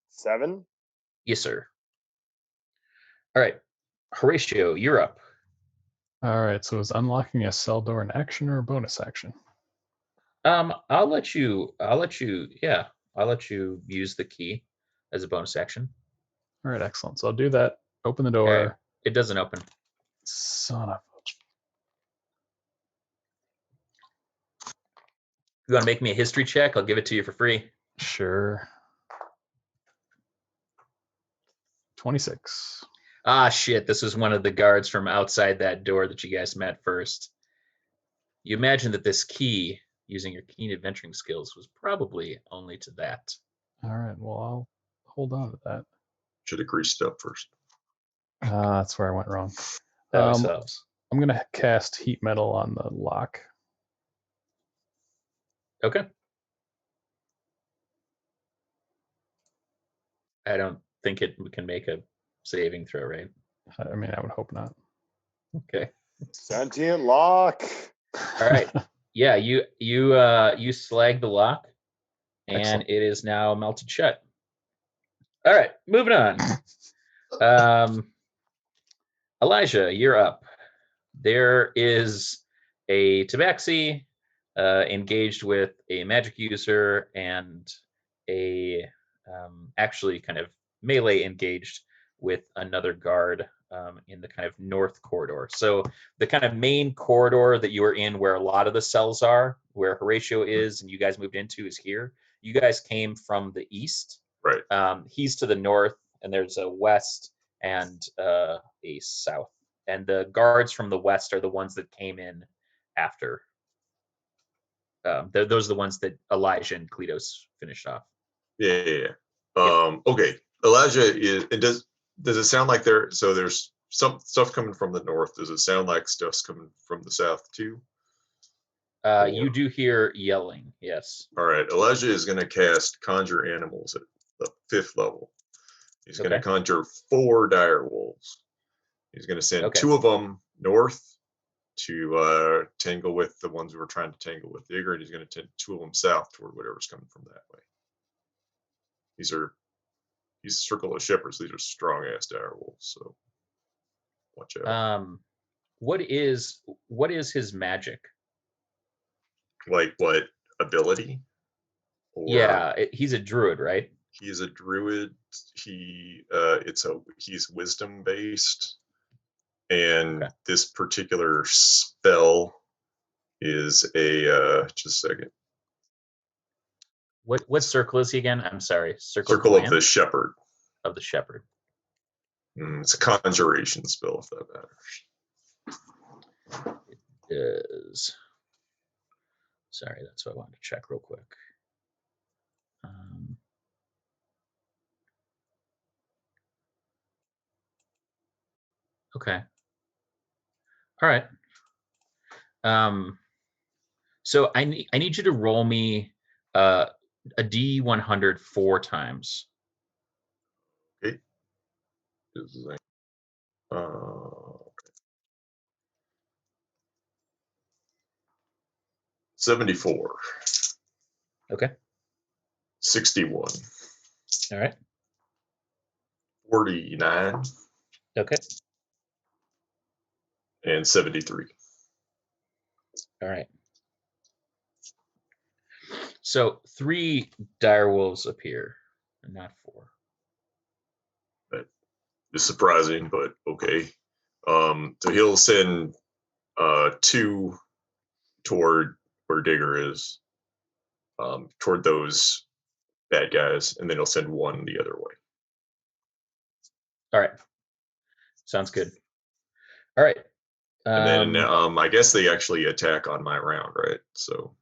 7. Yes, sir. All right. Horatio, you're up. All right, so is unlocking a cell door an action or a bonus action? I'll let you use the key as a bonus action. All right, excellent. So I'll do that. Open the Okay. door. It doesn't open. Son of. You want to make me a history check? I'll give it to you for free. Sure. 26. Ah, shit. This was one of the guards from outside that door that you guys met first. You imagine that this key, using your keen adventuring skills, was probably only to that. All right, well, I'll hold on to that. Should have greased up first. That's where I went wrong. That always helps. I'm going to cast heat metal on the lock. Okay. I don't think it can make a saving throw, right? I mean, I would hope not. Okay. Sentient lock. All right. Yeah, you slag the lock, and Excellent. it is now melted shut. All right, moving on. Elijah, you're up. There is a tabaxi engaged with a magic user and a actually kind of melee engaged with another guard in the kind of north corridor. So the kind of main corridor that you are in, where a lot of the cells are, where Horatio is, and you guys moved into, is here. You guys came from the east. Right. He's to the north, and there's a west and a south. And the guards from the west are the ones that came in after. Those are the ones that Elijah and Cletos finished off. Yeah. Okay. Elijah is. And does it sound like there's some stuff coming from the north? Does it sound like stuff's coming from the south too? You do hear yelling. Yes. All right. Elijah is going to cast Conjure Animals at the 5th level. He's going to conjure 4 dire wolves. He's going to send 2 of them north to tangle with the ones we were trying to tangle with Digger, and he's going to send 2 of them south toward whatever's coming from that way. He's a circle of shepherds. These are strong ass dire wolves, so watch out. What is his magic? Like what ability? Yeah, he's a druid, right? He's a druid. He's wisdom based, and this particular spell is a just a second. What circle is he again? I'm sorry. Circle of the shepherd. Of the shepherd. It's a conjuration spell, if that matters. It is. Sorry, that's what I wanted to check real quick. Okay. All right. So I need you to roll me a D100 4 times. Okay. 74. Okay. 61. All right. 49. Okay. And 73. All right. So 3 dire wolves appear, not 4. That is surprising, but okay. So he'll send 2 toward where Digger is, toward those bad guys, and then he'll send 1 the other way. All right. Sounds good. All right. And then I guess they actually attack on my round, right? So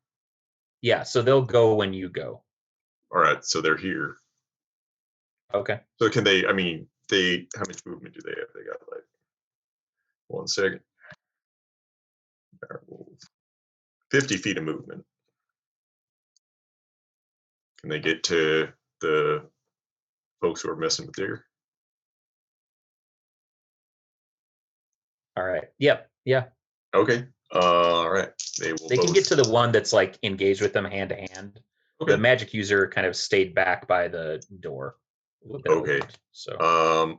yeah, so they'll go when you go. All right, so they're here. Okay. So can they? I mean, how much movement do they have? They got like 1 second. 50 feet of movement. Can they get to the folks who are messing with Digger? All right. Yep. Yeah. Okay. All right. They can get to the one that's like engaged with them hand to hand. Okay. The magic user kind of stayed back by the door. Okay. Opened, so.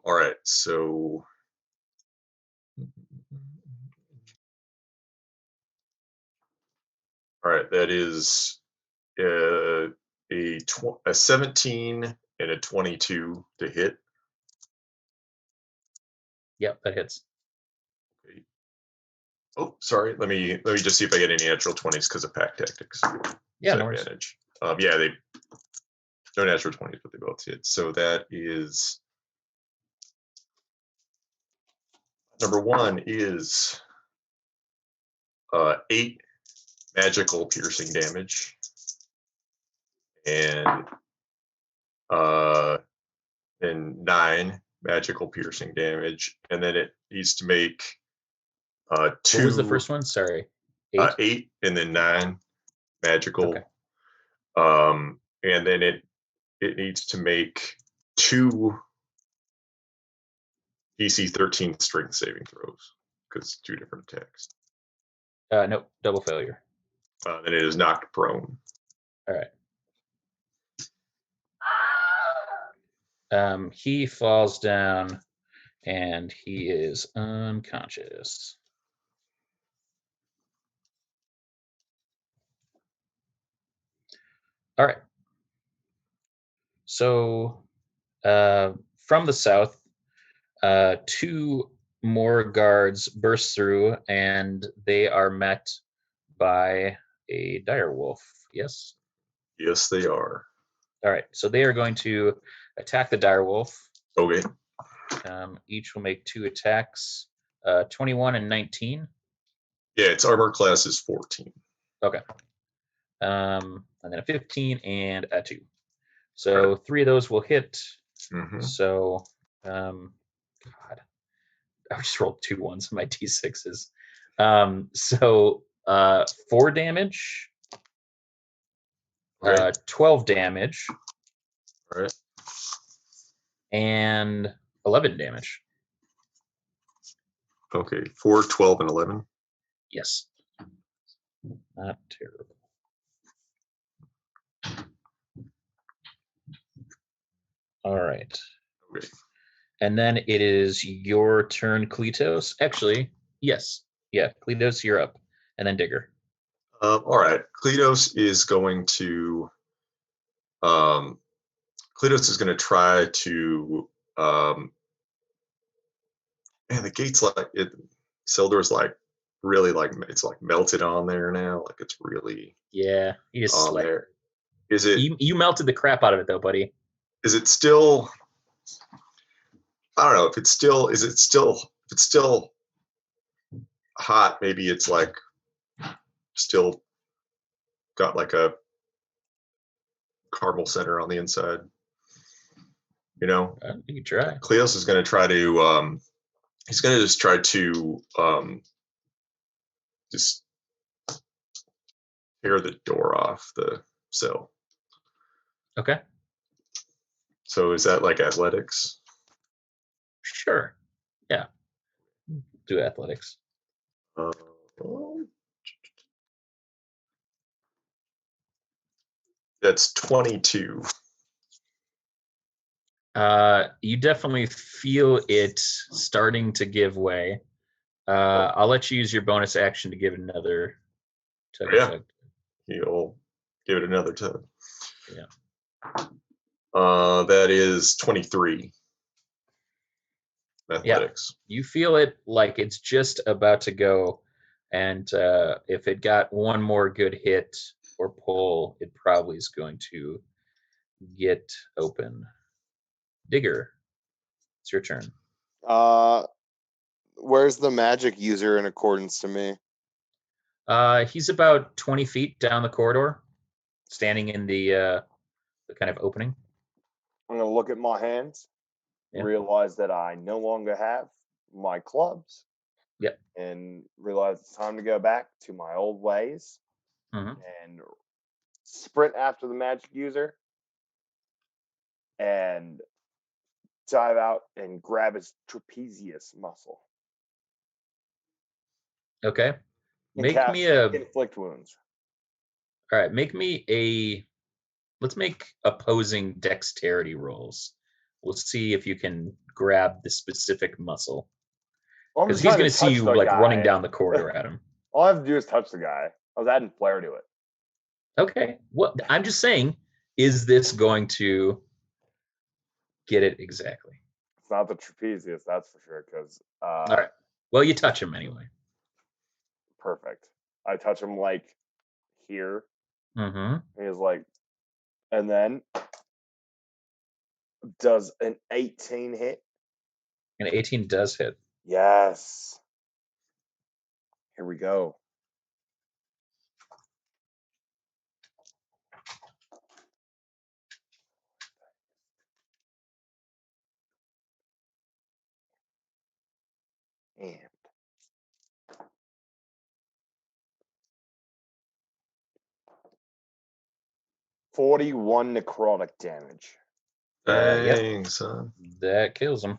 All right. So. All right. That is a 17 and a 22 to hit. Yep, that hits. Okay. Oh, sorry. Let me just see if I get any natural 20s because of pack tactics. Yeah, no worries. Advantage. Yeah, they no natural 20s, but they both hit. So that is number 1 is 8 magical piercing damage, and then 9 magical piercing damage, and then it needs to make 2. What was the first one? Sorry. 8? 8 and then 9 magical. Okay. And then it needs to make 2 DC 13 strength saving throws because it's 2 different attacks. Nope, double failure. Then it is knocked prone. All right. He falls down and he is unconscious. All right. So from the south, 2 more guards burst through, and they are met by a dire wolf. Yes. Yes, they are. All right. So they are going to attack the dire wolf. Okay. Each will make 2 attacks. 21 and 19. Yeah, its armor class is 14. Okay. And then a 15 and a 2. So 3 of those will hit. Mm-hmm. So, God, I just rolled 2 ones on my d6s. So 4 damage, Right. 12 damage, All right. and 11 damage. Okay. 4, 12, and 11. Yes. Not terrible. All right. Okay. And then it is your turn, Kletos. Actually, yes. Yeah, Kletos, you're up. And then Digger. All right. Kletos is going to try to man, the gate's like it Sildur's like really like it's like melted on there now. Like it's really Yeah, you just on slayed. there. Is it You melted the crap out of it, though, buddy. is it still I don't know if it's still hot, maybe it's like still got like a caramel center on the inside. You know? You can try. Kleos is gonna try to he's gonna just try to just tear the door off the cell. Okay. So is that like athletics? Sure. Yeah. Do athletics. That's 22. You definitely feel it starting to give way. I'll let you use your bonus action to give it another tug. Yeah. Tug. He'll give it another tug. Yeah. That is 23. Athletics. You feel it like it's just about to go, and if it got one more good hit or pull, it probably is going to get open. Digger, it's your turn. Where's the magic user in accordance to me? He's about 20 feet down the corridor, standing in the kind of opening. I'm gonna look at my hands, Yeah. realize that I no longer have my clubs. Yep. And realize it's time to go back to my old ways Mhm. and sprint after the magic user and dive out and grab his trapezius muscle. Okay. And Make cast me a. inflict wounds. All right. Make me a. Let's make opposing dexterity rolls. We'll see if you can grab the specific muscle. Well, I'm Because just he's trying going to to see touch you the like running guy. down the corridor at him. All I have to do is touch the guy. I was adding flair to it. Okay. What I'm just saying, is this going to get it exactly? It's not the trapezius, that's for sure. Because All right. Well, you touch him anyway. perfect. I touch him like here. Mm-hmm. He's like, and then does an 18 hit? And 18 does hit. Yes. Here we go. And 41 necrotic damage. Yep. Dang, son. That kills him.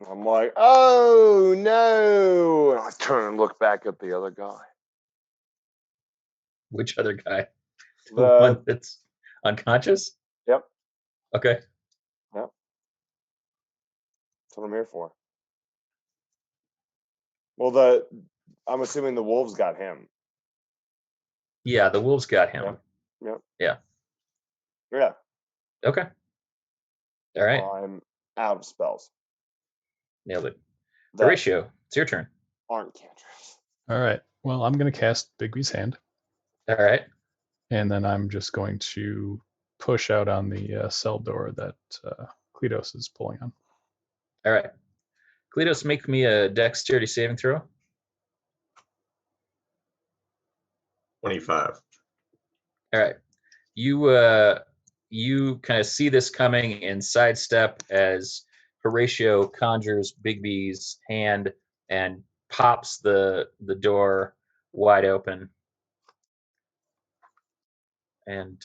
I'm like, oh no! And I turn and look back at the other guy. Which other guy? The The one that's unconscious? Yep. Okay. That's what I'm here for. Well, I'm assuming the wolves got him. Yeah, the wolves got him. Yep. Yeah. Yeah. Okay. All right. out of spells Nailed it. that Horatio, it's your turn. aren't cantrips. All right. Well, I'm going to cast Bigby's Hand, All right. and then I'm just going to push out on the cell door that Cletos is pulling on. All right. Cletus, make me a dexterity saving throw. 25. All right. You kind of see this coming and sidestep as Horatio conjures Bigby's hand and pops the door wide open. And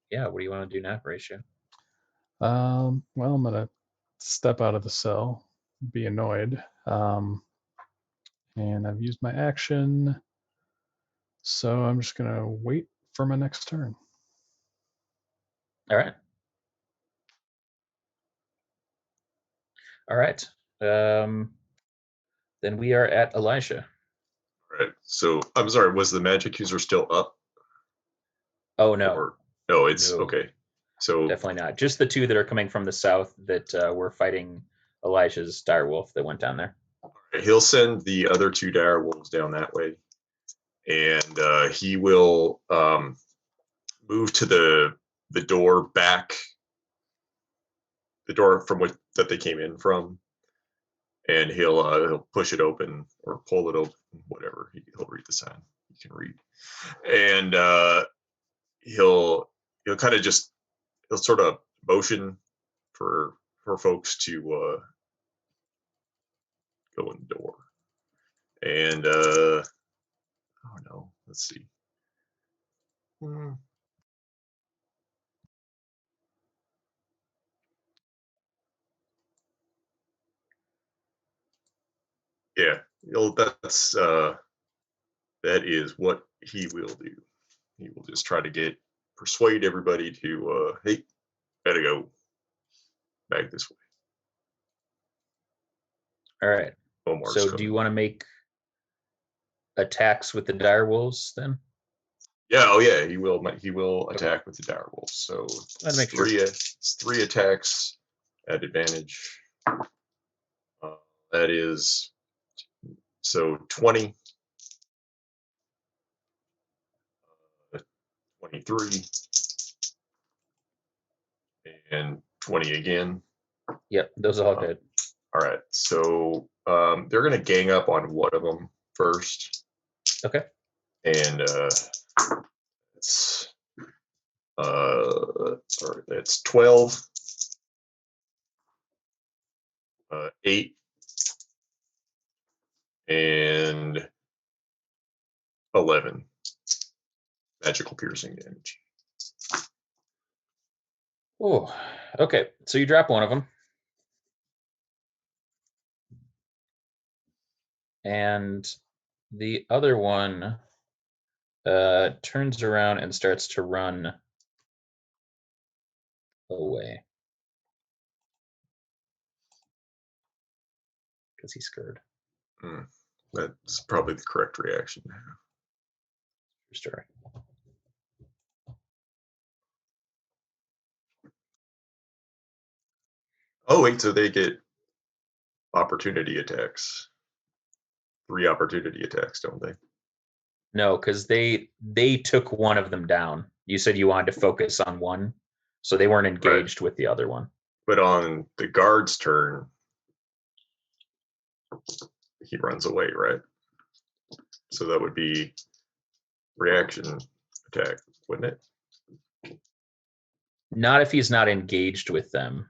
yeah, what do you want to do now, Horatio? Well, I'm going to step out of the cell, be annoyed. And I've used my action. So I'm just going to wait for my next turn. All right. All right. Then we are at Elijah. All right. So I'm sorry. Was the magic user still up? Oh no, Or, no, it's No. okay. So definitely not. Just the two that are coming from the south that were fighting Elijah's direwolf that went down there. he'll send the other 2 dire wolves down that way, and he will move to the door back, the door from which that they came in from, and he'll push it open or pull it open, whatever. He'll read the sign. He can read, and he'll kind of just he'll sort of motion for folks to go in the door, and oh no, let's see. Yeah, that's that is what he will do. He will just try to persuade everybody to hey, better go back this way. All right. Omar's So do coming. you want to make attacks with the direwolves then? Yeah, oh yeah, he will attack with the dire wolves. So I'd make sure. it's 3 attacks at advantage. That is so 20, 23, and 20 again. Yep, those are all good. All right, so they're gonna gang up on one of them first. Okay. And it's sorry, that's 12, 8, and 11 magical piercing damage. Oh, okay. So you drop one of them. And the other one turns around and starts to run away. Because he's scared. That's probably the correct reaction. True story. Oh wait, so they get opportunity attacks. 3 opportunity attacks, don't they? No, because they took one of them down. You said you wanted to focus on one, so they weren't engaged with the other one. But on the guard's turn, he runs away, right? So that would be reaction attack, wouldn't it? Not if he's not engaged with them.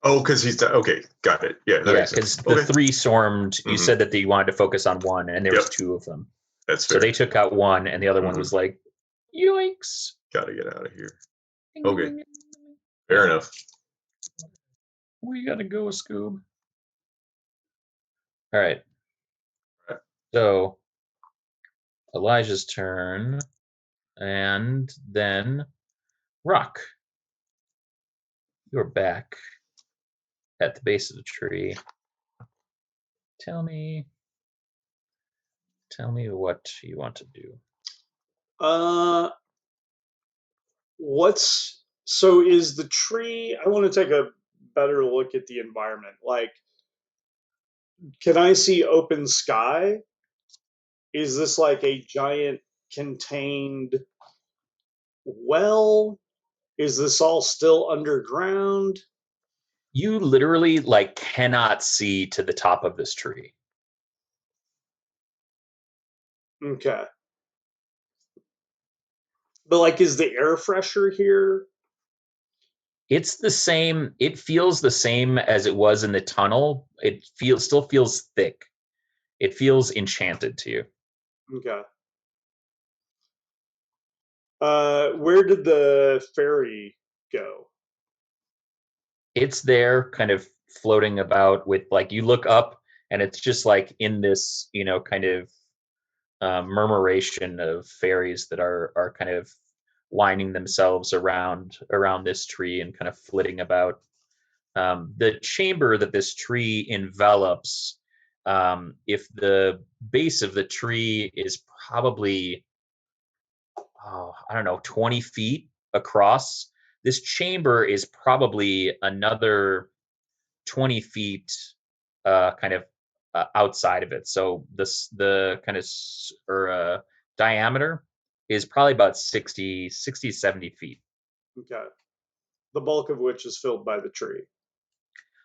Oh, because he's okay. Got it. Yeah, that Yeah, makes sense. because the 3 swarmed. You Mhm. said that you wanted to focus on one, and there was Yep. 2 of them. That's So fair. they took out one, and the other one Mhm. was like, "Yoinks!" Got to get out of here. Okay. Fair enough. We gotta go, Scoob. All right. Right. So Elijah's turn, and then Rock. You're back at the base of the tree. Tell me what you want to do. So is the tree? I want to take a better look at the environment. Like, can I see open sky? Is this like a giant contained well? Is this all still underground? You literally like cannot see to the top of this tree. Okay. But like, is the air fresher here? It's the same. It feels the same as it was in the tunnel. It still feels thick. It feels enchanted to you. Okay. Where did the ferry go? It's there kind of floating about with like you look up and it's just like in this, kind of murmuration of fairies that are kind of winding themselves around this tree and kind of flitting about. The chamber that this tree envelops, if the base of the tree is probably, I don't know, 20 feet across, this chamber is probably another 20 feet kind of outside of it. So the kind of diameter is probably about 70 feet. Okay. The bulk of which is filled by the tree.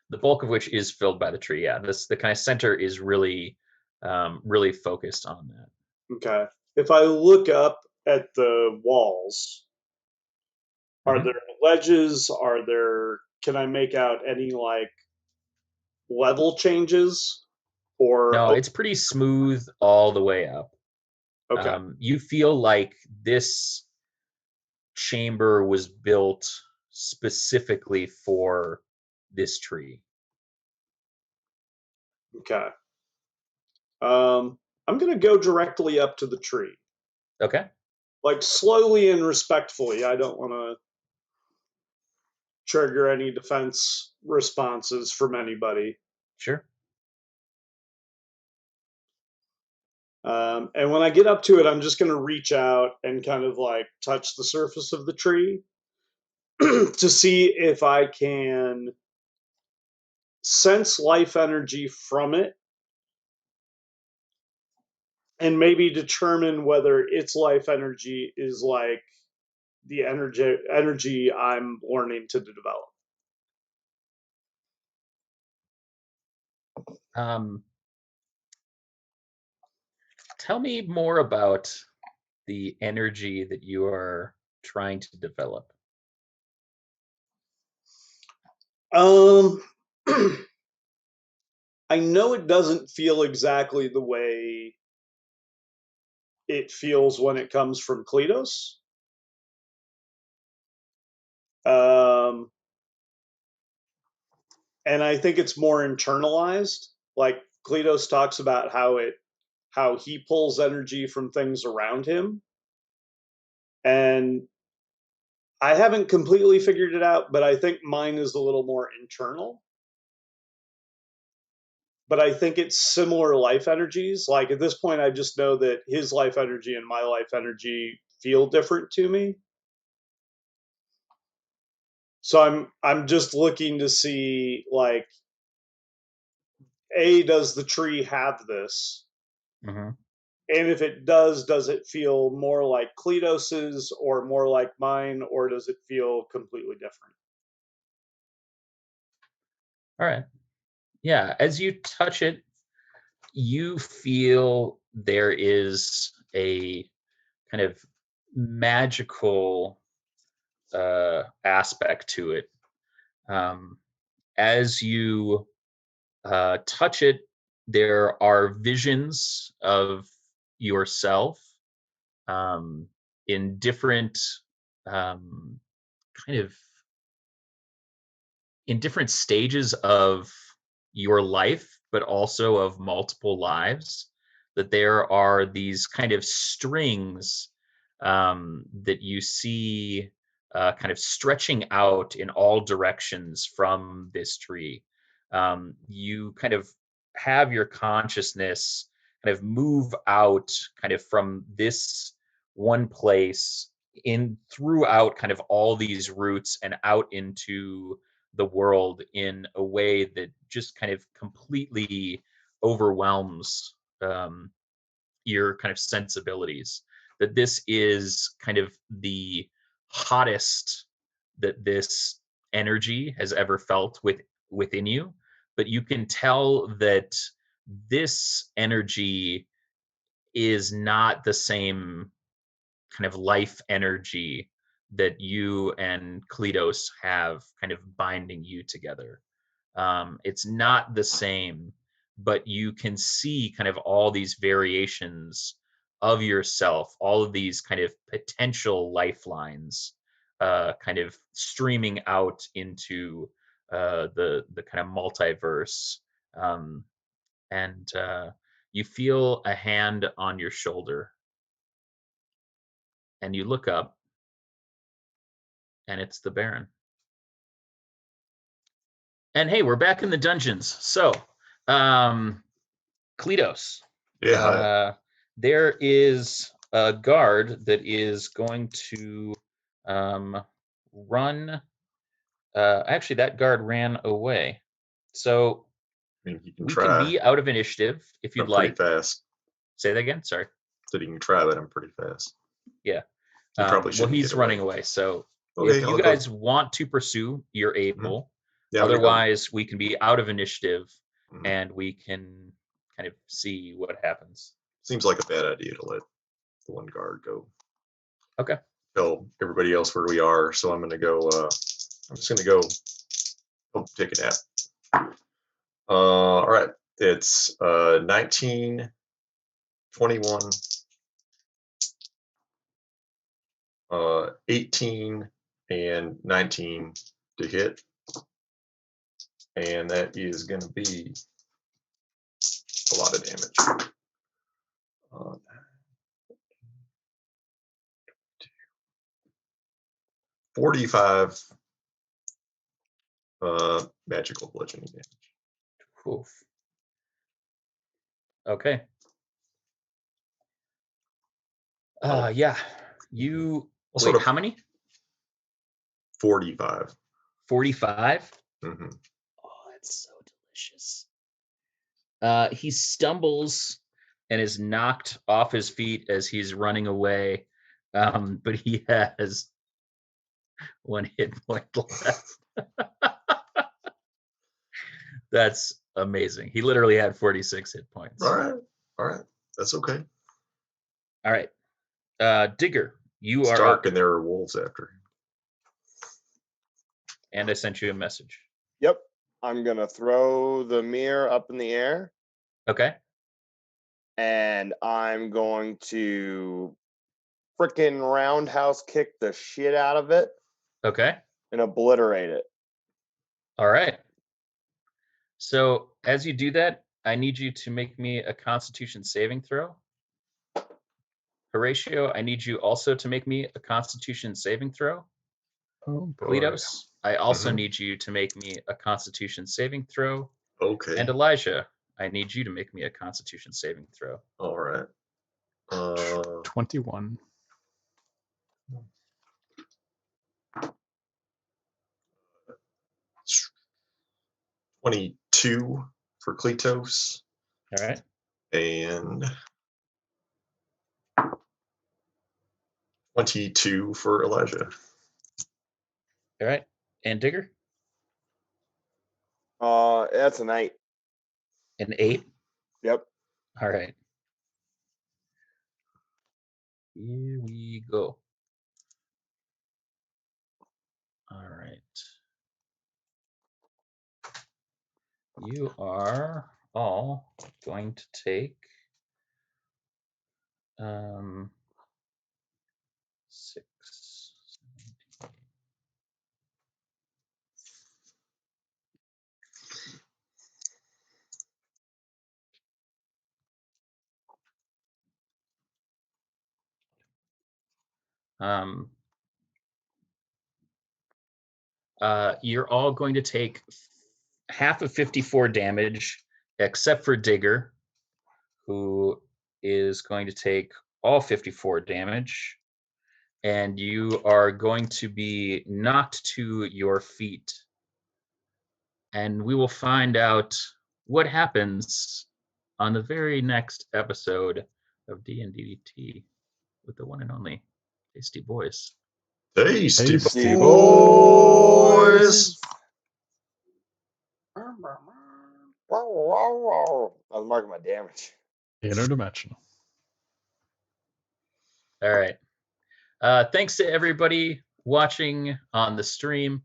The bulk of which is filled by the tree. Yeah, the kind of center is really really focused on that. Okay. If I look up at the walls, are Mhm. there ledges? Can I make out any like level changes? Or, No, oh, it's pretty smooth all the way up. okay. You feel like this chamber was built specifically for this tree. Okay. I'm going to go directly up to the tree. Okay, Like slowly and respectfully. I don't want to trigger any defense responses from anybody. sure. And when I get up to it, I'm just going to reach out and kind of like touch the surface of the tree to see if I can sense life energy from it and maybe determine whether its life energy is like the energy I'm learning to develop. Um, Tell me more about the energy that you are trying to develop. Um, I know it doesn't feel exactly the way it feels when it comes from Kletos. Um, and I think it's more internalized. Like Kletos talks about how he pulls energy from things around him, and I haven't completely figured it out, but I think mine is a little more internal. But I think it's similar life energies. Like at this point, I just know that his life energy and my life energy feel different to me. So I'm just looking to see like, A, does the tree have this? Hmm. And if it does it feel more like Cletos's or more like mine, or does it feel completely different? All right. Yeah, as you touch it, you feel there is a kind of magical aspect to it. Um, as you touch it, there are visions of yourself um, in different um, kind of in different stages of your life, but also of multiple lives. That there are these kind of strings that you see kind of stretching out in all directions from this tree. You kind of have your consciousness kind of move out kind of from this one place in throughout kind of all these roots and out into the world in a way that just kind of completely overwhelms your kind of sensibilities. That this is kind of the hottest that this energy has ever felt within you, but you can tell that this energy is not the same kind of life energy that you and Kletos have kind of binding you together. It's not the same, but you can see kind of all these variations of yourself, all of these kind of potential lifelines, kind of streaming out into the kind of multiverse, and you feel a hand on your shoulder, and you look up, and it's the Baron. And hey, we're back in the dungeons. So, Kletos, Yeah. there is a guard that is going to run. Actually, that guard ran away. So I mean, you can we try. can be out of initiative if you'd I'm pretty like. fast. Say that again. Sorry. Said you can try, but I'm pretty fast. Yeah. You probably Well, shouldn't he's get running away. So Okay, if you I'll go. guys want to pursue, you're able. Yeah, I'm gonna go. Otherwise, we can be out of initiative Mhm. and we can kind of see what happens. Seems like a bad idea to let the one guard go. Okay. Tell everybody else where we are. So I'm gonna go. I'm just gonna go. Oh, take a nap. All right. It's 19, 21, 18, and 19 to hit. And that is going to be a lot of damage. 45 magical bludgeoning damage. Oof. Okay. Yeah. You What wait. sort of How many? 45. 45. Mm-hmm. Oh, that's so delicious. He stumbles and is knocked off his feet as he's running away, but he has 1 hit point left. That's amazing. He literally had 46 hit points. All right. That's okay. All right. Digger, you It's are dark up, and there are wolves after. and I sent you a message. Yep. I'm going to throw the mirror up in the air, Okay. and I'm going to freaking roundhouse kick the shit out of it Okay. and obliterate it. All right. So as you do that, I need you to make me a Constitution saving throw. Horatio, I need you also to make me a Constitution saving throw. Oh boy. Kletos, I also Mhm. need you to make me a Constitution saving throw. Okay. And Elijah, I need you to make me a Constitution saving throw. All right. 21. 22 for Kletos. All right. And 22 for Elijah. All right. And Digger, That's an 8. an 8. Yep. All right. Here we go. All right. You are all going to take 6, 7, 8. You're all going to take half of 54 damage, except for Digger, who is going to take all 54 damage. And you are going to be knocked to your feet and we will find out what happens on the very next episode of D&DDT with the one and only Tasty Boyz. Tasty Tasty Boys. Wow, wow, wow. I was marking my damage. Interdimensional. All right. Thanks to everybody watching on the stream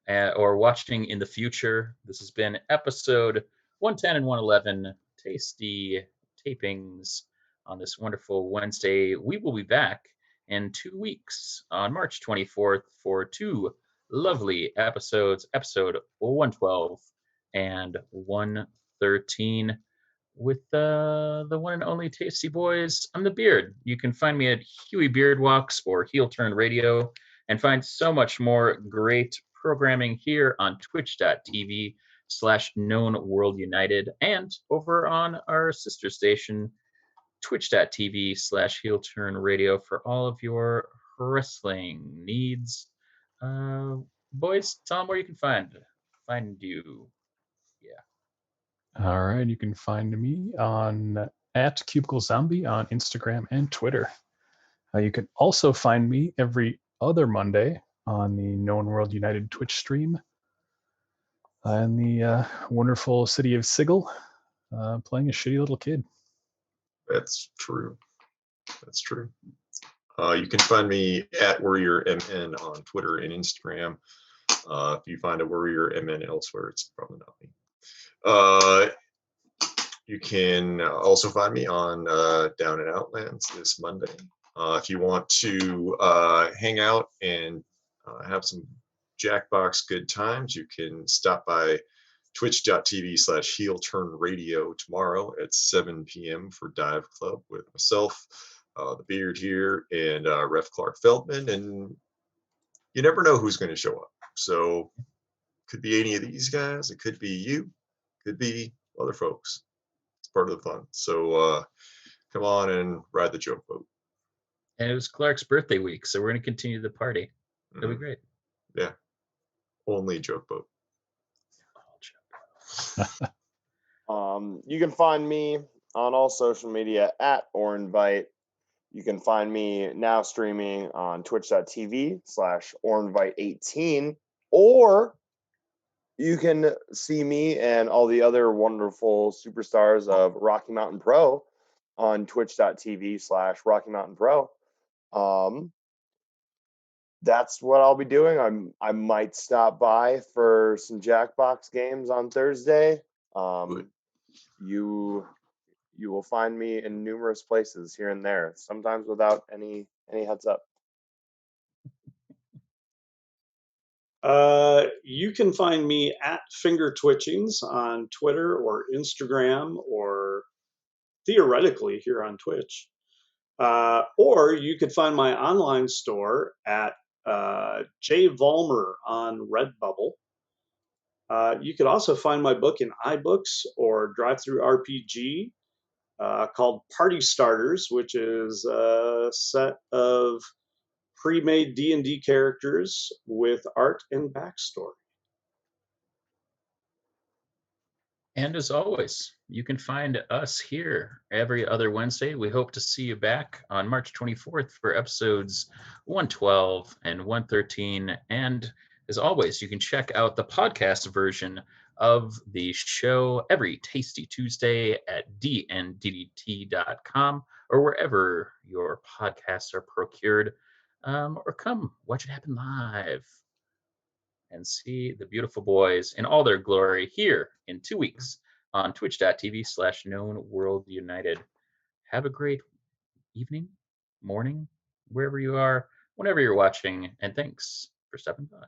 or watching in the future. This has been episode 110 and 111, Tasty Tapings on this wonderful Wednesday. We will be back in 2 weeks on March 24th for 2 lovely episodes, episode 112 and 113 with the one and only Tasty Boyz. I'm the Beard. You can find me at Huey Beard Walks or Heel Turn Radio and find so much more great programming here on twitch.tv/Known World United and over on our sister station, twitch.tv/Heel Turn Radio for all of your wrestling needs. Boys, tell them where you can find you. All right, you can find me on at Cubicle Zombie on Instagram and Twitter. You can also find me every other Monday on the Known World United Twitch stream in the wonderful city of Sigil, playing a shitty little kid. That's true. That's true. You can find me at WarriorMN on Twitter and Instagram. If you find a WarriorMN elsewhere, it's probably not me. You can also find me on Down and Outlands this Monday. If you want to hang out and have some Jackbox good times, you can stop by twitch.tv/Heel Turn Radio tomorrow at 7 p.m. for Dive Club with myself, the Beard here, and Ref Clark Feldman. And you never know who's going to show up. So could be any of these guys. It could be you. Could be other folks. It's part of the fun. So come on and ride the joke boat. And it was Clark's birthday week, so we're going to continue the party. It'll be Mhm. great. Yeah. Only joke boat. You can find me on all social media at Orinvite. You can find me now streaming on twitch.tv/Orinvite18, or you can see me and all the other wonderful superstars of Rocky Mountain Pro on twitch.tv/Rocky Mountain Pro. That's what I'll be doing. I might stop by for some Jackbox games on Thursday. You will find me in numerous places here and there, sometimes without any heads up. You can find me at Finger Twitchings on Twitter or Instagram, or theoretically here on Twitch. Or you could find my online store at J Vollmer on Redbubble. You could also find my book in iBooks or Drive-Thru RPG called Party Starters, which is a set of pre-made D&D characters with art and backstory. And as always, you can find us here every other Wednesday. We hope to see you back on March 24th for episodes 112 and 113. And as always, you can check out the podcast version of the show every Tasty Tuesday at dnddt.com or wherever your podcasts are procured. Or come watch it happen live and see the beautiful boys in all their glory here in 2 weeks on twitch.tv/Known World United. Have a great evening, morning, wherever you are, whenever you're watching, and thanks for stopping by.